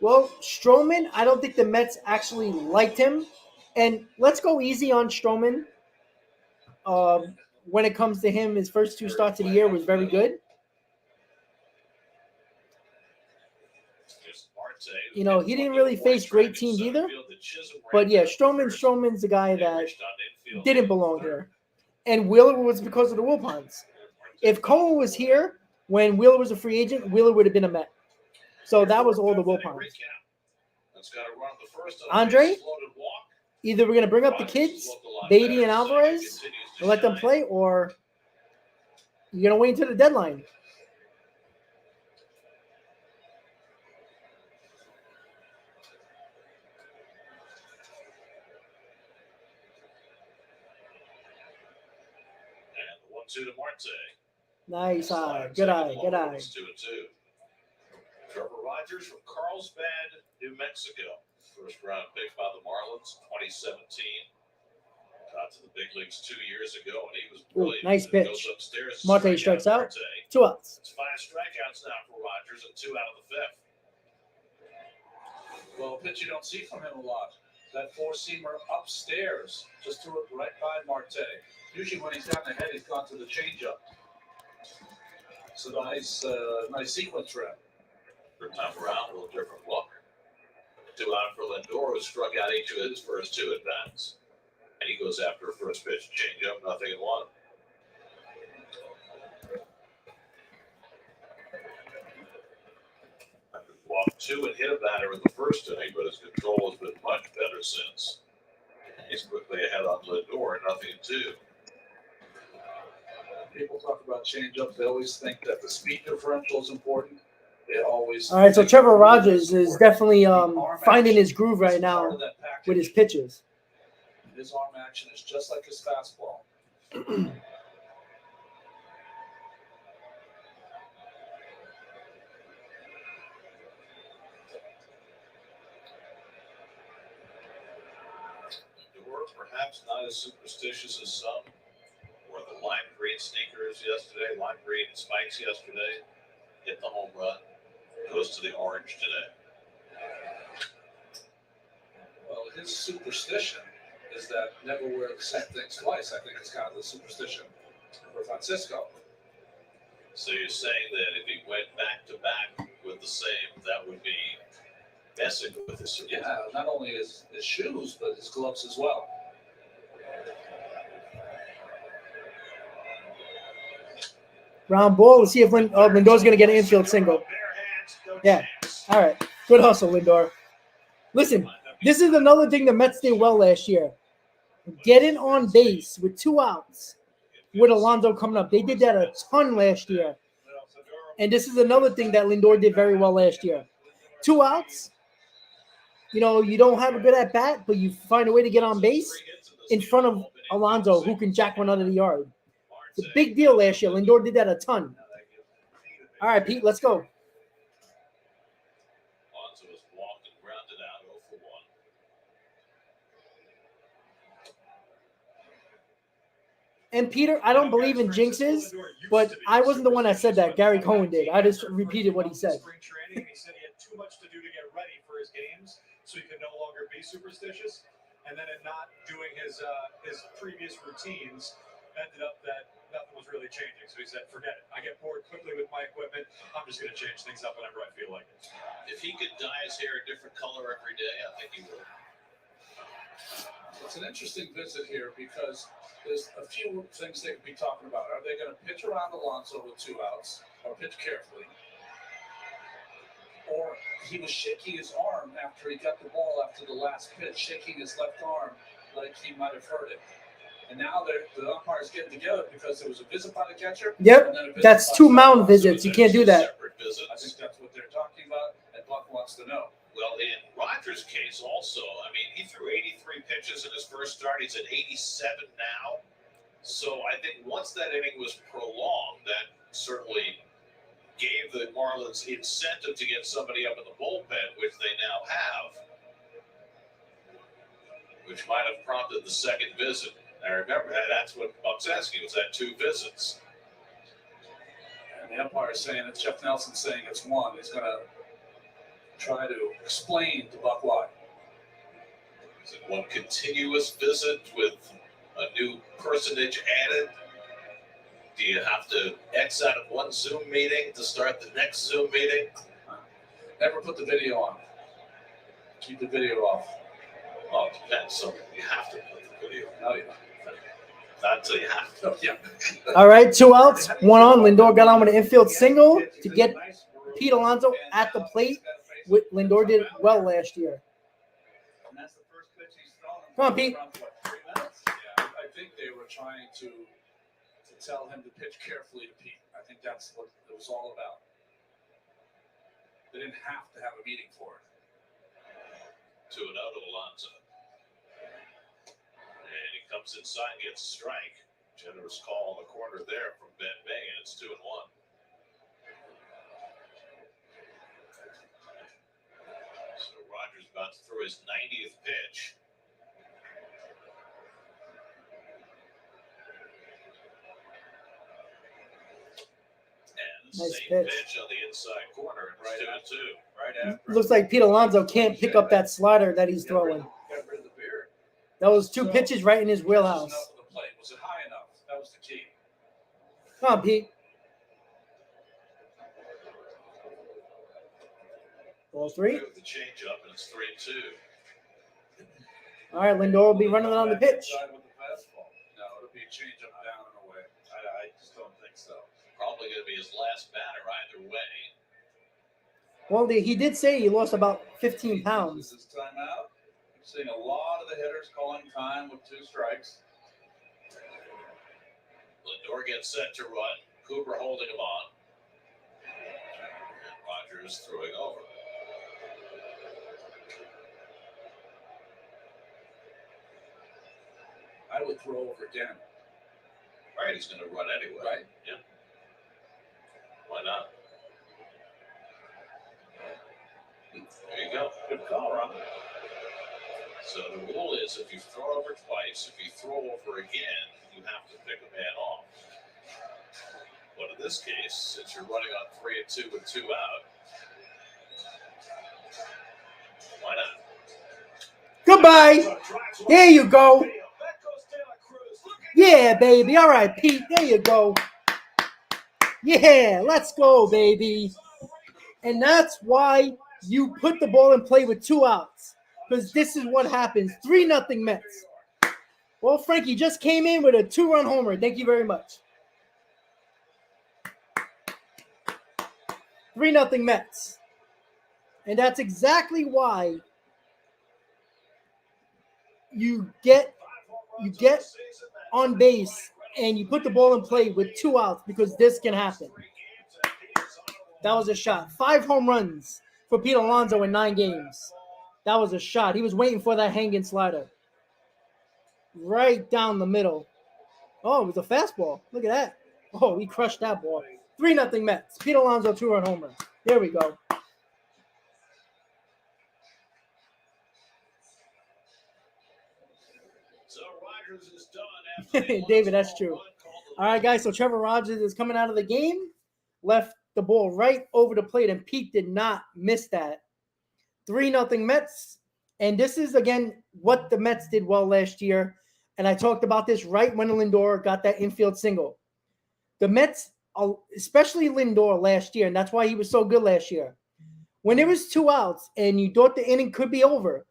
Well, Stroman, I don't think the Mets actually liked him. And let's go easy on Stroman. When it comes to him, his first 2 starts of the year was very good. You know, he didn't really face great teams either. But yeah, Stroman's the guy that didn't belong here. And Wheeler was because of the Wilpons. If Cohen was here when Wheeler was a free agent, Wheeler would have been a Met. So that was all the Wilpons. Andre, either we're going to bring up the kids, Beatty and Alvarez, and let them play, or you're going to wait until the deadline. And the 1-2 to Marte. Nice eye. Good eye. Good eye. 2-2. Trevor Rogers from Carlsbad, New Mexico. First round pick by the Marlins, 2017. Got to the big leagues 2 years ago, and he was brilliant. Nice pitch. Marte strikes out. 2 outs. It's 5 strikeouts now for Rogers and 2 out of the 5th. Well, a pitch you don't see from him a lot. That four-seamer upstairs, just threw it right by Marte. Usually when he's gotten ahead, he's gone to the changeup. So nice sequence for him. Third time around, a little different look. 2 out for Lindor, who struck out each of his first 2 at bats. And he goes after a first pitch changeup, 0-1. Walked 2 and hit a batter in the first inning, but his control has been much better since. He's quickly ahead on Lindor, 0-2. People talk about changeup. They always think that the speed differential is important. They always. All right, so Trevor Rogers is definitely finding his groove right now with his pitches. His arm action is just like his fastball. Perhaps not as superstitious as some. Wore the lime green sneakers yesterday, lime green spikes yesterday. Hit the home run. Goes to the orange today. Well, his superstition is that never wear the same things twice. I think it's kind of the superstition for Francisco. So you're saying that if he went back to back with the same, that would be messing with his superstition? Yeah, not only his shoes, but his gloves as well. Round ball. Let's see if Lindor's going to get an infield single. Yeah. All right. Good hustle, Lindor. Listen, this is another thing the Mets did well last year. Getting on base with 2 outs with Alonso coming up. They did that a ton last year. And this is another thing that Lindor did very well last year. 2 outs. You know, you don't have a good at bat, but you find a way to get on base in front of Alonso, who can jack one under the yard. It's a big deal last year. Lindor did that a ton. All right, Pete, let's go. Alonso was walked and grounded out 0 for 1. And Peter, I don't believe in jinxes, but I wasn't the one that said that. Gary Cohen did. I just repeated what he said. Spring training, he said he had too much to do to get ready for his games, so he could no longer be superstitious. And then in not doing his previous routines, ended up that nothing was really changing. So he said, forget it. I get bored quickly with my equipment. I'm just going to change things up whenever I feel like it. If he could dye his hair a different color every day, I think he would. It's an interesting visit here because there's a few things they could be talking about. Are they going to pitch around Alonso with 2 outs or pitch carefully? Or he was shaking his arm after he got the ball after the last pitch, shaking his left arm like he might have hurt it. And now the umpires getting together because there was a visit by the catcher. Yep, that's 2 mound visits. You can't do that. I think that's what they're talking about, and Buck wants to know. Well, in Rogers' case also, I mean, he threw 83 pitches in his first start. He's at 87 now. So I think once that inning was prolonged, that certainly gave the Marlins incentive to get somebody up in the bullpen, which they now have, which might have prompted the second visit. I remember that's what Buck's asking, was that 2 visits. And the umpire is saying it's Jeff Nelson saying it's 1. He's going to try to explain to Buck why. Is it 1 continuous visit with a new personage added? Do you have to X out of one Zoom meeting to start the next Zoom meeting? Never put the video on. keep the video off. Well, it depends. So you have to put the video. Oh, yeah. Not until you have to. Oh, yeah. All right, 2 outs, 1 on. Lindor got on with an infield single to get Pete Alonso at the plate. Lindor did well last year. And that's the first pitch he's thrown. Come on, Pete. Around, what, 3 minutes? Yeah, I think they were trying to tell him to pitch carefully to Pete. I think that's what it was all about. They didn't have to have a meeting for it. 2-0 to Alonso. And he comes inside and gets a strike. Generous call in the corner there from VENMO, and it's 2-1. So Rogers about to throw his 90th pitch. And the Nice same pitch. pitch on the inside corner. Right It's 2-2. Right after. Looks like Pete Alonso can't pick up that slider that he's throwing. Got rid of the beard. That was 2 pitches right in his wheelhouse. Enough of the plate. Was it high enough? That was the key. Come on, Pete. Ball 3. With the changeup, and it's 3-2. All right, Lindor will be running it on the pitch. Inside with the fastball. No, it'll be a change up down and away. I just don't think so. Probably going to be his last batter either way. Well, he did say he lost about 15 pounds. This time out. I'm seeing a lot of the hitters calling time with 2 strikes. Lindor gets set to run. Cooper holding him on. And Rogers throwing over. I would throw over again. Right, he's going to run anyway. Right. Yeah. Why not? There you go. Good call, Ron. So the rule is if you throw over twice, if you throw over again, you have to pick a man off. But in this case, since you're running on 3-2 with 2 out, why not? Goodbye. There you go. Yeah, baby. All right, Pete. There you go. Yeah, let's go, baby. And that's why you put the ball in play with 2 outs. Because this is what happens. 3-0 Mets. Well, Frankie just came in with a 2-run homer. Thank you very much. 3-0 Mets. And that's exactly why you get on base and you put the ball in play with 2 outs, because this can happen. That was a shot. 5 home runs for Pete Alonso in 9 games. That was a shot. He was waiting for that hanging slider. Right down the middle. Oh, it was a fastball. Look at that. Oh, he crushed that ball. 3-0 Mets. Pete Alonso 2-run homer. There we go. So Rogers is done after David, that's true. All right, guys. So Trevor Rogers is coming out of the game. Left the ball right over the plate, and Pete did not miss that. 3-0 Mets. And this is, again, what the Mets did well last year. And I talked about this right when Lindor got that infield single. The Mets, especially Lindor last year, and that's why he was so good last year. When there was 2 outs and you thought the inning could be over,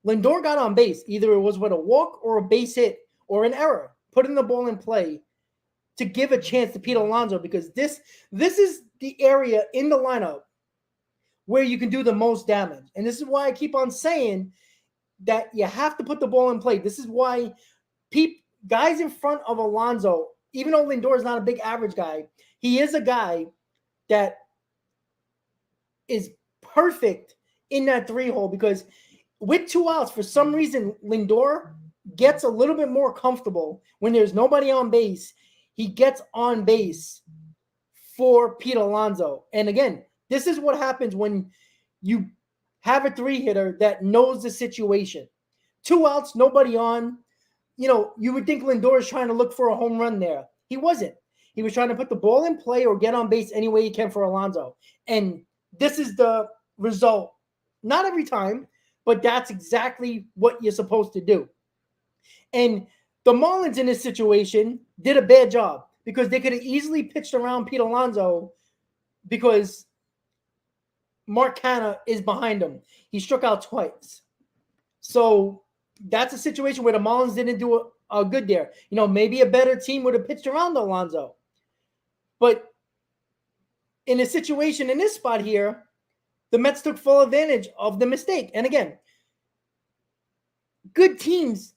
Lindor got on base. Either it was with a walk or a base hit or an error, putting the ball in play to give a chance to Pete Alonso, because this is the area in the lineup where you can do the most damage. And this is why I keep on saying that you have to put the ball in play. This is why guys in front of Alonso, even though Lindor is not a big average guy, he is a guy that is perfect in that 3-hole, because with 2 outs, for some reason, Lindor gets a little bit more comfortable when there's nobody on base. He gets on base for Pete Alonso. And again, this is what happens when you have a 3-hitter that knows the situation. 2 outs, nobody on. You know, you would think Lindor is trying to look for a home run there. He wasn't. He was trying to put the ball in play or get on base any way he can for Alonso. And this is the result. Not every time, but that's exactly what you're supposed to do. And the Marlins in this situation did a bad job, because they could have easily pitched around Pete Alonso, because Mark Canha is behind him. He struck out twice. So that's a situation where the Marlins didn't do a good there. You know, maybe a better team would have pitched around Alonso. But in a situation in this spot here, the Mets took full advantage of the mistake. And again, good teams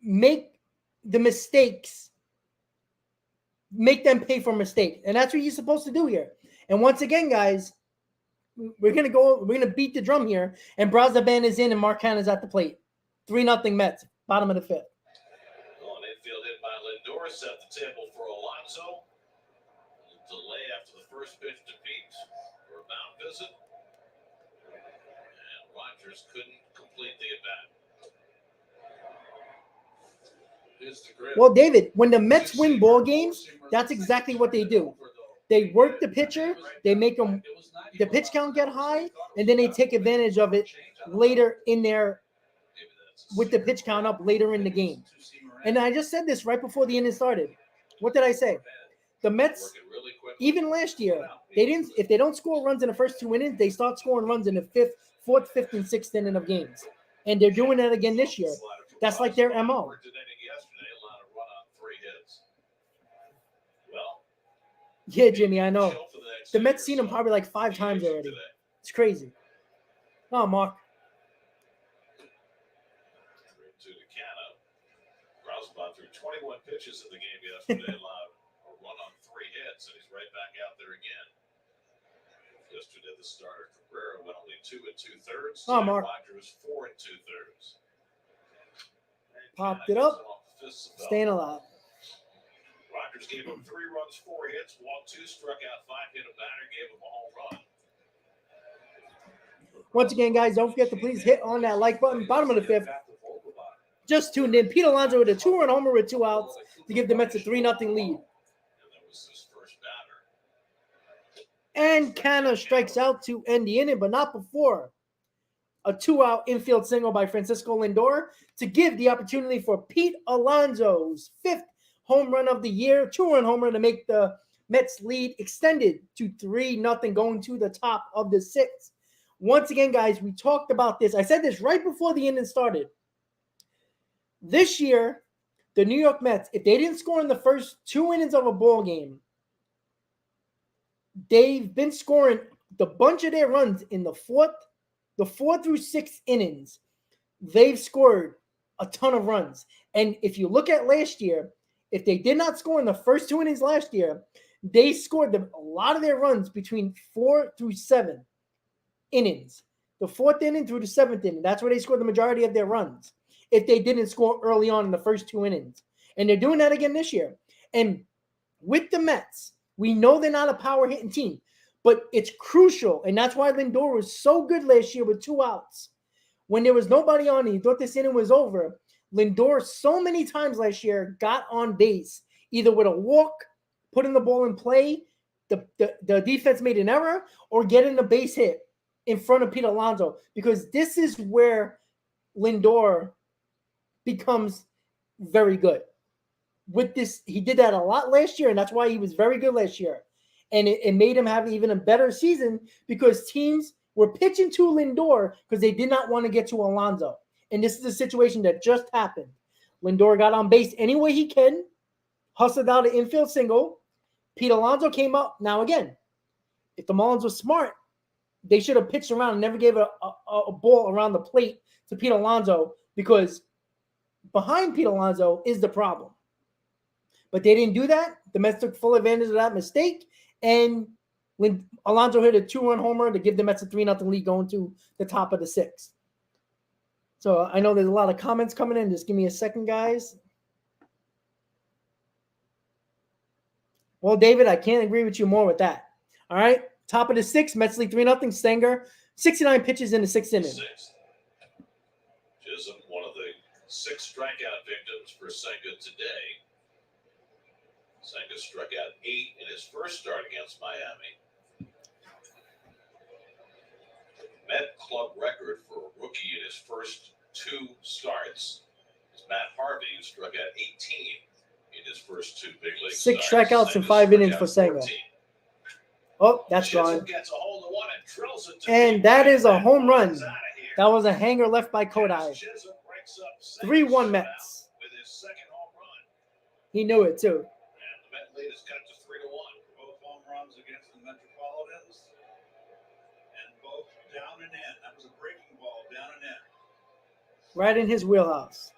make the mistakes, make them pay for mistake. And that's what you're supposed to do here. And once again, guys, we're gonna beat the drum here. And Brazaban is in and Mark Canha's at the plate. 3-0 Mets, bottom of the fifth. Well, an infield hit by Lindor set the table for Alonso. Delay after the first pitch to Pete for a mound visit. And Rogers couldn't complete the at-bat. Well, David, when the Mets win ball games, that's exactly what they do. They work the pitcher, they make them the pitch count get high, and then they take advantage of it later in their with the pitch count up later in the game. And I just said this right before the inning started. What did I say? The Mets, even last year, if they don't score runs in the first 2 innings, they start scoring runs in the fourth, fifth, and sixth inning of games. And they're doing that again this year. That's like their MO. Yeah, Jimmy, I know. The Mets seen him probably like 5 times already. It's crazy. Oh, Mark. Brazaban threw 21 pitches in the game yesterday, allowed a run on 3 hits, and he's right back out there again. Yesterday, the starter Cabrera went only 2 2/3. Oh, Mark. Rogers 4 2/3. Popped it up. Staying alive. Rogers gave him 3 runs, 4 hits, walked 2, struck out 5, hit a batter, gave him a home run. Once again, guys, don't forget to please hit on that like button. Bottom of the fifth. Just tuned in. Pete Alonso with a 2-run homer with 2 outs to give the Mets a 3-0 lead. And that was his first batter. And Canha strikes out to end the inning, but not before a 2-out infield single by Francisco Lindor to give the opportunity for Pete Alonso's 5th home run of the year, 2-run homer to make the Mets lead extended to 3-0 going to the top of the 6th. Once again, guys, we talked about this. I said this right before the inning started. This year, the New York Mets, if they didn't score in the first 2 innings of a ball game, they've been scoring the bunch of their runs in the 4 through 6 innings. They've scored a ton of runs. And if you look at last year, if they did not score in the first 2 innings last year, they scored a lot of their runs between 4 through 7 innings. The 4th inning through the 7th inning. That's where they scored the majority of their runs. If they didn't score early on in the first 2 innings. And they're doing that again this year. And with the Mets, we know they're not a power hitting team, but it's crucial. And that's why Lindor was so good last year with 2 outs. When there was nobody on, he thought this inning was over. Lindor so many times last year got on base, either with a walk, putting the ball in play, the defense made an error, or getting the base hit in front of Pete Alonso. Because this is where Lindor becomes very good. With this, he did that a lot last year, and that's why he was very good last year. And it made him have even a better season because teams were pitching to Lindor because they did not want to get to Alonso. And this is a situation that just happened. Lindor got on base any way he can, hustled out an infield single. Pete Alonso came up. Now, again, if the Marlins were smart, they should have pitched around and never gave a ball around the plate to Pete Alonso because behind Pete Alonso is the problem. But they didn't do that. The Mets took full advantage of that mistake. And when Alonso hit a 2-run homer to give the Mets a 3-0 lead going to the top of the 6th. So I know there's a lot of comments coming in. Just give me a second, guys. Well, David, I can't agree with you more with that. All right. Top of the 6th, Mets lead 3-0. Senga, 69 pitches in the 6th inning. Chisholm, one of the 6 strikeout victims for Senga today. Senga struck out 8 in his first start against Miami. Met club record for a rookie in his first 2 starts is Matt Harvey, who struck out 18 in his first 2 big league 6 starts. strikeouts in 5 innings for Senga. 14. Oh, that's Chisholm gone. gets a hold of one and drills it to And deep that right. is a home run. He's out of here. That was a hanger left by Kodai. Chisholm breaks up 3-1 Mets. with his second home run. He knew it too. And the Met lead is cut to 3-1. Both home runs against the Metropolitans. And both down and in. That was a breaking ball down and in. Right in his wheelhouse.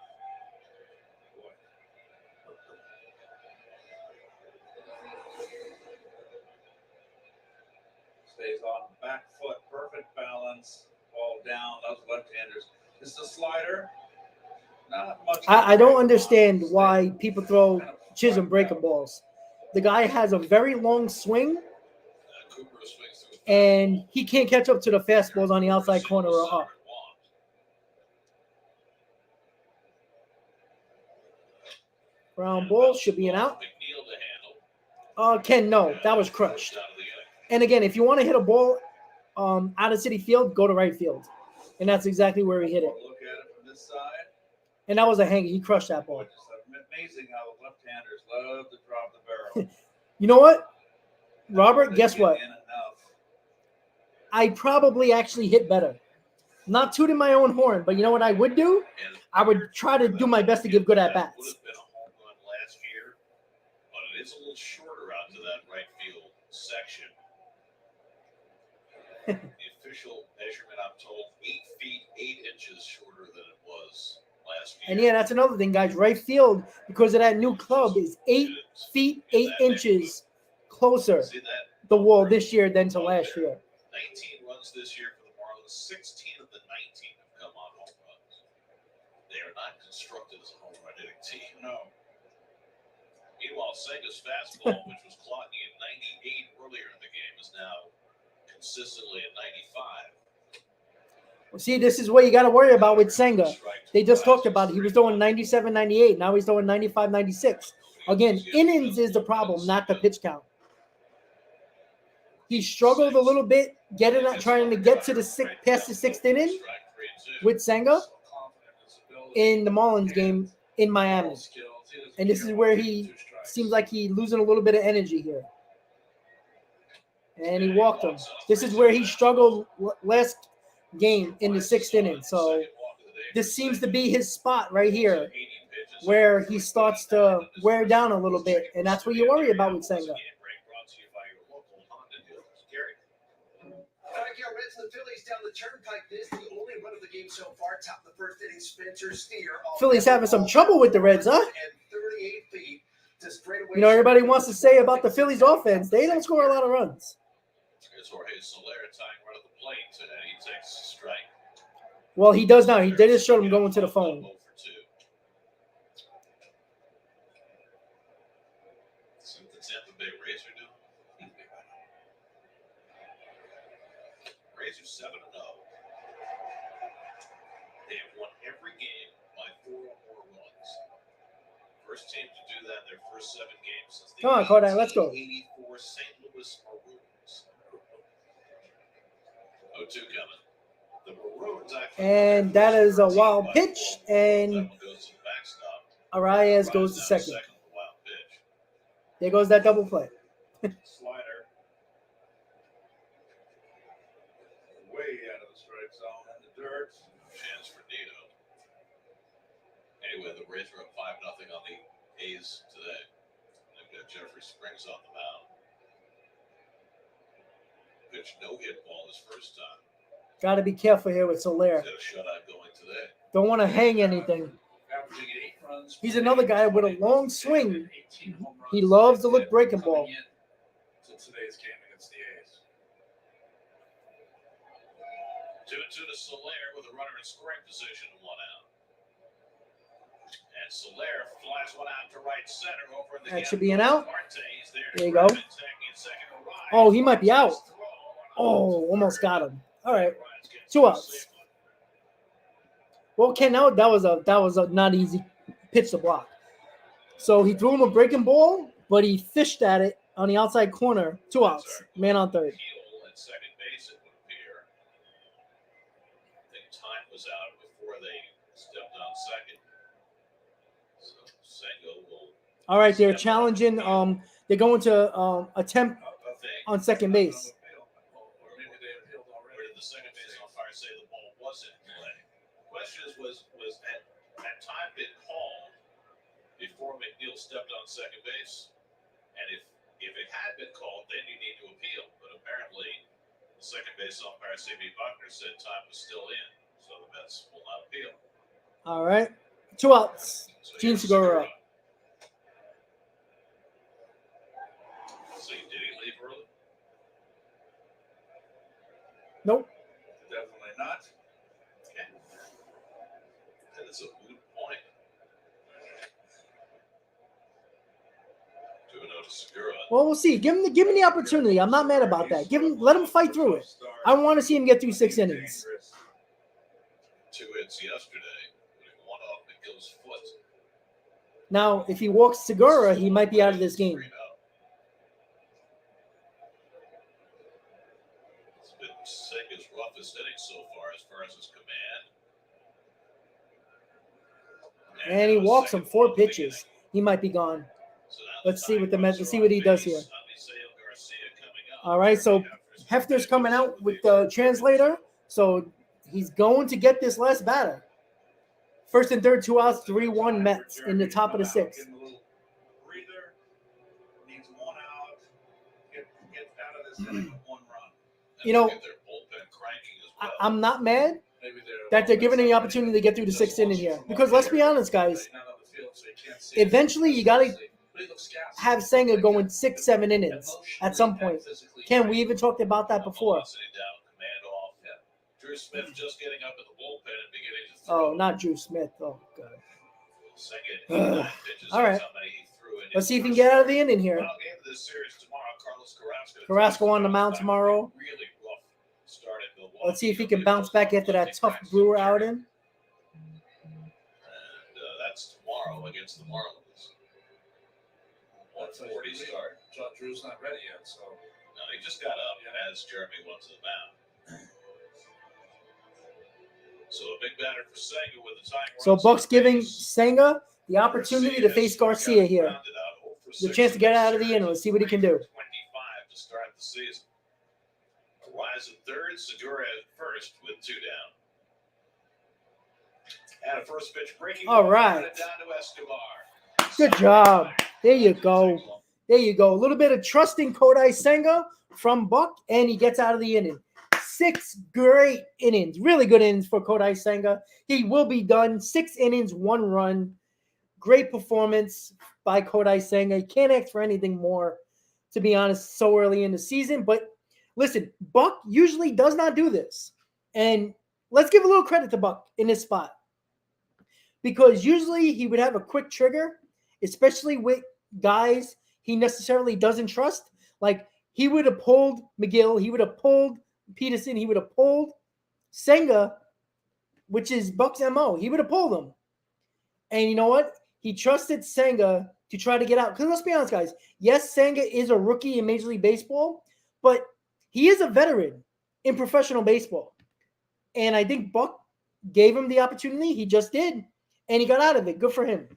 Boy. Stays on back foot. Perfect balance. Ball down. Those left-handers. Is the slider? Not much. I don't understand why people throw Chisholm breaking balls. The guy has a very long swing, Cooper swings through and he can't catch up to the fastballs on the outside corner or up. Ground ball should be an out. McNeil to handle. Ken, no, that was crushed. Out of the inning. And again, if you want to hit a ball out of Citifield, go to right field. And that's exactly where he hit it. Look at it from this side. And that was a hanger. He crushed that ball. Boy, just amazing how the left-handers love to drop the barrel. You know what, Robert? Guess what? In enough. I probably actually hit better. Not tooting my own horn, but you know what I would do? And I would try to do my best to give good at that bats. would have been a home run last year, but it is a little shorter out to that right field section. The official measurement, I'm told, 8 feet 8 inches shorter than it was last year. And yeah, that's another thing, guys. Right field, because of that new club, is 8 feet 8 inches closer See that? the wall this year than to last year. 19 runs this year for the Marlins. 16 of the 19 have come on home runs. They are not constructed as a home run hitting team. No. Meanwhile, Senga's fastball, which was clocking at 98 earlier in the game, is now consistently at 95. Well, see, this is what you got to worry about with Senga. They just talked about it. He was throwing 97, 98. Now he's throwing 95, 96. Again, innings is the problem, not the pitch count. He struggled a little bit trying to get to past the 6th inning with Senga in the Marlins game in Miami. And this is where he seems like he's losing a little bit of energy here. And he walked him. This is where he struggled last game in the 6th inning. So this seems to be his spot right here where he starts to wear down a little bit. And that's what you worry about with Senga. Mets and the Phillies down the turnpike. This is the only run of the game so far. Top of the first inning, Spencer Steer. Phillies having some trouble with the Reds, huh? And 38 feet to straightaway. You know, everybody wants to say about the Phillies offense, they don't score a lot of runs. Here's Jorge Soler tying right at the plate, and he takes a strike. Well, he does now. They just showed him going to the phone. 0 for 2. See what the Tampa Bay Rays are doing. Rays are 7-0. They have won every game by 4 or more runs. First team to do that in their first 7 games since the Come on, Kodai, let's go. 1984 St. Louis Maroons. 0-2 coming. The Maroons actually. And that is a wild pitch, and That one goes to the backstop. Arias goes to Drives second. down the wild pitch. There goes that double play. Slider. Way out of the strike zone in the dirt. Chance for Nito. Anyway, the Rays are up 5-0 on the A's today. They've got Jeffrey Springs on the mound. Pitched no hit ball his first time. Got to be careful here with Soler. He's got a shutout going today. Don't want to hang anything. Averaging 8 runs. He's another guy with a long swing. 18 home runs. He loves to look breaking ball. Coming in to today's game against the A's. 2-2 to Soler with a runner in scoring position, 1 out. And Soler flies one out to right center over in the That should be an out. Marte's There you go. Oh, he might be out. Oh, almost got him. All right. 2 outs. Well, Ken, that was a not easy pitch to block. So he threw him a breaking ball, but he fished at it on the outside corner. 2 outs. Man on third. Heel at second base, it would appear. I think time was out before they stepped on second. So Senga will. All right, they're challenging. They're going to attempt on second base. Or did the second base umpire say the ball wasn't? Citifield stepped on second base. And if it had been called, then you need to appeal. But apparently, the second base umpire, C.B. Buckner, said time was still in. So the Mets will not appeal. All right. 2 outs. So Gene here's Segura. See, did he leave early? Nope. Definitely not. Okay. That is a moot point. 2-0 to Segura. Well, we'll see. Give him the opportunity. I'm not mad about that. Let him fight through it. I want to see him get through 6 innings. 2 hits yesterday, putting one off McGill's foot. Now, if he walks Segura, he might be out of this game. 3-0. It's been Senga's roughest inning so far as his command. And he now his walks him second 4 ball of the pitches. inning. He might be gone. So now Let's see what the Tigers Mets. Let's are see on what he does base. here. Eliseo Garcia coming up. All right, so Hefner's coming out with the translator. So he's going to get this last batter. First and third, 2 outs, 3-1 Mets in the top of the 6th. Give him a little breather. Needs 1 out. Get out of this inning with 1 run. You know, Get their bullpen cranking as well. I'm not mad Maybe that they're giving him the opportunity to get through the 6th inning here. Because let's be honest, guys, eventually you got to have Senga going 6-7 innings at some point. Ken, we even talked about that before. Sitting down, command off. Drew Smith just getting up in the bullpen and beginning to Oh, throw. not Drew Smith. Oh, God. Senga, 9 pitches. All right. That's how many he threw in Let's his see if he can first get out of the start. inning here. Final game of this series tomorrow. Carlos Carrasco. Carrasco on the mound tomorrow. Really rough start at Milwaukee. Let's see if he can bounce back after that tough Brewer outing. And that's tomorrow against the Marlins. 140 start. John Drew's not ready yet, so. No, he just got up as Jeremy went to the mound. So a big batter for Senga with the tying So runs Buck's on giving base. Senga the opportunity to face Garcia here. The chance to get out of the inning. Let's see what he can do. 25 to start the season. Rise at third, Segura at first with 2 down. And a first pitch breaking. All ball, right. and down to Escobar. Good job. There you go. There you go. A little bit of trust in Kodai Senga from Buck, and he gets out of the inning. 6 great innings. Really good innings for Kodai Senga. He will be done. 6 innings, 1 run. Great performance by Kodai Senga. You can't ask for anything more, to be honest, so early in the season. But listen, Buck usually does not do this. And let's give a little credit to Buck in this spot. Because usually he would have a quick trigger, especially with guys he necessarily doesn't trust. Like, he would have pulled McGill. He would have pulled Peterson. He would have pulled Senga, which is Buck's MO. He would have pulled him. And you know what? He trusted Senga to try to get out. Because let's be honest, guys. Yes, Senga is a rookie in Major League Baseball, but he is a veteran in professional baseball. And I think Buck gave him the opportunity. He just did. And he got out of it. Good for him.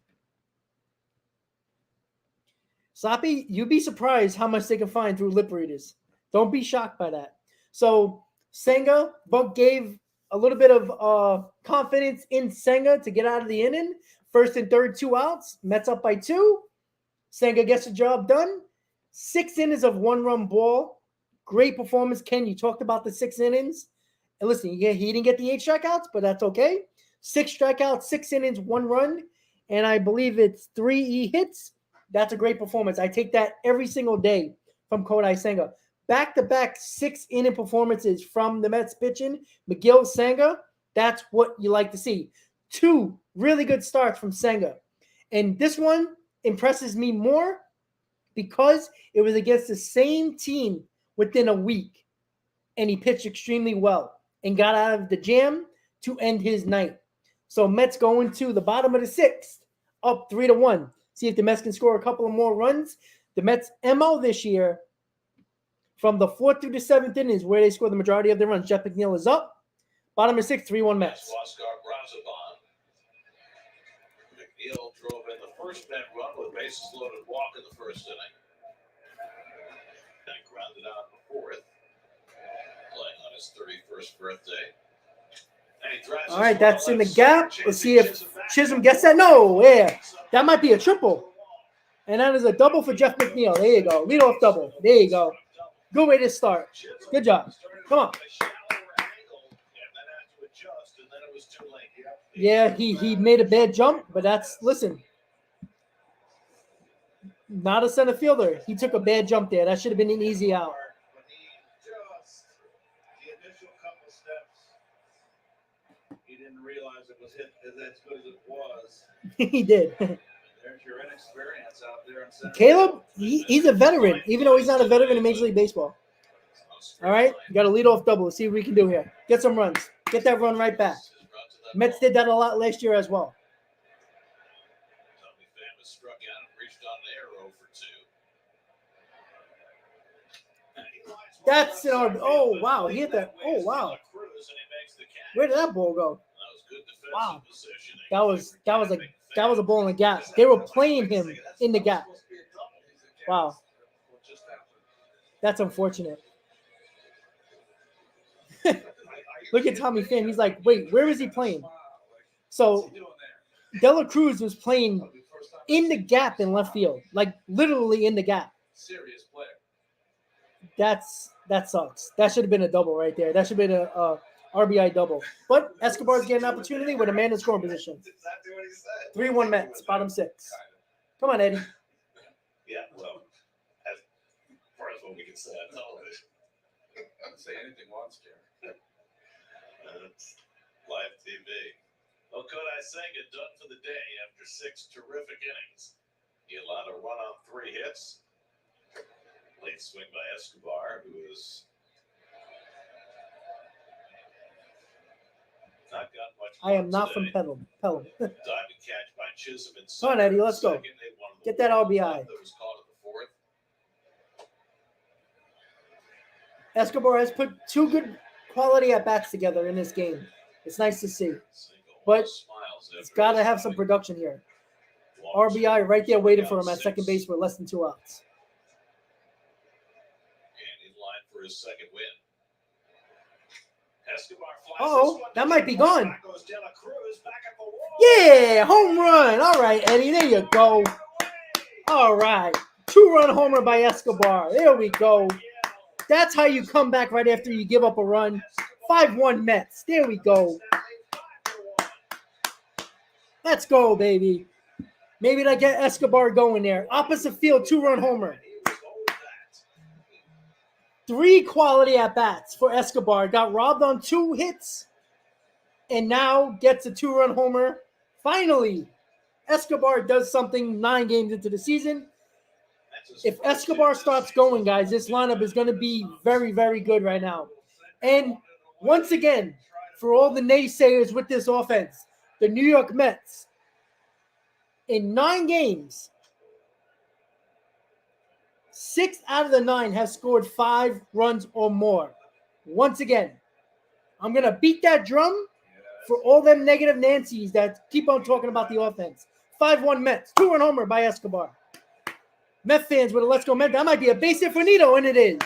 Sloppy, you'd be surprised how much they can find through lip readers. Don't be shocked by that. So Senga, Buck gave a little bit of confidence in Senga to get out of the inning. First and third, 2 outs. Mets up by 2. Senga gets the job done. 6 innings of 1-run ball. Great performance. Ken, you talked about the 6 innings. And listen, he didn't get the 8 strikeouts, but that's okay. 6 strikeouts, 6 innings, 1 run. And I believe it's 3 hits. That's a great performance. I take that every single day from Kodai Senga. Back-to-back 6-inning performances from the Mets pitching. McGill, Senga, that's what you like to see. 2 really good starts from Senga. And this one impresses me more because it was against the same team within a week. And he pitched extremely well and got out of the jam to end his night. So Mets going to the bottom of the 6th, up 3-1. See if the Mets can score a couple of more runs. The Mets' MO this year, from the 4th through the 7th innings, where they score the majority of their runs. Jeff McNeil is up. Bottom of 6th, 3-1 Mets. McNeil drove in the first Met run with bases loaded walk in the first inning. Then grounded out in the 4th, playing on his 31st birthday. All right, that's in the gap. Let's see if Chisholm gets that. No, yeah. That might be a triple. And that is a double for Jeff McNeil. There you go. Leadoff double. There you go. Good way to start. Good job. Come on. Yeah, he made a bad jump, but listen. Not a center fielder. He took a bad jump there. That should have been an easy out. But he just, the initial couple steps, he didn't realize it was hit as good as it was. He did. There's your inexperience out there in center. Caleb, he's a veteran, even though he's not a veteran in Major League Baseball. All right, you got a leadoff double. Let's see what we can do here. Get some runs. Get that run right back. Mets did that a lot last year as well. Struck out and reached on there 0 for 2. That's oh wow, he hit that. Oh wow, where did that ball go? Wow, that was a ball in the gap. They were playing him in the gap. Wow, that's unfortunate. Look at Tommy Pham. He's like, wait, where is he playing? So Dela Cruz was playing in the gap in left field, like literally in the gap. Serious player. That sucks. That should have been a double right there. That should have been a RBI double. But Escobar's getting an opportunity with a man in scoring position. 3-1 Mets, bottom 6. Come on, Eddie. Yeah, well, as far as what we can say on television. I don't say anything once, Jerry. It's live TV. Well, Kodai Senga done for the day after 6 terrific innings. He allowed a run on 3 hits. Late swing by Escobar, who is not got much. I am not from today. Pelham. Diving catch by Chisholm in Come on, Eddie, let's go. second. They won the Get that one RBI. that was called in the 4th. Escobar has put 2 good quality at bats together in this game. It's nice to see. But it's got to have some production here. RBI right there waiting for him at second base with less than 2 outs. And in line for his second win. Escobar flies Oh, that might be gone. Back goes De La Cruz, back at the wall. Yeah, home run. All right, Eddie, there you go. All right. 2-run homer by Escobar. There we go. That's how you come back right after you give up a run. 5-1 Mets. There we go. Let's go, baby. Maybe they get Escobar going there. Opposite field, 2-run homer. 3 quality at-bats for Escobar. Got robbed on 2 hits and now gets a 2-run homer. Finally, Escobar does something 9 games into the season. If Escobar starts going, guys, this lineup is going to be very, very good right now. And once again, for all the naysayers with this offense, the New York Mets, in 9 games, 6 out of the 9 have scored 5 runs or more. Once again, I'm going to beat that drum for all them negative Nancys that keep on talking about the offense. 5-1 Mets, 2-run homer by Escobar. Met fans with a let's go Met. That might be a base hit for Nito, and it is.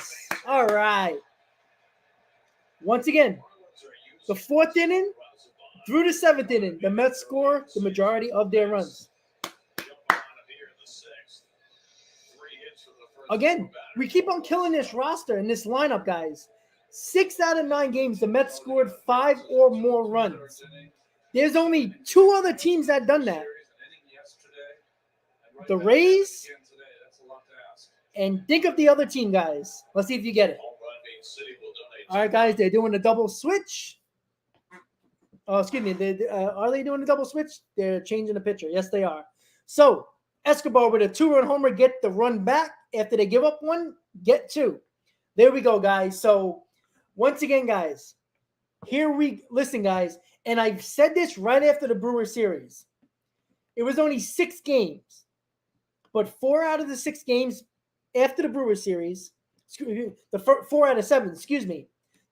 All right. Once again, the 4th inning through the 7th inning, the Mets score the majority of their runs. Again, we keep on killing this roster and this lineup, guys. 6 out of 9 games, the Mets scored 5 or more runs. There's only 2 other teams that done that. The Rays, and think of the other team, guys. Let's see if you get it. All right, guys, they're doing a double switch. Oh, excuse me. Are they doing a double switch? They're changing the pitcher. Yes, they are. So, Escobar with a 2-run homer, get the run back. After they give up 1, get 2. There we go, guys. So, once again, guys, listen, guys, and I've said this right after the Brewers series. It was only 6 games, but 4 out of the 6 games after the Brewers series, the 4 out of 7,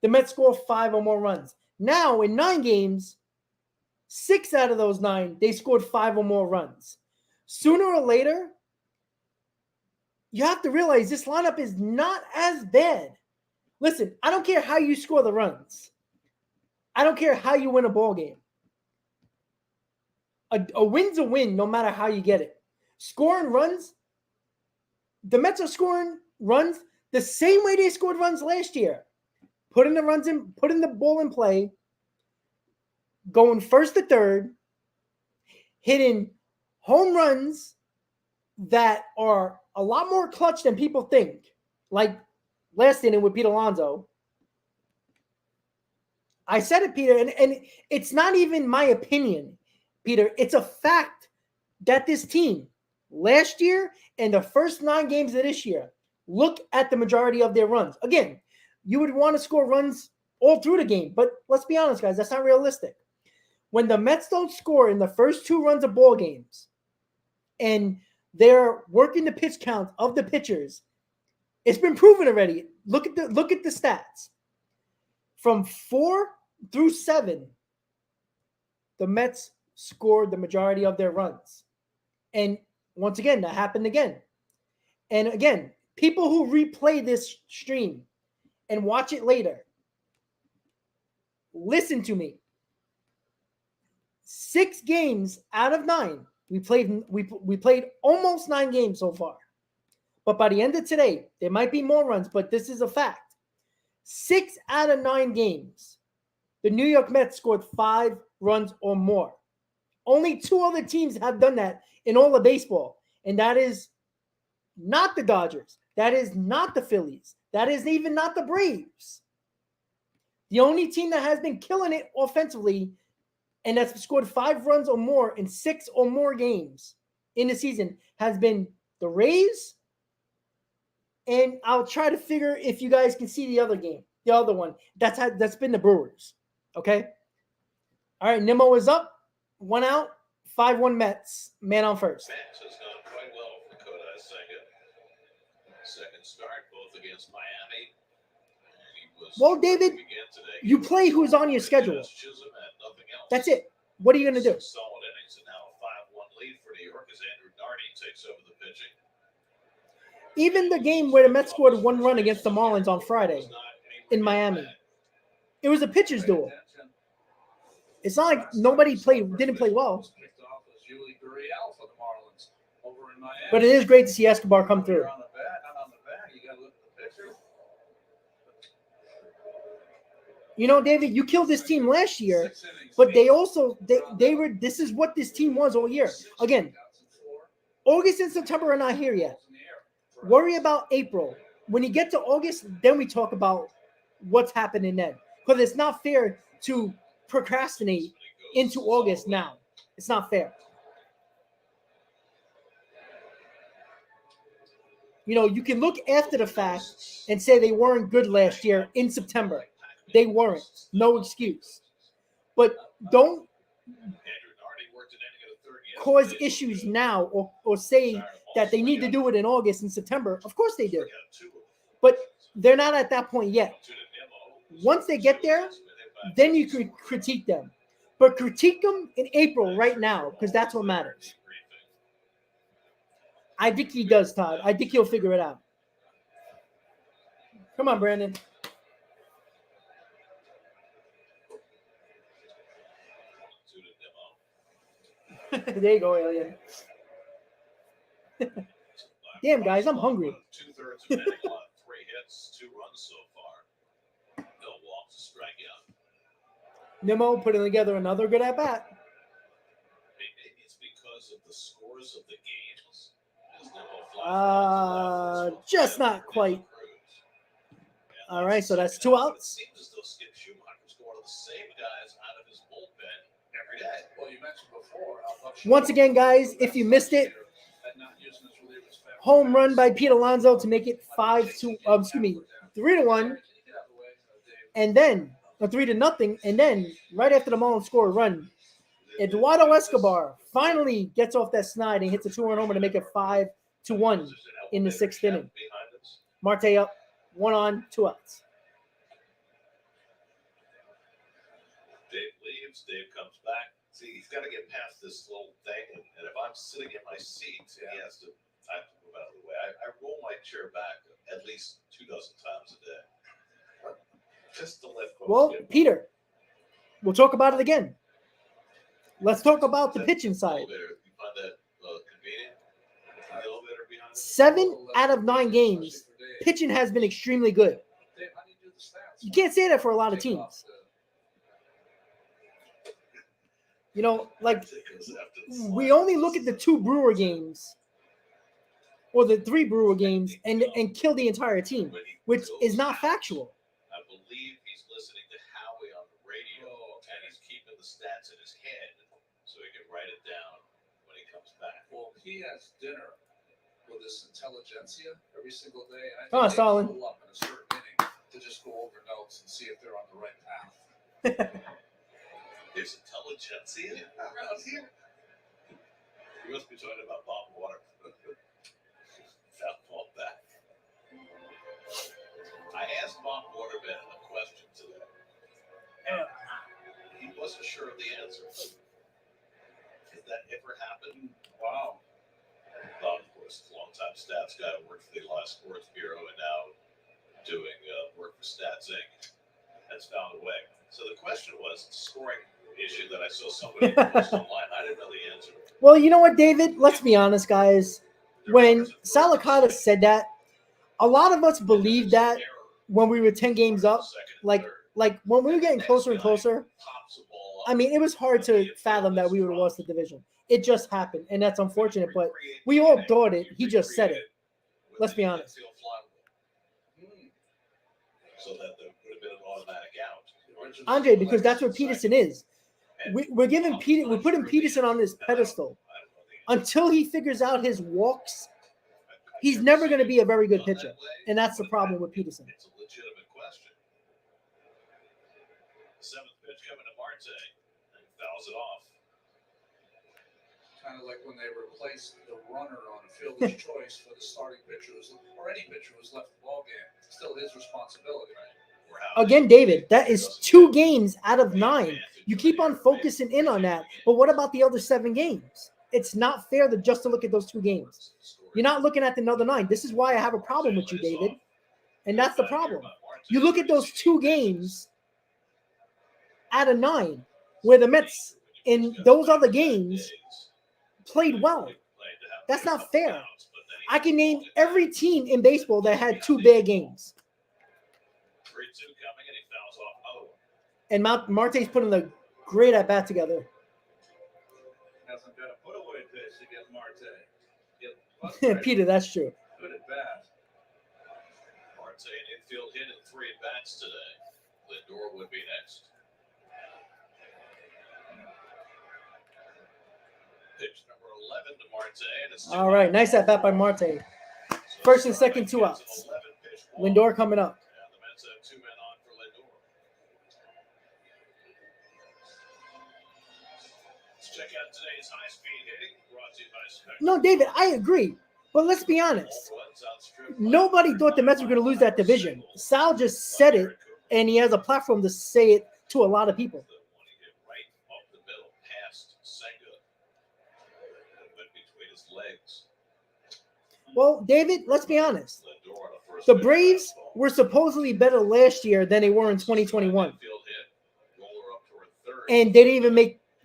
the Mets score 5 or more runs. Now, in 9 games, 6 out of those 9, they scored 5 or more runs. Sooner or later, you have to realize this lineup is not as bad. Listen, I don't care how you score the runs. I don't care how you win a ball game. A win's a win no matter how you get it. Scoring runs the Mets are scoring runs the same way they scored runs last year. Putting the ball in play, going first to third, hitting home runs that are a lot more clutch than people think. Like last inning with Pete Alonso. I said it, Peter, and it's not even my opinion, Peter. It's a fact that this team last year and the first 9 games of this year, look at the majority of their runs. Again, you would want to score runs all through the game, but let's be honest, guys, that's not realistic. When the Mets don't score in the first 2 runs of ball games and they're working the pitch count of the pitchers, it's been proven already. Look at the stats. From 4 through 7, the Mets scored the majority of their runs. And once again, that happened again. And again, people who replay this stream and watch it later, listen to me. 6 games out of 9. We played almost 9 games so far. But by the end of today, there might be more runs, but this is a fact. 6 out of 9 games, the New York Mets scored 5 runs or more. Only 2 other teams have done that in all of baseball, and that is not the Dodgers. That is not the Phillies. That is even not the Braves. The only team that has been killing it offensively and that's scored 5 runs or more in 6 or more games in the season has been the Rays. And I'll try to figure if you guys can see the other one. That's been the Brewers. Okay. All right. Nimmo is up. 1 out. 5-1 Mets. Man on first. Mets has gone quite well for Kodai Senga. Second start, both against Miami. And he was Well, David, again today. you play who's on your schedule. That's it. What are you going to do? Solid innings and now a 5-1 lead for New York as Andrew Nardi takes over the pitching. Even the game where the Mets scored 1 run against the Marlins on Friday in Miami, it was a pitcher's duel. It's not like nobody didn't play well. But it is great to see Escobar come through. You know, David, you killed this team last year, but they were. This is what this team was all year. Again, August and September are not here yet. Worry about April. When you get to August, then we talk about what's happening then. Because it's not fair to procrastinate into August now. It's not fair. You know, you can look after the fact and say they weren't good last year in September. They weren't. No excuse. But don't cause issues now or say that they need to do it in August and September. Of course they do. But they're not at that point yet. Once they get there, then you can critique them. But critique them in April right now because that's what matters. I think he does, Todd. I think he'll figure it out. Come on, Brandon. There you go, Alien. Damn, guys, I'm hungry. 2/3 of inning, 3 hits, 2 runs so far. No walks, a strikeout. Nimmo putting together another good at bat. Maybe it's because of the scores of the games. As Nimmo flies Just not quite. All right, so that's 2 outs. It seems as though Skip Schumacher's one of the same guys out of his bullpen every day. Well, you mentioned before. Once again, guys, if you missed it, home run by Pete Alonso to make it 3-1, and then 3-0, and then right after the Marlins score a run, Eduardo Escobar finally gets off that snide and hits a 2-run homer to make it 5-1 in the 6th inning. Marte up, 1 on, 2 outs. Dave leaves, Dave comes back. See, he's got to get past this little thing, and if I'm sitting in my seat, I have to move out of the way. I roll my chair back at least 2 dozen times a day. Just to let folks Well, get Peter, we'll talk about it again. Let's talk about the pitching side. elevator. You find that convenient? The elevator behind 7 out of 9 games, pitching has been extremely good. Dave, how do you do the stats? You can't say that for a lot of Take off teams. the- You know, like It goes after the we slide. only look at the 2 Brewer games or the 3 Brewer games and kill the entire team, When he which goes is not out, factual. I believe he's listening to Howie on the radio, and he's keeping the stats in his head so he can write it down when he comes back. Well, he has dinner with his intelligentsia every single day. And I think Oh, they Stalin. huddle up in a certain inning to just go over notes and see if they're on the right path. There's intelligentsia around here. You must be talking about Bob Water. Foul ball back. I asked Bob Waterbed a question today. He wasn't sure of the answer. Has that ever happened? Wow. Bob, of course, is a long-time stats guy, worked for the Live Sports Bureau, and now doing work for Stats Inc. Has found a way. So the question was, it's a scoring issue that I saw somebody post online. I didn't know the answer. Well, you know what, David? Let's be honest, guys. When Salicata said that, a lot of us believed that when we were 10 games up. Like when we were getting closer and closer, I mean, it was hard to fathom that we would have lost the division. It just happened, and that's unfortunate, but we all thought it. He just said it. Let's be honest. So that there would have been an automatic out. Andre, because that's what Peterson is. We're giving Peter, we're putting Peterson on this pedestal. Until he figures out his walks, he's never going to be a very good pitcher, and that's the problem with Peterson. It's a legitimate question. Seventh pitch coming to Marte, and he fouls it off. Kind of like when they replaced the runner on a fielder's choice for the starting pitcher or any pitcher who's left the ball game. Still his responsibility. Again, David, that is 2 games out of 9. You keep on focusing in on that, but what about the other 7 games? It's not fair to just to look at those 2 games. You're not looking at the other 9. This is why I have a problem with you, David, and that's the problem. You look at those 2 games out of 9, where the Mets in those other games played well. That's not fair. I can name every team in baseball that had 2 bad games. 3-2 coming, and he fouls off another one. And Marte's putting a great at bat together. Hasn't got a put away pitch against Marte. Peter, that's true. Good at bat. Marte an infield hit in 3 at bats today. Lindor would be next. Pitch number 11 to Marte, and it's All right, nice at bat by Marte. First and second, 2 outs. Lindor coming up. And the Mets have 2 men on for Lindor. Let's check out today's high-speed hitting, brought to you by Spectrum. No, David, I agree. But let's be honest. Home runs outstripped Nobody by thought the Mets were going to lose that division. Sal just said it, and he has a platform to say it to a lot of people. The one he hit right up the middle, past Senga. It went between his legs. Well, David, let's be honest. Lindor on a first The pitch Braves fastball. were supposedly better last year than they were in 2021, Infield hit. Roller up toward third. and they didn't even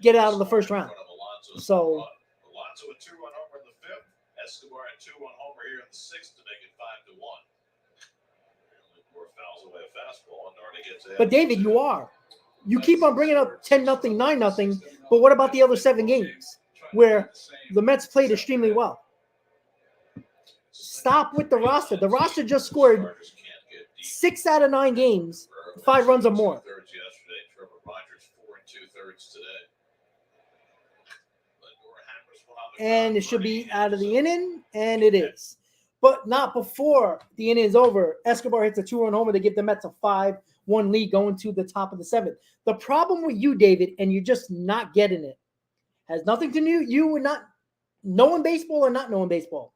get it out of the first round. In front of Alonso's So- run. Alonso a 2-run homer in the 5th. Escobar a 2-1 homer here in the 6th to make it 5-1. Lindor fouls away a fastball, and Nardi gets But David, you are. You keep on bringing up 10-0, 9-0, but what about the other 7 games where the Mets played extremely well? Stop with the roster. The roster just scored Chargers can't get deep. 6 out of 9 games, 5 runs or more. 2/3 yesterday. Trevor Rogers 4 2/3 today. Lindor hammers one on the And ground, it should be Nardi out of the hits inning, and it is. But not before the inning is over. Escobar hits a 2-run homer to give the Mets a 5-1 lead going to the top of the 7th. The problem with you, David, and you're just not getting it, has nothing to do you were not knowing baseball or not knowing baseball.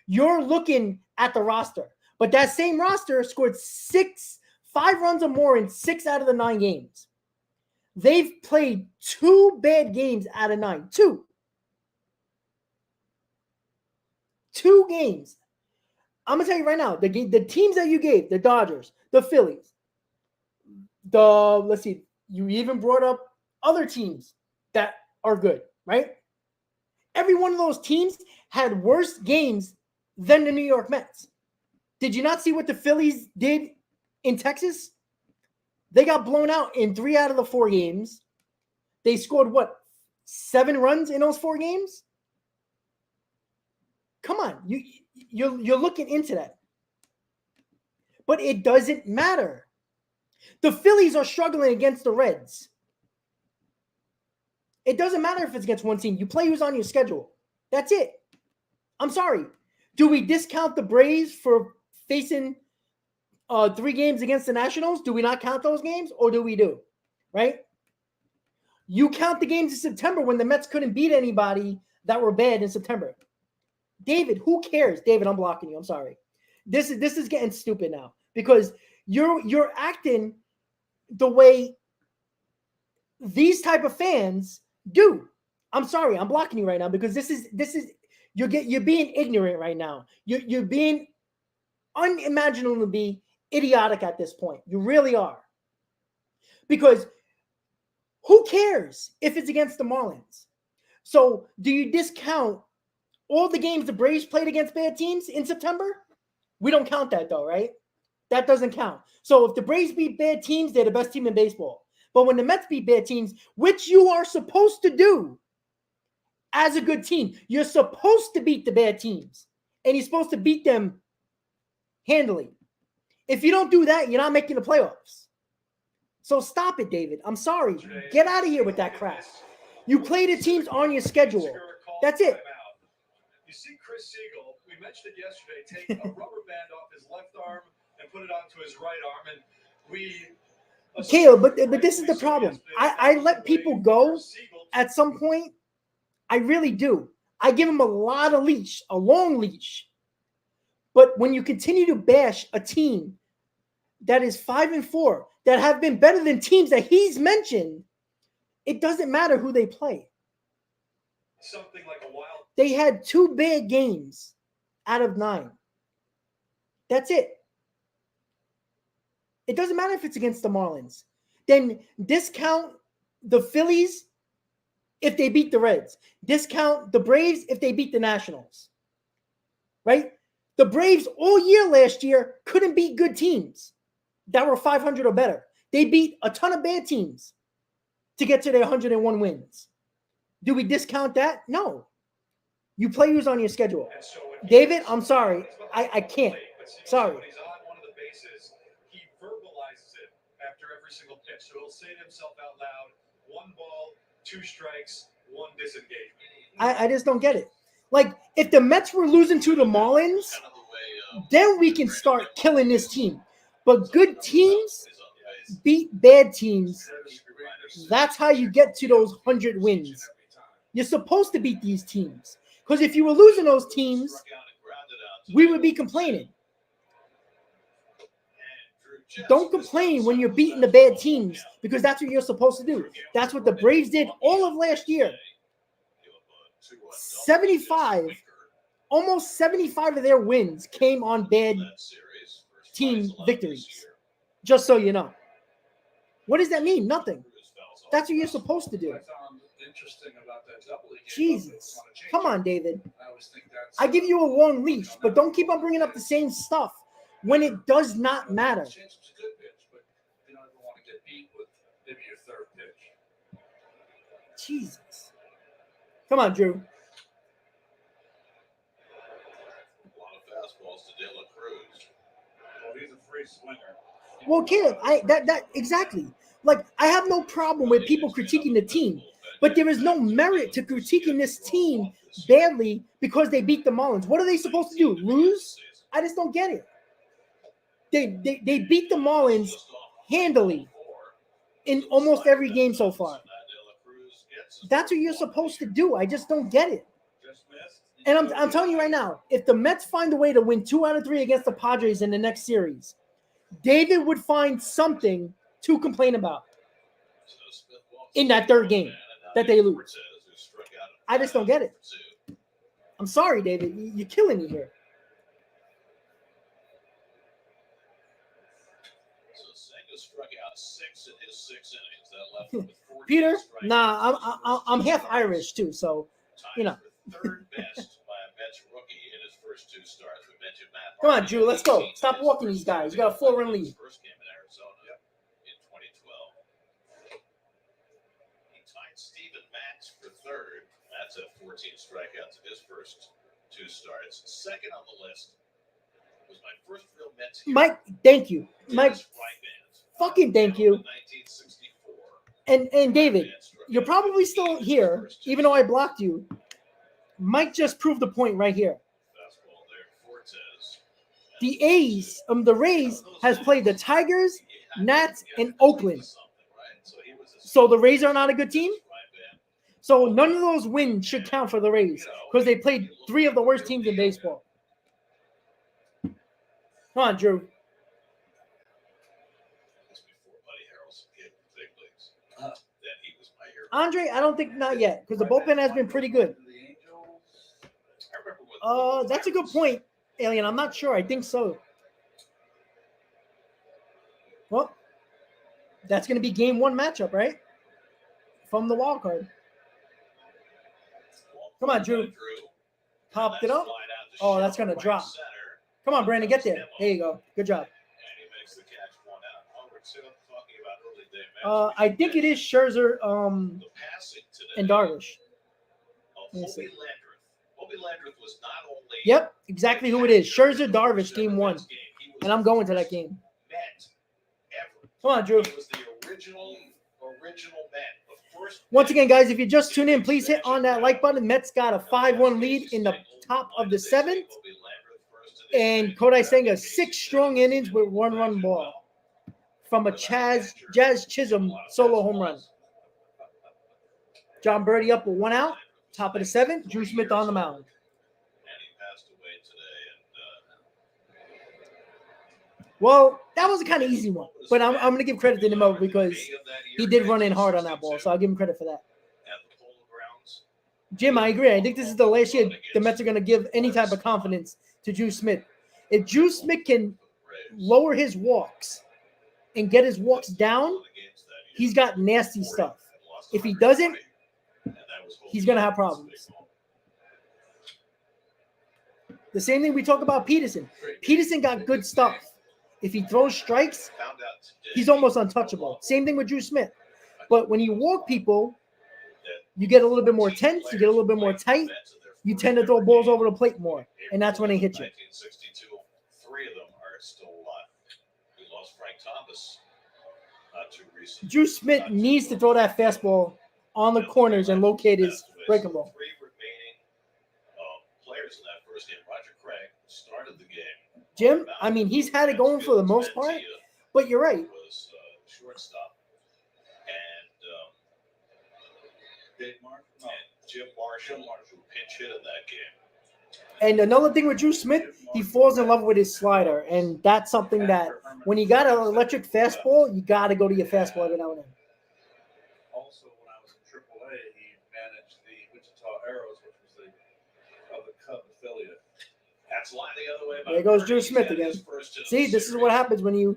You're looking at the roster, but that same roster scored 5 runs or more in 6 out of the 9 games. They've played 2 bad games out of 9. 2 games. I'm gonna tell you right now, the teams that you gave, the Dodgers, the Phillies, let's see, you even brought up other teams that are good, right? Every one of those teams had worse games than the New York Mets. Did you not see what the Phillies did in Texas? They got blown out in 3 out of the 4 games. They scored, 7 runs in those 4 games? Come on, you're looking into that. But it doesn't matter. The Phillies are struggling against the Reds. It doesn't matter if it's against one team. You play who's on your schedule. That's it. I'm sorry. Do we discount the Braves for facing 3 games against the Nationals? Do we not count those games, or do we do? Right? You count the games in September when the Mets couldn't beat anybody that were bad in September. David, who cares? David, I'm blocking you. I'm sorry. This is getting stupid now because you're acting the way these type of fans do. I'm sorry. I'm blocking you right now because this is you're being ignorant right now. You're being unimaginably idiotic at this point. You really are. Because who cares if it's against the Marlins? So do you discount all the games the Braves played against bad teams in September? We don't count that though, right? That doesn't count. So if the Braves beat bad teams, they're the best team in baseball. But when the Mets beat bad teams, which you are supposed to do as a good team, you're supposed to beat the bad teams. And you're supposed to beat them handily. If you don't do that, you're not making the playoffs. So stop it, David. I'm sorry. Get out of here with that crap. You play the teams on your schedule. That's it. You see Chris Siegel, we mentioned it yesterday, take a rubber band off his left arm and put it onto his right arm. And we... Caleb, but this is the problem. I let people go at some point. I really do. I give them a lot of leash, a long leash. But when you continue to bash a team that is 5-4, that have been better than teams that he's mentioned, it doesn't matter who they play. Something like a wild. They had 2 bad games out of 9. That's it. It doesn't matter if it's against the Marlins. Then discount the Phillies if they beat the Reds. Discount the Braves if they beat the Nationals. Right? The Braves all year last year couldn't beat good teams that were 500 or better. They beat a ton of bad teams to get to their 101 wins. Do we discount that? No. You play who's on your schedule. David, I'm sorry. I can't. Sorry. When he's on one of the bases, he verbalizes it after every single pitch. So he'll say to himself out loud, 1 ball, 2 strikes, 1 disengagement. I just don't get it. Like, if the Mets were losing to the Marlins, then we can start killing this team. But good teams beat bad teams. That's how you get to those 100 wins. You're supposed to beat these teams. Because if you were losing those teams, we would be complaining. Don't complain when you're beating the bad teams because that's what you're supposed to do. That's what the Braves did all of last year. almost 75 of their wins came on bad team victories. Just so you know. What does that mean? Nothing. That's what you're supposed to do. What I found interesting about that double he gave up, Jesus. Come on, David. I always think that's, I give you a long leash, but don't keep on bringing up the same stuff when it does not matter. It's a good pitch, but you don't ever want to get beat with maybe your third pitch. Jesus. Come on, Drew. A lot of fastballs to De La Cruz. Well, he's a free swinger. Well, Caleb, that exactly. Like, I have no problem with people critiquing the team, but there is no merit to critiquing this team badly because they beat the Marlins. What are they supposed to do? Lose? I just don't get it. They beat the Marlins handily in almost every game so far. That's what you're supposed to do. I just don't get it. And I'm telling you right now, if the Mets find a way to win 2 out of 3 against the Padres in the next series, David would find something to complain about in that third game that they lose. I just don't get it. I'm sorry, David. You're killing me here. So Senga struck out 6 in his 6 innings. That left him with 14 Peter, strikeouts. I'm half Irish too, so you know. Tied for third best by a Mets rookie in his first two starts. We mentioned Matt. Come on, Harvey Drew, had let's go. 18 Stop in his walking first these guys. two You got a 4-run games. lead. First game in Arizona in 2012. He tied Steven Matz for third. Matz had 14 strikeouts in his first two starts. Second on the list was my first real Mets hero, Mike, thank you. Mike, Dennis Reimann. fucking thank you. In 1964. And David, Reimann struck you're out probably 15 still in his here, first two even though I starts. blocked you. Mike just proved the point right here. Fastball there, Fortes. The A's, the Rays has played the Tigers, Nats, and Oakland. So the Rays are not a good team? So none of those wins should count for the Rays because they played 3 of the worst teams in baseball. Come on, Drew. Andre, I don't think not yet because the bullpen has been pretty good. That's a good point, Alien. I'm not sure. I think so. Well, that's going to be game 1 matchup, right? From the wild card. Come on, Drew. Popped it up. Oh, that's going to drop. Come on, Brandon, get there. There you go. Good job. I think it is Scherzer and Darvish. Yep, exactly who it is. Scherzer, Darvish, game 1. And I'm going to that game. Come on, Drew. Once again, guys, if you just tune in, please hit on that like button. Mets got a 5-1 lead in the top of the 7th. And Kodai Senga 6 strong innings with 1-run ball from a Jazz Chisholm solo home run. John Birdie up with 1 out, top of the 7th. Drew Smith on the mound. Well, that was a kind of easy one, but I'm going to give credit to Nemo because he did run in hard on that ball, so I'll give him credit for that. Jim, I agree. I think this is the last year the Mets are going to give any type of confidence to Drew Smith. If Drew Smith can lower his walks and get his walks down, he's got nasty stuff. If he doesn't, he's going to have problems. The same thing we talk about Peterson. Peterson got good stuff. If he throws strikes, he's almost untouchable. Same thing with Drew Smith. But when you walk people, you get a little bit more tense, you get a little bit more tight, you tend to throw balls over the plate more, and that's when they hit you. 3 of them are still alive. We lost Frank Thomas not too recently. Drew Smith needs to throw that fastball on the corners and locate his breaking ball. 3 remaining players in that first game. Roger Craig started the game. Jim, I mean, he's had it going for the most part, but you're right. Was shortstop and Jim Marshall who pinch hit in that game. And another thing with Drew Smith, he falls in love with his slider, and that's something that when you got an electric fastball, you got to go to your fastball every now and then. Also, when I was in AAA, he managed the Wichita Arrows, which was the Cub affiliate. That's line the other way. There goes Drew Smith again. See, this is what happens when you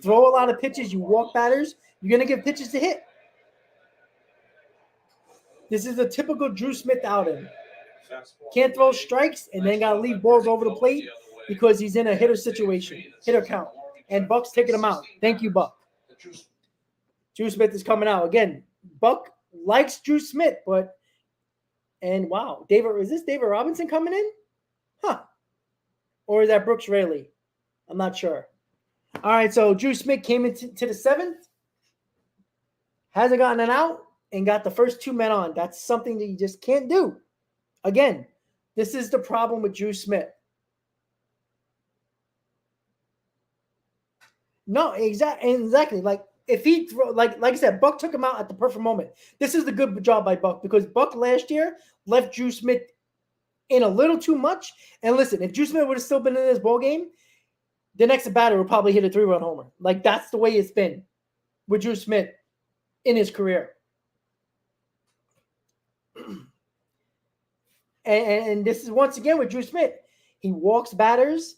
throw a lot of pitches, you walk batters, you're going to give pitches to hit. This is a typical Drew Smith outing. Can't throw strikes and then got to leave balls over the plate because he's in a hitter situation, hitter count. And Buck's taking him out. Thank you, Buck. Drew Smith is coming out. Again, Buck likes Drew Smith, and wow, is this David Robinson coming in? Huh. Or is that Brooks Raley? I'm not sure. All right, so Drew Smith came into the 7th, hasn't gotten an out, and got the first 2 men on. That's something that you just can't do. Again, this is the problem with Drew Smith. No, exactly. Like if he like I said, Buck took him out at the perfect moment. This is the good job by Buck because Buck last year left Drew Smith in a little too much. And listen, if Drew Smith would have still been in this ball game, the next batter would probably hit a 3-run homer. Like that's the way it's been with Drew Smith in his career. And this is once again with Drew Smith. He walks batters.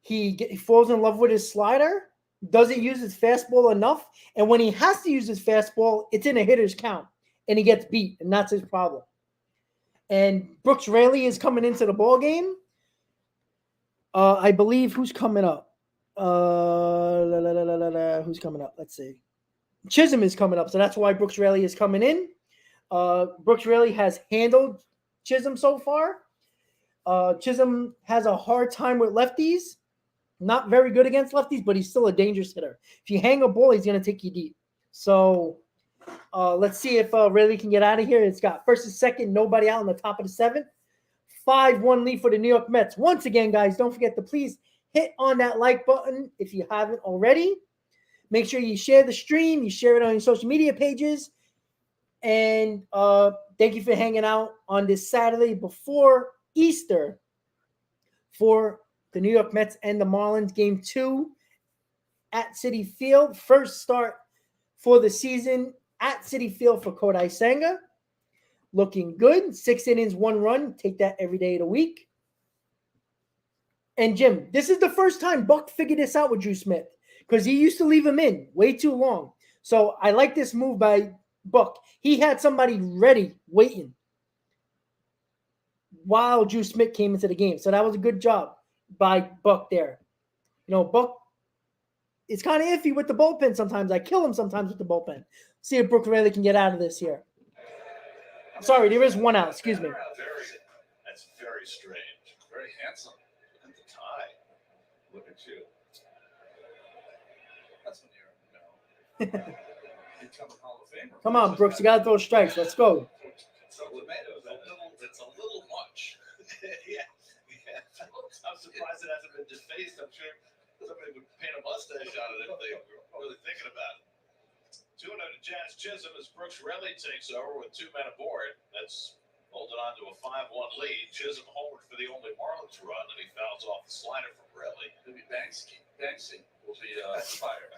He falls in love with his slider. Doesn't use his fastball enough. And when he has to use his fastball, it's in a hitter's count. And he gets beat. And that's his problem. And Brooks Raley is coming into the ball game. I believe who's coming up. Who's coming up? Let's see. Chisholm is coming up, so that's why Brooks Raley is coming in. Brooks Raley has handled Chisholm so far. Chisholm has a hard time with lefties. Not very good against lefties, but he's still a dangerous hitter. If you hang a ball, he's going to take you deep. So let's see if Raley can get out of here. It's got first and second, nobody out in the top of the seventh. 5-1 lead for the New York Mets. Once again, guys, don't forget to please hit on that like button if you haven't already. Make sure you share the stream. You share it on your social media pages. And thank you for hanging out on this Saturday before Easter for the New York Mets and the Marlins Game 2 at Citifield. First start for the season at Citifield for Kodai Senga. Looking good. 6 innings, 1 run. Take that every day of the week. And Jim, this is the first time Buck figured this out with Drew Smith because he used to leave him in way too long. So I like this move by Buck. He had somebody ready, waiting while Drew Smith came into the game. So that was a good job by Buck there. You know, Buck is kind of iffy with the bullpen sometimes. I kill him sometimes with the bullpen. See if Brooks Raley can get out of this here. Sorry, there is one out. Excuse me. That's very strange. Very handsome. Look at the tie. Look at you. That's when you're, become a Hall of Famer. Come on, Brooks. You got to throw strikes. Let's go. So it's a little much. yeah. I'm surprised it hasn't been defaced. I'm sure somebody would paint a mustache on it if they were really thinking about it. 2-0 to Jazz Chisholm as Brooks Raley takes over with 2 men aboard. That's holding on to a 5-1 lead. Chisholm homered for the only Marlins run, and he fouls off the slider from Raley. Maybe Banksy will be fired.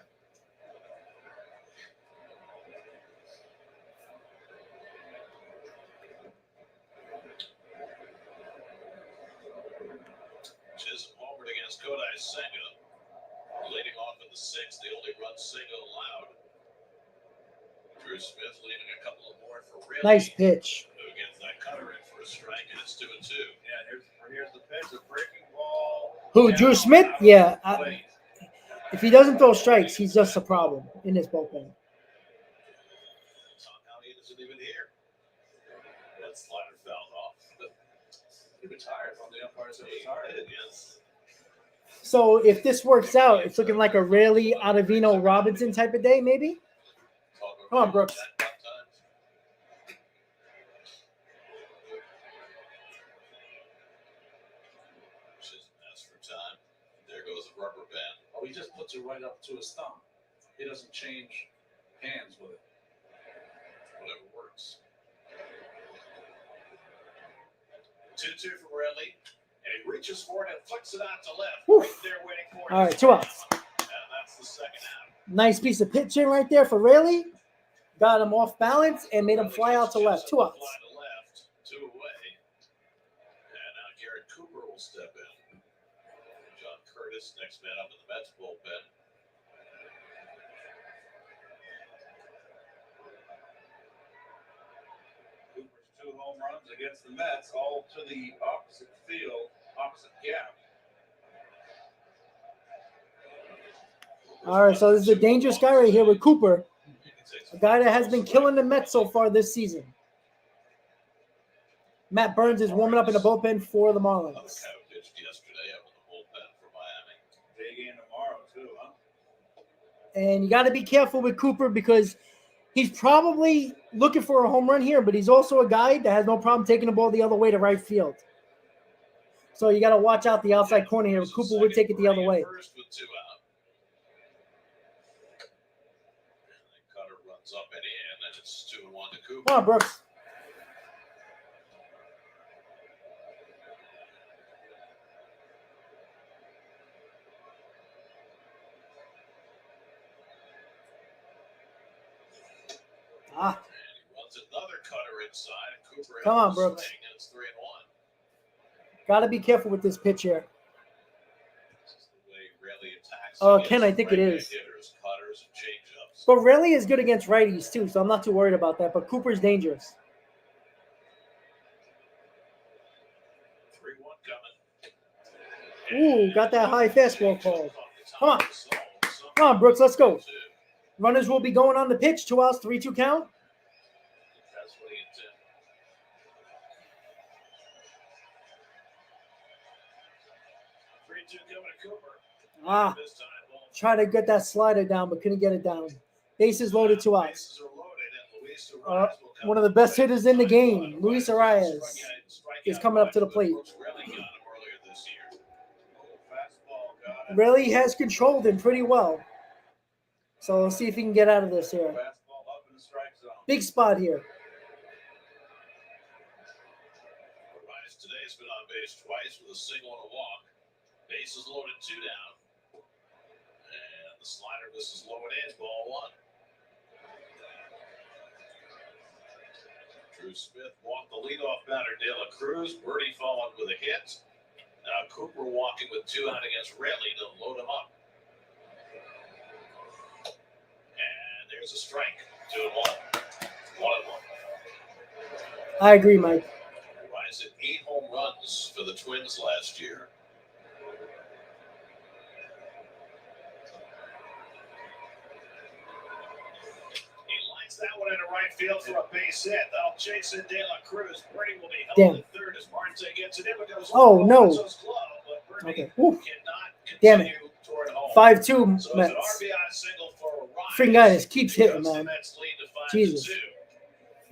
Chisholm homered against Kodai Senga. Leading off in the 6th, the only run Senga allowed. Drew Smith leading a couple of more for Raley. Nice pitch. Who gets that cutter in for a strike, and it's 2-2. Yeah, here's the pitch, a breaking ball. Who, Drew Smith? Yeah. If he doesn't throw strikes, he's just a problem in this bullpen. He isn't even here. That slider fouled off. He retired from the umpires. Retired. Yes. So if this works out, it's looking like a Raley, Ottavino, Robinson type of day, maybe? Come on, Brooks. Ask for time. There goes a rubber band. Oh, he just puts it right up to his thumb. He doesn't change hands with it. Whatever works. 2-2 for Raley. And he reaches for it and flicks it out to left. Oof. Right there waiting for it. All right, 2 outs. And that's the second out. Nice piece of pitching right there for Raley. Got him off balance and made him fly out to left. 2 outs. Fly to left, 2 away. And now Garrett Cooper will step in. John Curtis, next man up in the Mets bullpen. Cooper's 2 home runs against the Mets, all to the opposite field, opposite gap. All right, so this is a dangerous guy right here with Cooper. A guy that has been killing the Mets so far this season. Matt Burns is warming up in the bullpen for the Marlins. Another guy who pitched yesterday up in the bullpen for Miami. Big game tomorrow, too, huh? And you got to be careful with Cooper because he's probably looking for a home run here, but he's also a guy that has no problem taking the ball the other way to right field. So you got to watch out the outside corner here. Cooper would take it the other way. First with 2 out. And the cutter runs up and in, and it's 2-1 to Cooper. Come on, Brooks. Ah. And he runs another cutter inside, and Cooper Come on, has a Brooks. swing, and it's 3-1. Got to be careful with this pitch here. This is the way Raley attacks. Ken, I think it right-handed is. hitters, cutters, and changeups. But Raley is good against righties, too, so I'm not too worried about that. But Cooper's dangerous. 3-1 coming. Ooh, got that high fastball called. Come on. Come on, Brooks, let's go. Runners will be going on the pitch. 2 outs, 3-2 count. That's what he intended. 3-2 coming to Cooper. Ah, This time, ball try to get that slider down, but couldn't get it down. Bases loaded, 2 outs. bases are loaded, and Luis Arias will come One of the to best plate. hitters in the game, Luis Arias, Strikeout is coming up to the plate. Brooks really got him earlier this year. Fastball got him. Really has controlled him pretty well. So let's see if he can get out of this here. Fastball up in the strike zone. Big spot here. Arias today has been on base twice with a single and a walk. Bases loaded, 2 down. And the slider misses low and in, ball 1. Drew Smith walked the leadoff batter, De La Cruz. Birdie followed with a hit. Now Cooper walking with 2 out against Raleigh to load him up. And there's a strike. 2-1. 1-1. I agree, Mike. Arias hit 8 home runs for the Twins last year. That one into right field for a base hit. That'll chase in De La Cruz. Birdie will be held Damn. at third as Marte gets it in. It goes Oh, over no. Alonso's glove, but Birdie Okay. Oof. cannot Damn continue toward home. 5-2 So it's an Mets. RBI single for Arias. Freaking guy just keeps hitting, Because the man. Mets lead to 5-2. Jesus.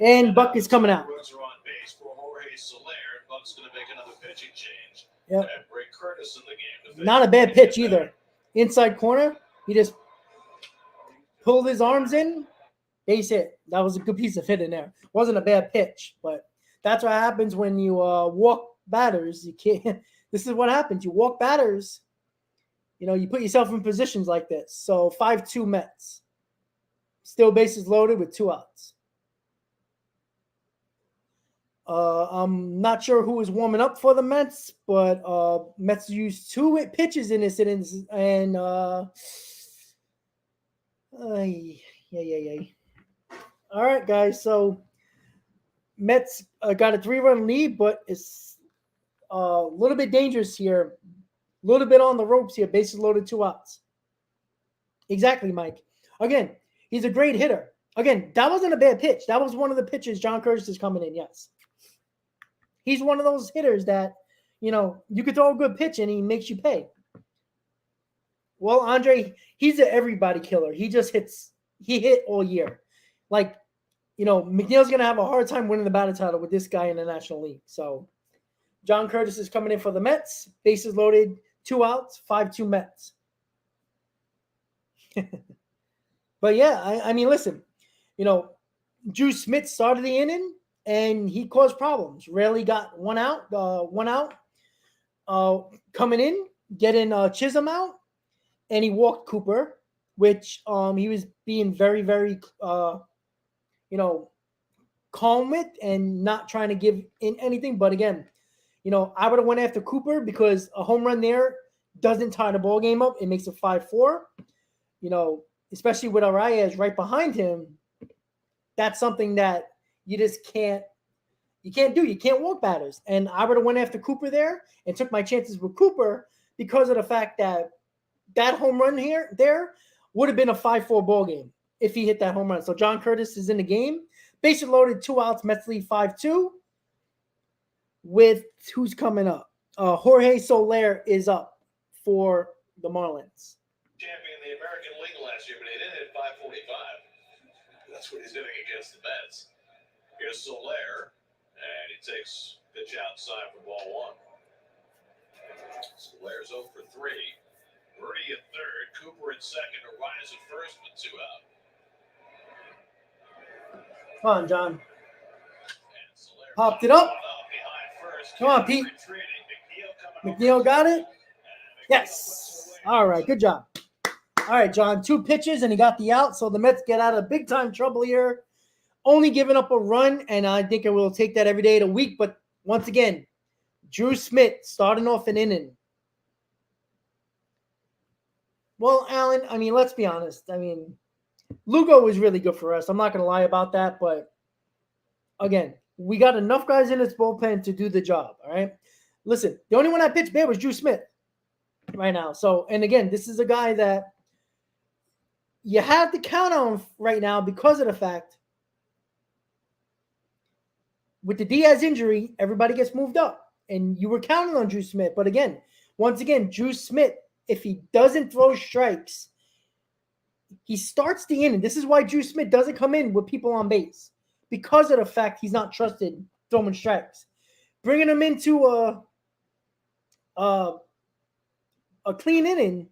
And Buck is coming out. Runs are on base for Jorge Soler. Buck's going to make another pitching change. Yep. And Bray Curtis in the game. to Not a face bad the pitch batter. either. Inside corner. He just pulled his arms in. Base hit. That was a good piece of hitting there. Wasn't a bad pitch, but that's what happens when you walk batters. You can't. This is what happens. You walk batters. You know, you put yourself in positions like this. So 5-2 Mets. Still bases loaded with 2 outs. I'm not sure who is warming up for the Mets, but Mets used 2 pitches in this inning, and yeah. All right, guys. So Mets got a 3-run lead, but it's a little bit dangerous here. A little bit on the ropes here. Bases loaded, 2 outs. Exactly, Mike. Again, he's a great hitter. Again, that wasn't a bad pitch. That was one of the pitches John Curtis is coming in, yes. He's one of those hitters that, you know, you could throw a good pitch and he makes you pay. Well, Andre, he's an everybody killer. He just hits. He hit all year. Like, you know, McNeil's going to have a hard time winning the batting title with this guy in the National League. So, John Curtis is coming in for the Mets. Bases loaded, 2 outs, 5-2 Mets. But, yeah, I mean, listen, you know, Drew Smith started the inning, and he caused problems. Rarely got 1 out. Coming in, getting Chisholm out, and he walked Cooper, which he was being very, very, you know, calm with and not trying to give in anything. But again, you know, I would have went after Cooper because a home run there doesn't tie the ball game up. It makes it 5-4. You know, especially with Arias right behind him, that's something that you just can't do. You can't walk batters. And I would have went after Cooper there and took my chances with Cooper because of the fact that that home run there would have been a 5-4 ball game if he hit that home run. So John Curtis is in the game. Bases loaded, 2 outs, Mets lead 5-2. With who's coming up? Jorge Soler is up for the Marlins. Champion in the American League last year, but he didn't hit 545. That's what he's hitting against the Mets. Here's Soler, and he takes pitch outside for ball 1. Soler's 0 for 3. Birdie at third, Cooper at second, Arias at first with 2 out. Come on, John. And Soler Popped it up. behind first. Come on, Pete. McNeil got it? Yes. All right, good job. All right, John, 2 pitches, and he got the out. So the Mets get out of big-time trouble here. Only giving up a run, and I think it will take that every day of the week. But once again, Drew Smith starting off an inning. Well, Alan, I mean, let's be honest. I mean, Lugo was really good for us. I'm not going to lie about that. But, again, we got enough guys in this bullpen to do the job, all right? Listen, the only one that pitched bad was Drew Smith. right now. So, and again, this is a guy that you have to count on right now because of the fact with the Diaz injury, everybody gets moved up. And you were counting on Drew Smith. But again, once again, Drew Smith, if he doesn't throw strikes, he starts the inning. This is why Drew Smith doesn't come in with people on base, because of the fact he's not trusted throwing strikes. Bringing him into a clean inning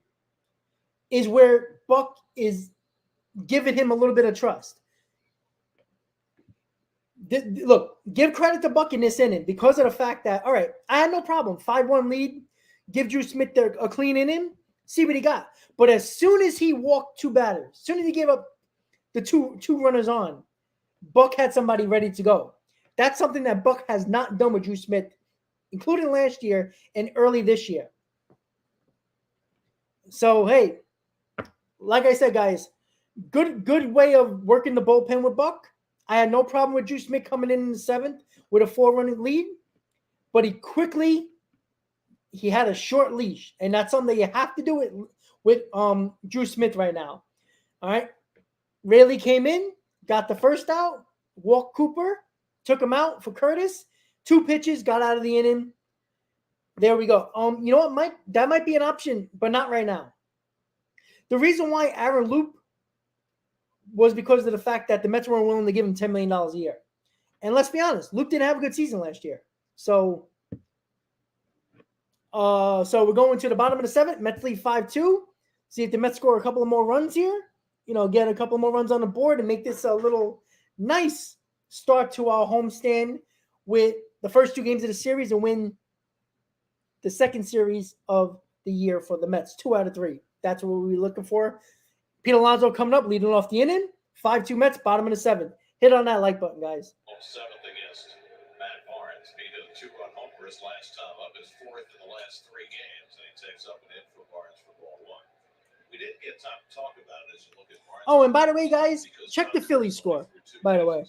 is where Buck is giving him a little bit of trust. Look, give credit to Buck in this inning because of the fact that, all right, I had no problem. 5-1 lead. Give Drew Smith a clean inning. See what he got. But as soon as he walked 2 batters, as soon as he gave up the two runners on, Buck had somebody ready to go. That's something that Buck has not done with Drew Smith, including last year and early this year. So, hey, like I said, guys, good way of working the bullpen with Buck. I had no problem with Drew Smith coming in the 7th with a 4-run lead, but he had a short leash, and that's something that you have to do with Drew Smith right now. All right, Rayleigh came in, got the first out, walked Cooper, took him out for Curtis. 2 pitches, got out of the inning. There we go. You know what, Mike? That might be an option, but not right now. The reason why Aaron Loop was because of the fact that the Mets weren't willing to give him $10 million a year. And let's be honest, Loop didn't have a good season last year. So we're going to the bottom of the 7th. Mets lead 5-2. See if the Mets score a couple of more runs here. Get a couple more runs on the board and make this a little nice start to our homestand with the first 2 games of the series and win the second series of the year for the Mets. 2 out of 3. That's what we're looking for. Pete Alonso coming up, leading off the inning. 5-2 Mets, bottom of the 7th. Hit on that like button, guys. 7th against Matt Barnes. Beat a 2-run homer his last time up, his 4th in the last 3 games, and he takes up an in for Barnes for ball 1. We didn't get time to talk about it as you look at Barnes. Oh, and by the way, guys, check the Phillies score, by the way.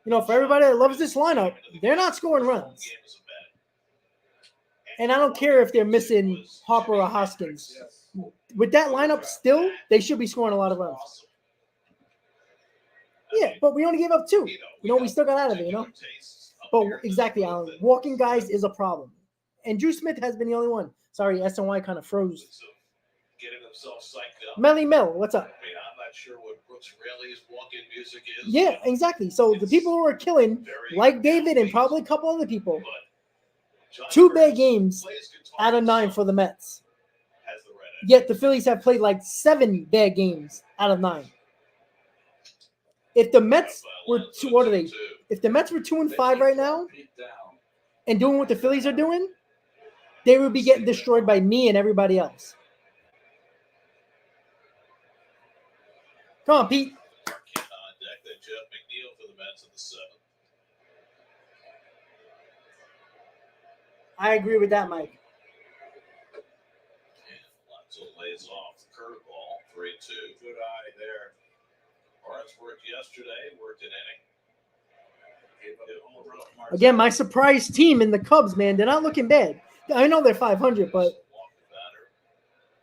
For everybody that loves this lineup, they're not scoring runs. And I don't care if they're missing Harper or Hoskins. With that lineup still, they should be scoring a lot of runs. Yeah, but we only gave up 2. We still got out of it, But exactly, Alan. Walking guys is a problem. And Drew Smith has been the only one. Sorry, SNY kind of froze. Melly Mel, what's up? I'm not sure what Brooks Raley's walk-in music is. Yeah, exactly. So the people who are killing, like David and probably a couple other people, 2 bad games out of 9 for the Mets. Yet the Phillies have played like 7 bad games out of 9. If the Mets were If the Mets were 2-5 right now, and doing what the Phillies are doing, they would be getting destroyed by me and everybody else. Come on, Pete. Jeff McNeil for the Mets in the 7th. I agree with that, Mike. Alonso lays off the curveball, 3-2. Good eye there. Barnes worked yesterday, worked an inning. Again, my surprise team in the Cubs, man, they're not looking bad. I know they're 500, but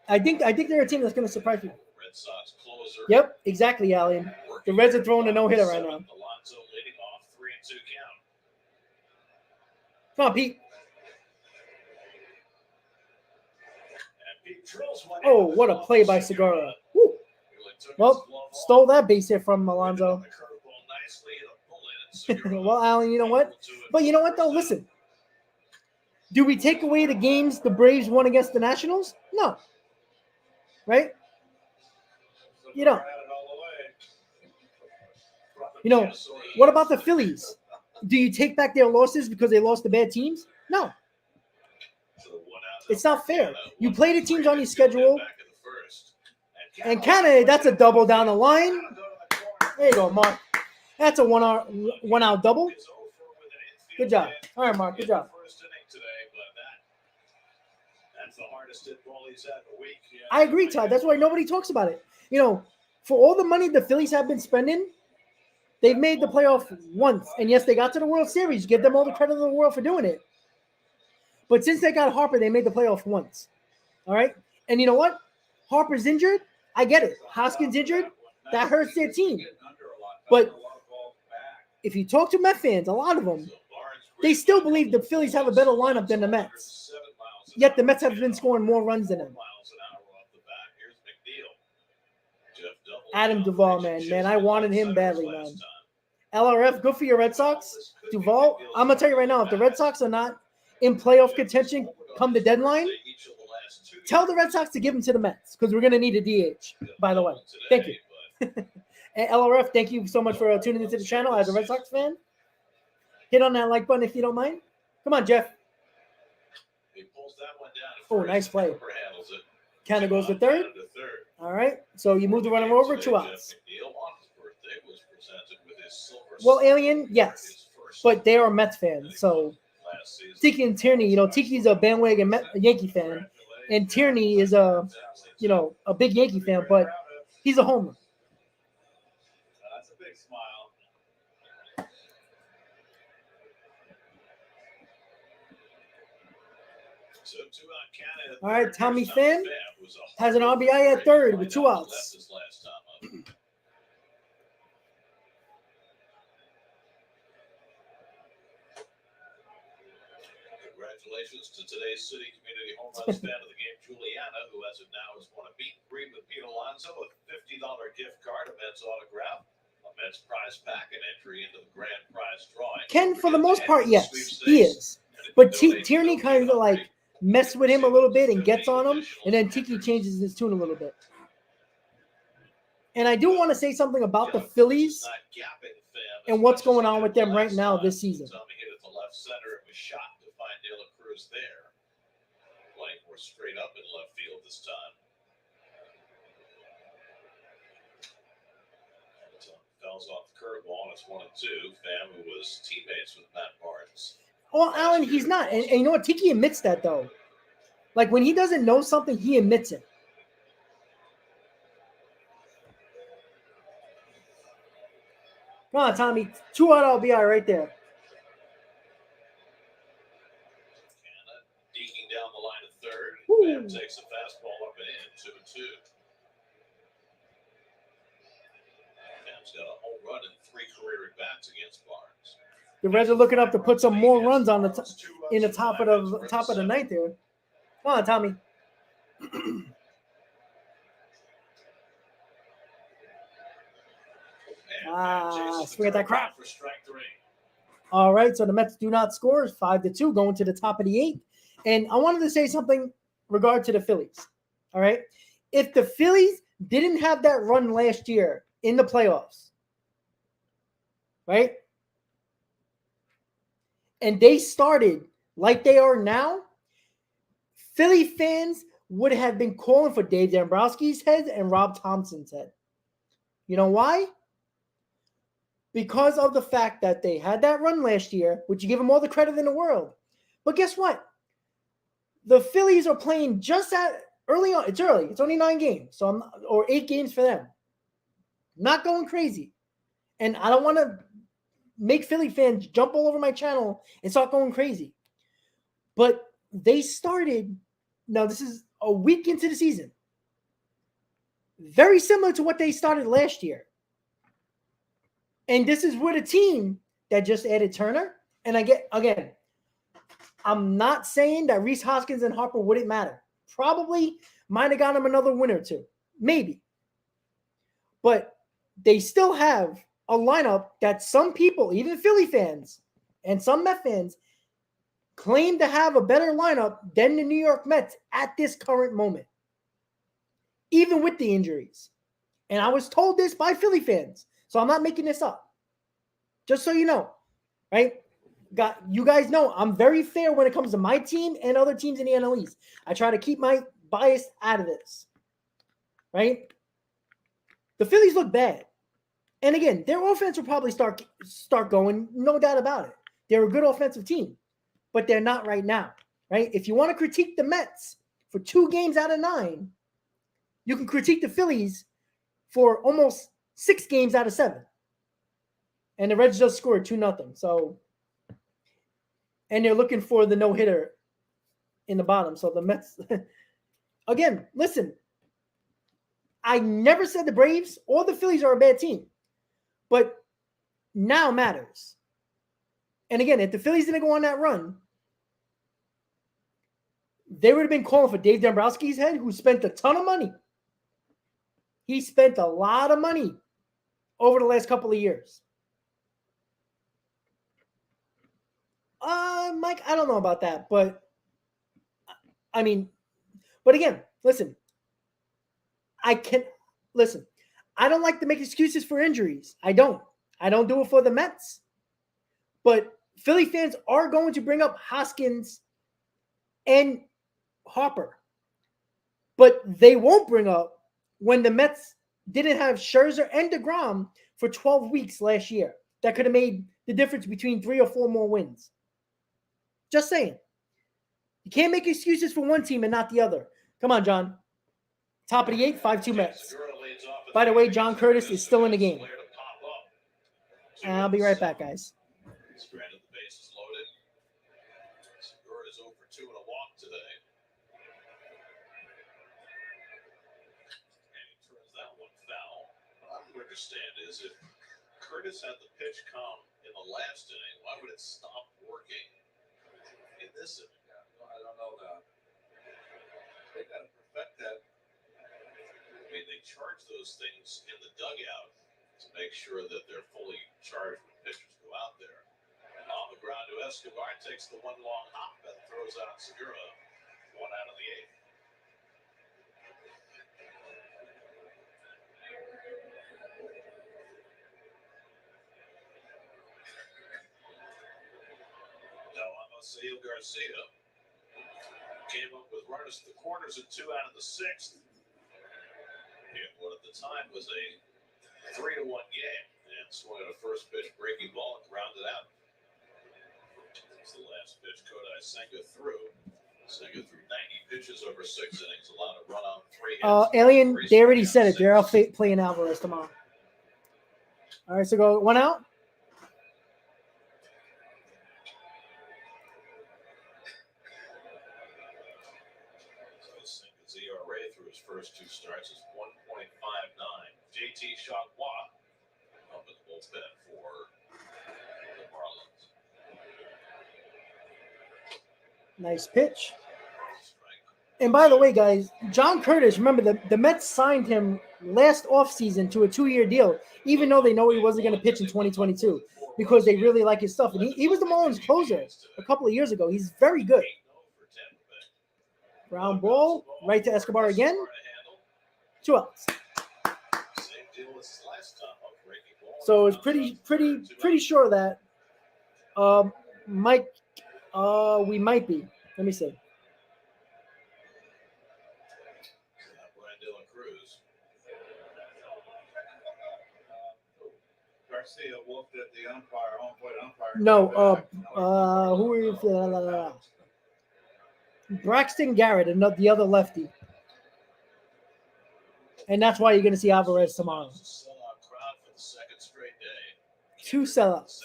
I think they're a team that's going to surprise you. Red Sox closer. Yep, exactly, Allen. The Reds are throwing a no-hitter right now. Alonso leading off, 3-2 count. Come on, Pete. And Pete drills one. Oh, what a play by Segura. Woo. Well, stole that base hit from Alonso. Well, Allen, you know what? But you know what, though? Listen. Do we take away the games the Braves won against the Nationals? No. Right? You don't. What about the Phillies? Do you take back their losses because they lost to bad teams? No. It's not fair. You play the teams on your schedule. And Canada, that's a double down the line. There you go, Mark. That's a one-out double. Good job. All right, Mark. Good job. I agree, Todd. That's why nobody talks about it. For all the money the Phillies have been spending, they've made the playoff once. And yes, they got to the World Series. Give them all the credit in the world for doing it. But since they got Harper, they made the playoff once. All right. And you know what? Harper's injured. I get it. Hoskins injured. That hurts their team. But if you talk to Met fans, a lot of them, they still believe the Phillies have a better lineup than the Mets. Yet the Mets have been scoring more runs than them. Adam Duvall, man, I wanted him badly, man. LRF, good for your Red Sox. Duvall, I'm gonna tell you right now, if the Red Sox are not in playoff contention come the deadline, tell the Red Sox to give him to the Mets because we're gonna need a DH. By the way, thank you. And LRF, thank you so much for tuning into the channel as a Red Sox fan. Hit on that like button if you don't mind. Come on, Jeff. Oh, nice play. Kind of goes to third. All right. So you move the runner over, 2 outs. Well, Alien, yes. But they are Mets fans. So Tiki and Tierney, Tiki's a bandwagon Yankee fan. And Tierney is a big Yankee fan, but he's a homer. That's a big smile. All right, Tommy Pham has an RBI at third with 2 outs. Congratulations to today's City Community Home Runs fan of the game, Juliana, who as of now has won a meet and greet with Pete Alonso, a $50 gift card, a Mets autograph, a Mets prize pack, and entry into the grand prize drawing. Ken, for the most part, yes, he is. But Tierney kind of like mess with him a little bit and gets on him, and then Tiki changes his tune a little bit. And I do want to say something about the Phillies and what's going on with them right now this season. Shot to find De La Cruz there. Playing more straight up in left field this time. Fouls off the curveball, and it's 1-2. Pham, who was teammates with Matt Barnes. Well, Alan, he's not. And you know what? Tiki admits that, though. Like, when he doesn't know something, he admits it. Come on, Tommy. 2 out RBI right there. Down the line of third. Pham takes a fastball up and in, 2-2. Pham's got a home run and 3 career at-bats against Barnes. The Reds are looking up to put some more runs on in the top of the ninth here. Come on, Tommy. Swing at that crap. All right, so the Mets do not score. 5-2, going to the top of the 8th. And I wanted to say something regard to the Phillies. All right. If the Phillies didn't have that run last year in the playoffs, right? And they started like they are now, Philly fans would have been calling for Dave Dombrowski's head and Rob Thompson's head. You know why? Because of the fact that they had that run last year, which you give them all the credit in the world. But guess what? The Phillies are playing just early on. It's early. It's only 9 games, or 8 games for them. Not going crazy. And I don't want to make Philly fans jump all over my channel and start going crazy. But they started, now this is a week into the season, very similar to what they started last year. And this is with a team that just added Turner. And again, I'm not saying that Rhys Hoskins and Harper wouldn't matter. Probably might have got him another win or two. Maybe. But they still have a lineup that some people, even Philly fans and some Met fans, claim to have a better lineup than the New York Mets at this current moment. Even with the injuries. And I was told this by Philly fans. So I'm not making this up. Just so you know. Right? You guys know I'm very fair when it comes to my team and other teams in the NL East. I try to keep my bias out of this. Right? The Phillies look bad. And again, their offense will probably start going, no doubt about it. They're a good offensive team, but they're not right now. Right? If you want to critique the Mets for 2 games out of 9, you can critique the Phillies for almost 6 games out of 7. And the Reds just scored 2-0. So, and they're looking for the no-hitter in the bottom. So the Mets, again, listen, I never said the Braves or the Phillies are a bad team, but now matters. And again, if the Phillies didn't go on that run, they would have been calling for Dave Dombrowski's head, who spent a ton of money. He spent a lot of money over the last couple of years. Mike, I don't know about that, but I mean, but again, listen, I don't like to make excuses for injuries. I don't do it for the Mets. But Philly fans are going to bring up Hoskins and Harper. But they won't bring up when the Mets didn't have Scherzer and DeGrom for 12 weeks last year. That could have made the difference between 3 or 4 more wins. Just saying. You can't make excuses for one team and not the other. Come on, John. Top of the 8th, 5-2 Mets. By the way, John Curtis is still in the game. And I'll be right back, guys. Granted, the base is loaded. Segura is over 2 and a walk today. And he turns that one foul. What I would understand is if Curtis had the pitch come in the last inning, why would it stop working in this inning? I don't know that. They got to perfect that. I mean, they charge those things in the dugout to make sure that they're fully charged when pitchers go out there. On the ground to Escobar, takes the one long hop and throws out Segura. 1 out of the 8th. Now, Amocio Garcia came up with runners at the corners in 2 out of the 6th. And what at the time was a 3-1 game. And swung at a first pitch breaking ball and grounded out. That's the last pitch Kodai Senga threw. Senga threw 90 pitches over 6 innings, allowed a run on 3 hits. Alien, they already said it. They're out playing Alvarez tomorrow. All right, so go 1 out. So Senga's ERA through his first 2 starts is 1.59. JT shot walk up in the bullpen for the Marlins. Nice pitch. And by the way, guys, John Curtis, remember the Mets signed him last offseason to a 2-year deal, even though they know he wasn't going to pitch in 2022 because they really like his stuff. And he was the Marlins closer a couple of years ago. He's very good. Ground ball, right to Escobar again. 2 outs. So it's pretty sure that Mike, we might be. Let me see. Garcia looked at the umpire, home plate umpire. No, who are you? Braxton Garrett, the other lefty. And that's why you're going to see Alvarez tomorrow. 2 sellouts.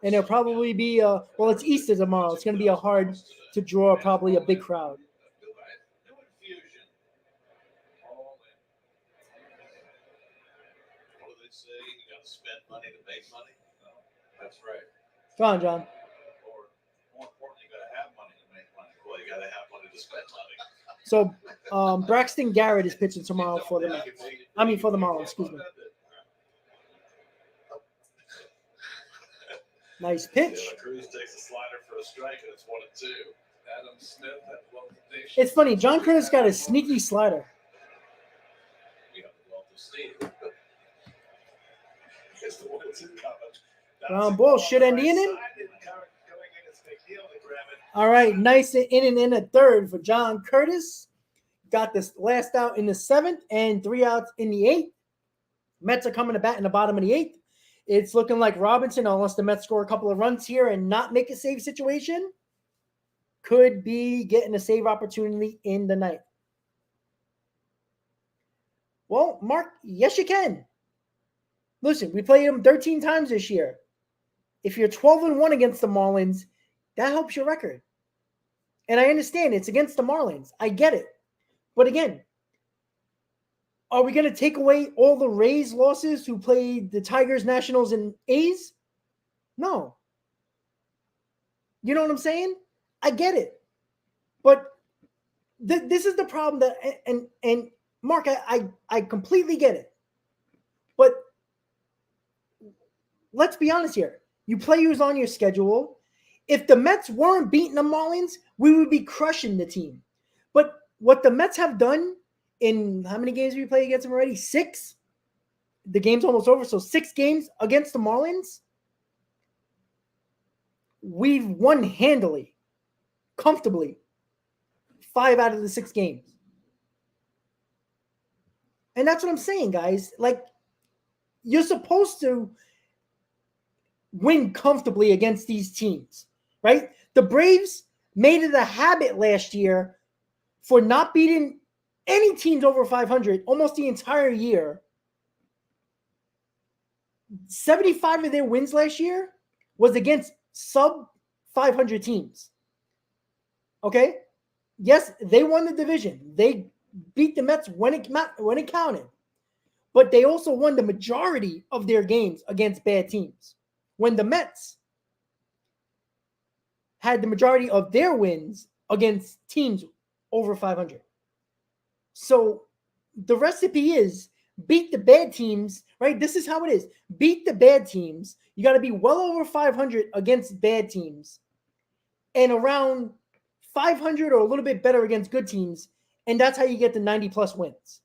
And it'll probably be, well, it's Easter tomorrow. It's going to be hard to draw probably a big crowd. What do they say? You got to spend money to make money? That's right. Go on, John. Or more importantly, you got to have money to make money. Well, you got to have money to spend money. So Braxton Garrett is pitching tomorrow for the Mets. I mean, for the Marlins, excuse me. Nice pitch. Cruz takes a slider for a strike, and it's 1-2. Adam Smith had wealth of patience. It's funny. John Curtis got a sneaky slider. You have the wealth of steam. It's the 1-2 coming. Ground ball should end the inning. All right, nice inning in the 3rd for John Curtis. Got this last out in the 7th and 3 outs in the 8th. Mets are coming to bat in the bottom of the 8th. It's looking like Robertson, unless the Mets score a couple of runs here and not make a save situation, could be getting a save opportunity in the 9th. Well, Mark, yes, you can. Listen, we played them 13 times this year. If you're 12-1 against the Marlins, that helps your record. And I understand it's against the Marlins. I get it. But again, are we going to take away all the Rays losses who played the Tigers, Nationals, and A's? No. You know what I'm saying? I get it. But this is the problem that, and Mark, I completely get it. But let's be honest here. You play who's on your schedule. If the Mets weren't beating the Marlins, we would be crushing the team. But what the Mets have done in how many games have we played against them already? 6? The game's almost over. So 6 games against the Marlins. We've won handily, comfortably, 5 out of the 6 games. And that's what I'm saying, guys. Like, you're supposed to win comfortably against these teams, right? The Braves made it a habit last year for not beating any teams over 500 almost the entire year. 75 of their wins last year was against sub 500 teams. Okay? Yes, they won the division. They beat the Mets when it counted. But they also won the majority of their games against bad teams. When the Mets had the majority of their wins against teams over 500. So the recipe is beat the bad teams, right? This is how it is. Beat the bad teams. You got to be well over 500 against bad teams and around 500 or a little bit better against good teams. And that's how you get the 90-plus wins.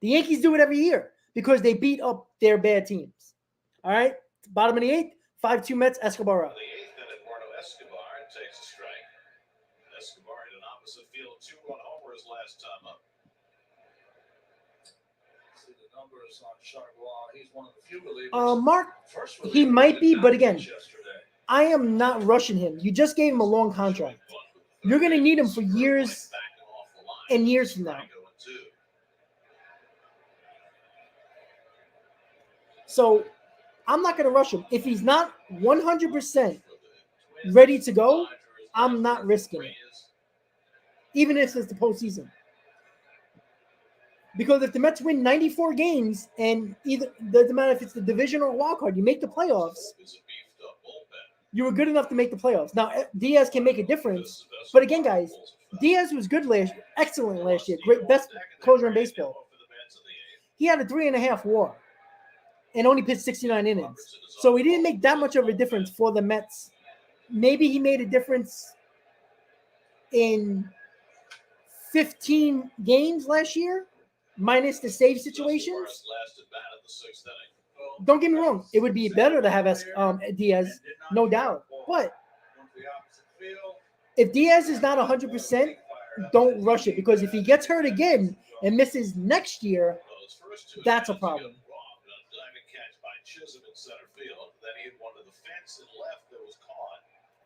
The Yankees do it every year because they beat up their bad teams. All right? Bottom of the 8th, 5-2 Mets, Escobar up. The 8th, and Eduardo Escobar takes a strike. Escobar in an opposite field 2-run homer his last time up. See the numbers on Charlois. He's one of the few relievers. Mark, First he reliever might that be, did but not again, pitch yesterday. I am not rushing him. You just gave him a long contract. You're going to need him for years and years from now. So I'm not going to rush him. If he's not 100% ready to go, I'm not risking it, even if it's the postseason. Because if the Mets win 94 games and either doesn't matter if it's the division or wild card, you make the playoffs, you were good enough to make the playoffs. Now, Diaz can make a difference. But again, guys, Diaz was good excellent last year. Great, best closer in baseball. He had a 3.5 WAR and only pitched 69 innings. So he didn't make that much of a difference for the Mets. Maybe he made a difference in 15 games last year, minus the save situations. Don't get me wrong. It would be better to have Diaz, no doubt. But if Diaz is not 100%, don't rush it. Because if he gets hurt again and misses next year, that's a problem.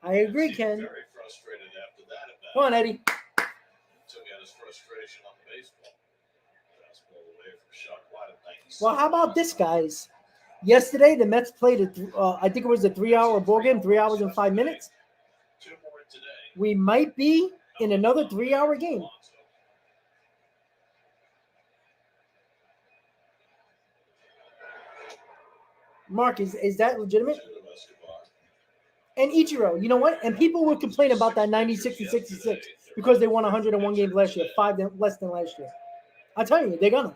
I agree, Ken. Very frustrated after that event. Come on, Eddie. Took out his frustration on the baseball. Fastball away from shot wide at 96. Well, how about this, guys? Yesterday, the Mets played I think it was a 3-hour ball game, 3 hours and 5 minutes. 2 more today. We might be in another 3-hour game. Mark, is that legitimate? And Ichiro, you know what? And people would complain about that 96 and 66 because they won 101 games last year, 5 less than last year. I tell you, they're gonna.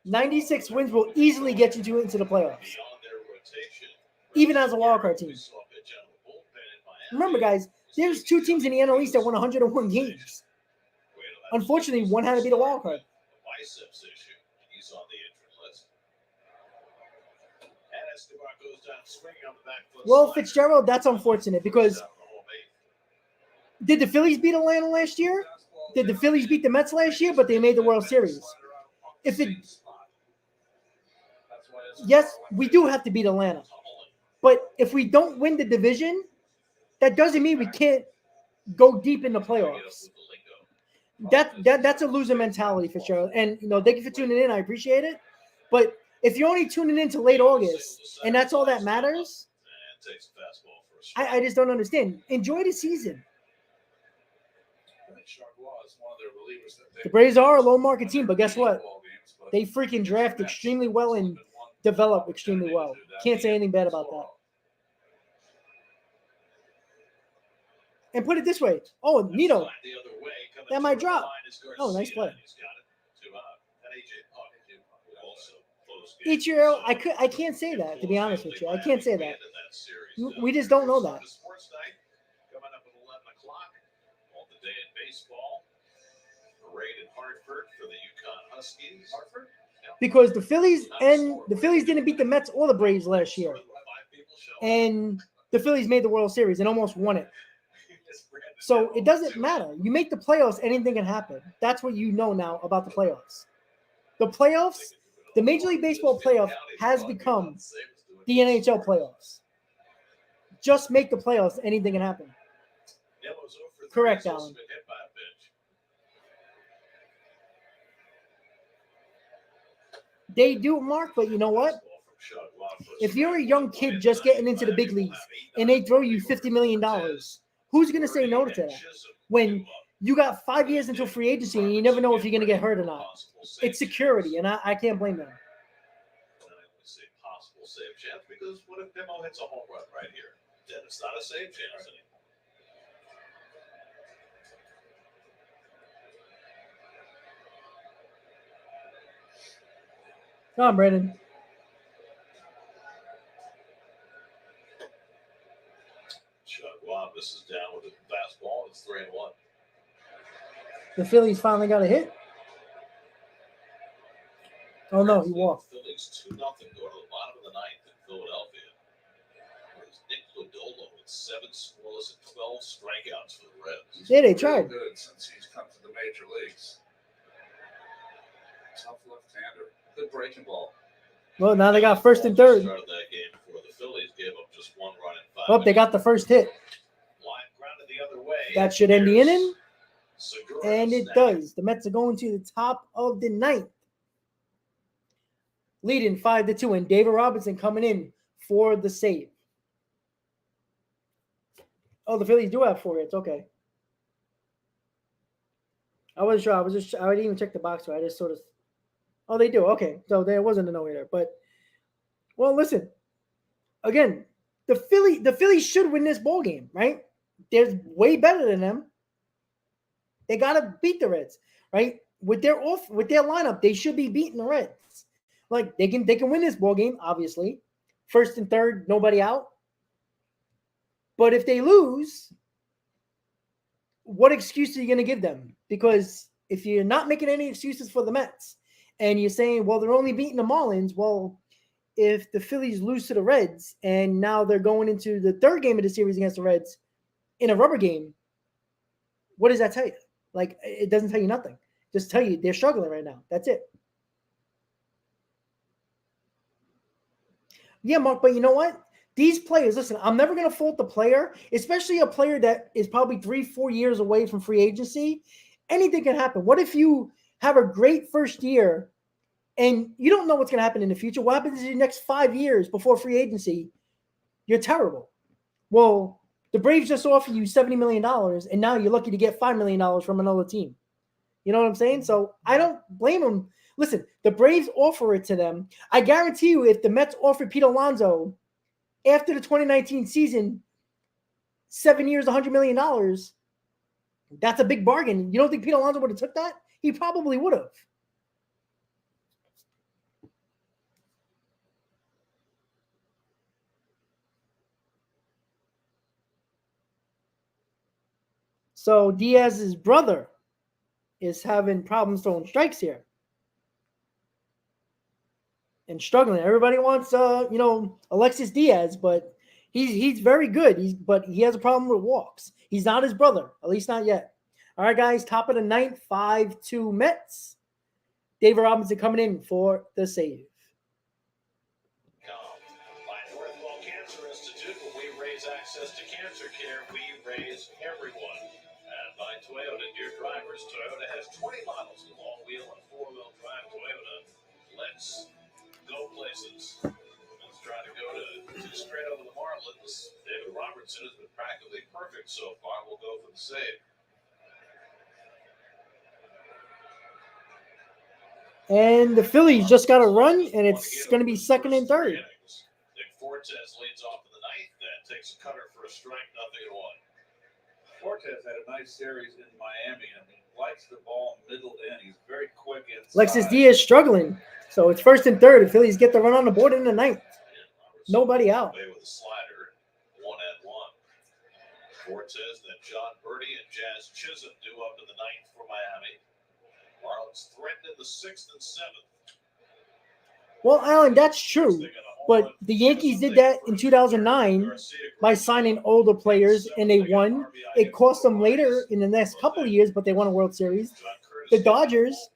$96 wins will easily get you into the playoffs, even as a wildcard team. Remember, guys, there's 2 teams in the NL East that won 101 games. Unfortunately, one had to be the wildcard. Biceps issue. He's on the injury list. And Escobar goes down swinging on the back foot. Well, Fitzgerald, that's unfortunate because did the Phillies beat Atlanta last year? Did the Phillies beat the Mets last year? But they made the World Series. Yes, we do have to beat Atlanta. But if we don't win the division, that doesn't mean we can't go deep in the playoffs. That's a loser mentality for sure. And thank you for tuning in. I appreciate it. But if you're only tuning in to late August and that's all that matters, I just don't understand. Enjoy the season. I think Chargois is one of their relievers that they The Braves are a low market team, but guess winning what? ball games, but They freaking draft Mets, extremely well it's and been one develop extremely well. opportunity to do that. Can't say anything bad about that. Sorrow. And put it this way. Oh, Nito. That might drop. Oh, nice play. Ichiro, I can't say that, to be honest with you. I can't say that. We just don't know that. Sports night coming up at 11 o'clock on the day in baseball. Parade in Hartford for the Yukon Huskies. Hartford? Because the Phillies didn't beat the Mets or the Braves last year. And the Phillies made the World Series and almost won it. So it doesn't matter. You make the playoffs, anything can happen. That's what you know now about the playoffs. The playoffs, the Major League Baseball playoff has become the NHL playoffs. Just make the playoffs, anything can happen. Correct, Alan. They do, Mark, but you know what? If you're a young kid just getting into the big leagues and they throw you $50 million, who's going to say no to that? When you got 5 years until free agency and you never know if you're going to get hurt or not. It's security, and I can't blame them. Possible save chance because what if Demo hits a home run right here? Then it's not a save chance anymore. Come on, Brandon. Chargois misses down with a fastball. It's 3-1. The Phillies finally got a hit. Oh, no, he walked. Phillies 2-0 go to the bottom of the ninth in Philadelphia. There's Nick Lodolo with 7 scoreless and 12 strikeouts for the Reds. Yeah, they tried. Good since he's come to the major leagues. Tough left-hander. Good breaking ball. Well, now they got first and third. Started that game before the Phillies gave up just 1 run in 5 Oh, they got the first hit. Line grounded the other way. That should end the inning, Segura and it snapped. does. The Mets are going to the top of the ninth, leading 5-2, and David Robertson coming in for the save. Oh, the Phillies do have 4 hits. Okay. I wasn't sure. I didn't even check the box score. I just sort of. Oh, they do. Okay. So there wasn't a no-hitter. But, well, listen. Again, the Phillies should win this ball game, right? They're way better than them. They gotta beat the Reds, right? With their lineup, they should be beating the Reds. Like they can win this ball game, obviously. First and third, nobody out. But if they lose, what excuse are you going to give them? Because if you're not making any excuses for the Mets and you're saying, well, they're only beating the Marlins, well, if the Phillies lose to the Reds and now they're going into the third game of the series against the Reds in a rubber game, what does that tell you? Like, it doesn't tell you nothing. Just tell you they're struggling right now. That's it. Yeah, Mark, but you know what? These players, listen, I'm never going to fault the player, especially a player that is probably 3-4 years away from free agency. Anything can happen. What if you have a great first year and you don't know what's going to happen in the future? What happens in the next 5 years before free agency? You're terrible. Well, the Braves just offered you $70 million, and now you're lucky to get $5 million from another team. You know what I'm saying? So I don't blame them. Listen, the Braves offer it to them. I guarantee you if the Mets offered Pete Alonso after the 2019 season, 7 years, $100 million, that's a big bargain. You don't think Pete Alonso would have took that? He probably would have. So Diaz's brother is having problems throwing strikes here and struggling. Everybody wants, Alexis Diaz, but he's very good. But he has a problem with walks. He's not his brother, at least not yet. All right, guys, top of the ninth, 5-2 Mets. David Robinson coming in for the save. By Northwell Cancer Institute, when we raise access to cancer care, we raise everyone. And by Toyota, dear drivers, Toyota has 20 models of all-wheel and four-wheel drive Toyota. Let's go places. Let's trying to go to two straight over the Marlins. David Robertson has been practically perfect so far. We'll go for the save. And the Phillies just got a run, and it's going to be second and third. Nick Fortes leads off in the ninth. That takes a cutter for a strike, 0-1. Fortes had a nice series in Miami and he likes the ball middle in. He's very quick inside. Alexis Diaz struggling. So it's first and third. The Phillies get the run on the board in the ninth. Nobody out. Away with a slider, 1-1. Fortes, then John Birdie and Jazz Chisholm due up in the ninth for Miami. Marlins threatened in the sixth and seventh. Well, Alan, that's true. But the Yankees did that in 2009 by signing older players, and they won. It cost them later in the next couple of years, but they won a World Series. The Dodgers,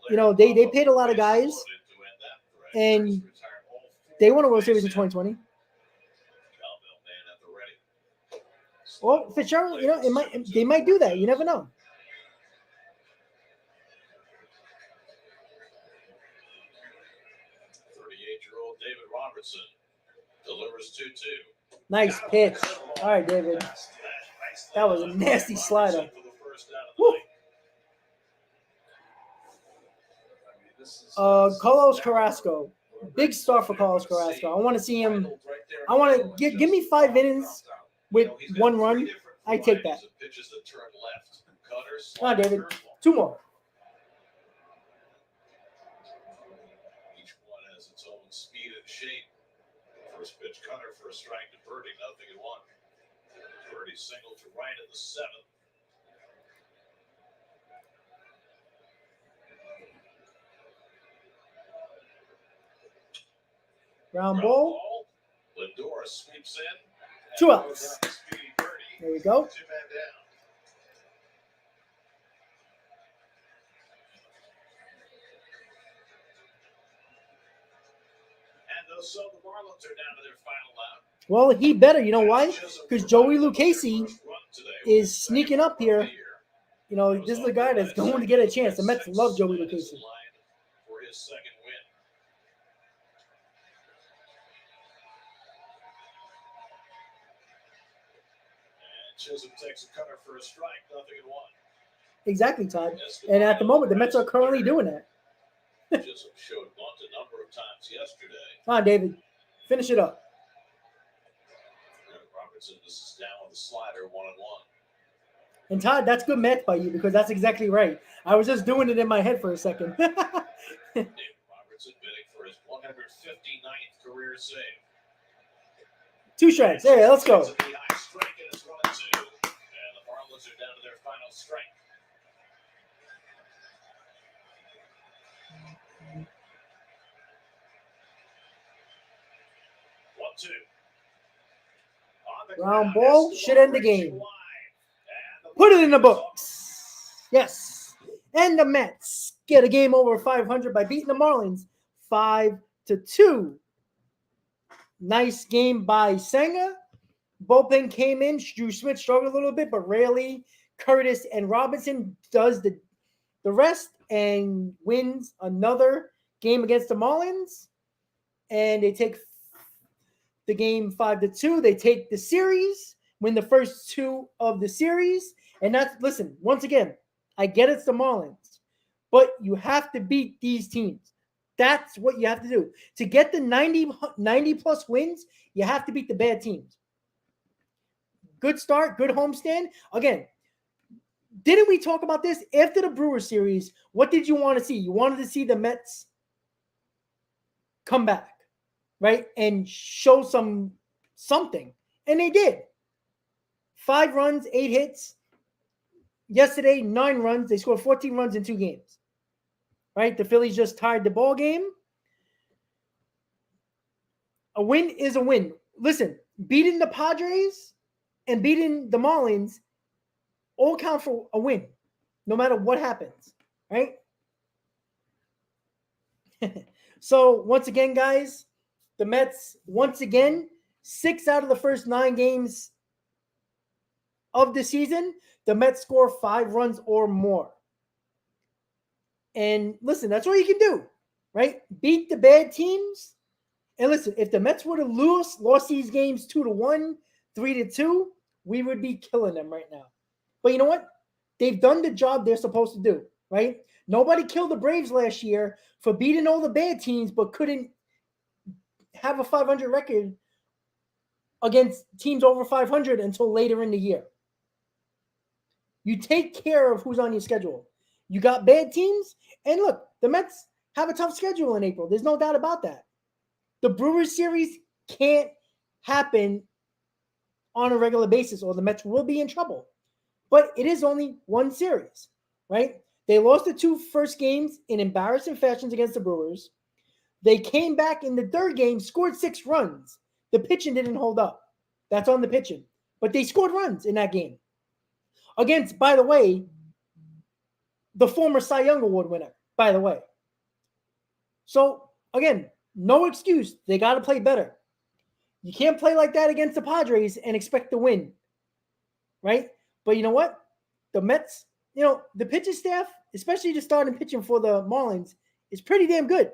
they paid a lot of guys, and they won a World Series in 2020. Well, Fitzgerald, they might do that. You never know. 38-year-old David Robertson delivers 2-2. Nice pitch. All right, David. That was a nasty slider. Woo. Carlos Carrasco. Big star for Carlos Carrasco. I want to see him. I want to give me 5 innings with 1 run. I take that. Come on, David. 2 more. Each one has its own speed and shape. First pitch cutter for a strike to Birdie, 0-1. Birdie single to right in the seventh. Ground ball. Lindor sweeps in. 2 outs. There we go. 2-man down. And so the Marlins are down to their final out. Well, he better. You know why? Because Joey Lucchesi is sneaking up here. This is the guy that's going to get a chance. The Mets love Joey Lucchesi. For his second win. And Chisholm takes a cutter for a strike, 0-1. Exactly, Todd. And at the moment, the Mets are currently doing that. Chisholm showed bunt a number of times yesterday. Come on, David. Finish it up. Robertson, this is down with a slider, 1-1. And Todd, that's good math by you because that's exactly right. I was just doing it in my head for a second. David Robertson bidding for his 159th career save. 2 strikes. Hey, let's go. It's a high strike and it's 1-2. And the Marlins are down to their final strike. Round ball should end the game. Put it in the books. Yes. And the Mets get a game over 500 by beating the Marlins 5-2. Nice game by Senga. Bullpen came in. Drew Smith struggled a little bit, but Raley, Curtis, and Robinson does the rest and wins another game against the Marlins. And they take the game 5-2. They take the series, win the first 2 of the series. And listen, once again, I get it's the Marlins, but you have to beat these teams. That's what you have to do. To get the 90 plus wins, you have to beat the bad teams. Good start, good homestand. Again, didn't we talk about this after the Brewers series? What did you want to see? You wanted to see the Mets come back, right? And show something. And they did. 5 runs, 8 hits. Yesterday, 9 runs. They scored 14 runs in 2 games. Right? The Phillies just tied the ball game. A win is a win. Listen, beating the Padres and beating the Marlins all count for a win, no matter what happens. Right? So, once again, guys, the Mets, once again, 6 out of the first 9 games of the season, the Mets score 5 runs or more. And listen, that's all you can do, right? Beat the bad teams And listen, if the Mets would have lost these games 2-1, 3-2, we would be killing them right now. But you know what? They've done the job they're supposed to do, right? Nobody killed the Braves last year for beating all the bad teams, but couldn't have a 500 record against teams over 500 until later in the year. You take care of who's on your schedule. You got bad teams, and look, the Mets have a tough schedule in April. There's no doubt about that. The Brewers series can't happen on a regular basis, or the Mets will be in trouble. But it is only one series, right? They lost the 2 first games in embarrassing fashions against the Brewers. They came back in the third game, scored 6 runs. The pitching didn't hold up. That's on the pitching. But they scored runs in that game. Against, by the way, the former Cy Young Award winner, by the way. So, again, no excuse. They got to play better. You can't play like that against the Padres and expect to win, right? But you know what? The Mets, the pitching staff, especially the starting pitching for the Marlins, is pretty damn good,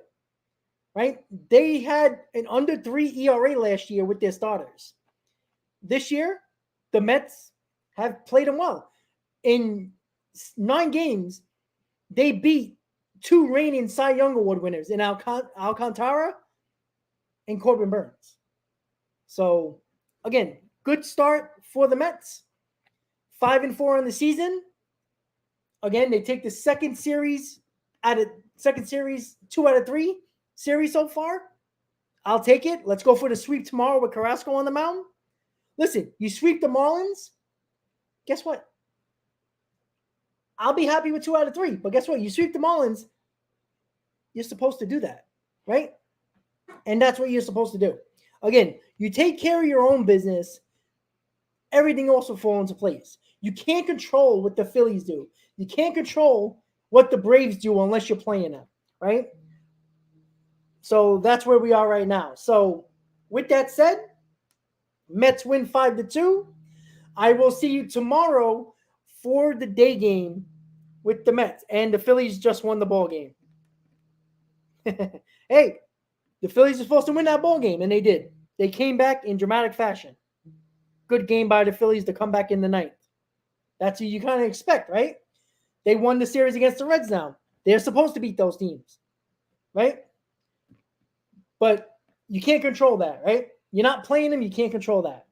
right? They had an under 3 ERA last year with their starters. This year, the Mets have played them well. In 9 games, they beat 2 reigning Cy Young Award winners in Alcantara and Corbin Burns. So, again, good start for the Mets. 5-4 on the season. Again, they take the second series 2 out of 3 series so far. I'll take it. Let's go for the sweep tomorrow with Carrasco on the mound. Listen, you sweep the Marlins, guess what? I'll be happy with 2 out of 3. But guess what? You sweep the Marlins, you're supposed to do that, right? And that's what you're supposed to do. Again, you take care of your own business, everything else will fall into place. You can't control what the Phillies do. You can't control what the Braves do unless you're playing them, right? So that's where we are right now. So with that said, Mets win 5-2. I will see you tomorrow for the day game with the Mets. And the Phillies just won the ball game. Hey, the Phillies are supposed to win that ball game, and they did. They came back in dramatic fashion. Good game by the Phillies to come back in the ninth. That's what you kind of expect, right? They won the series against the Reds now. They're supposed to beat those teams, right? But you can't control that, right? You're not playing them. You can't control that.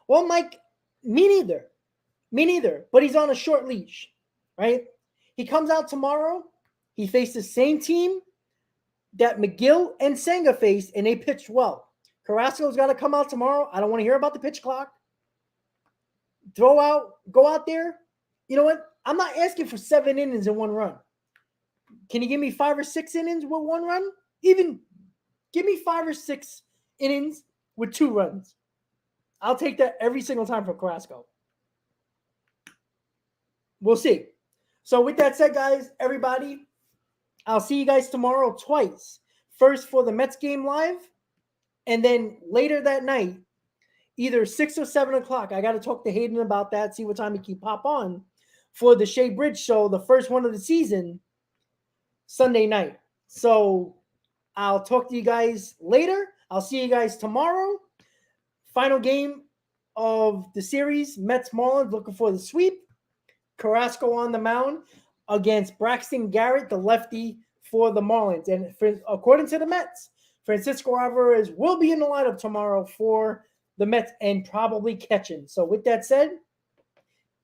Well, Mike, me neither. Me neither. But he's on a short leash, right? He comes out tomorrow. He faced the same team that McGill and Senga faced, and they pitched well. Carrasco's got to come out tomorrow. I don't want to hear about the pitch clock. Go out there. You know what? I'm not asking for 7 innings and 1 run. Can you give me 5 or 6 innings with 1 run? Even give me 5 or 6 innings with 2 runs. I'll take that every single time for Carrasco. We'll see. So with that said, guys, everybody, I'll see you guys tomorrow twice. First for the Mets game live, and then later that night, either 6 or 7 o'clock. I got to talk to Hayden about that, see what time he can pop on for the Shea Bridge show, the first one of the season, Sunday night. So I'll talk to you guys later. I'll see you guys tomorrow. Final game of the series, Mets Marlins, looking for the sweep. Carrasco on the mound against Braxton Garrett, the lefty for the Marlins. And according to the Mets, Francisco Alvarez will be in the lineup tomorrow for the Mets and probably catching. So with that said,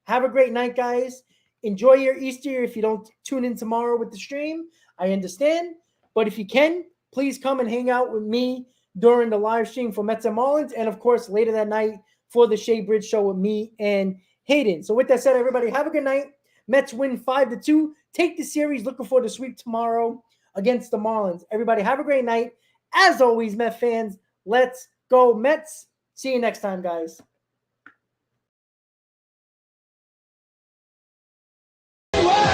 have a great night, guys. Enjoy your Easter. If you don't tune in tomorrow with the stream, I understand. But if you can, please come and hang out with me during the live stream for Mets and Marlins. And, of course, later that night for the Shea Bridge show with me and Hayden. So with that said, everybody, have a good night. Mets win 5-2. Take the series. Looking for the sweep tomorrow against the Marlins. Everybody, have a great night. As always, Met fans, let's go Mets. See you next time, guys. Come on!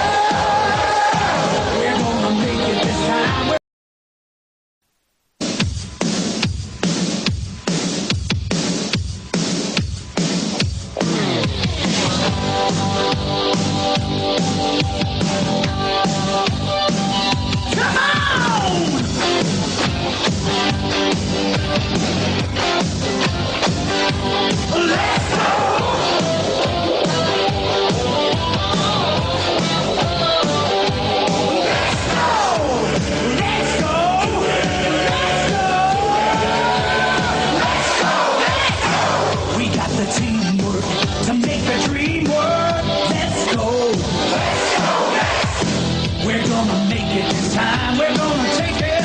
work to make the dream work. Let's go. Let's go, Mets. We're gonna make it this time. We're gonna take it.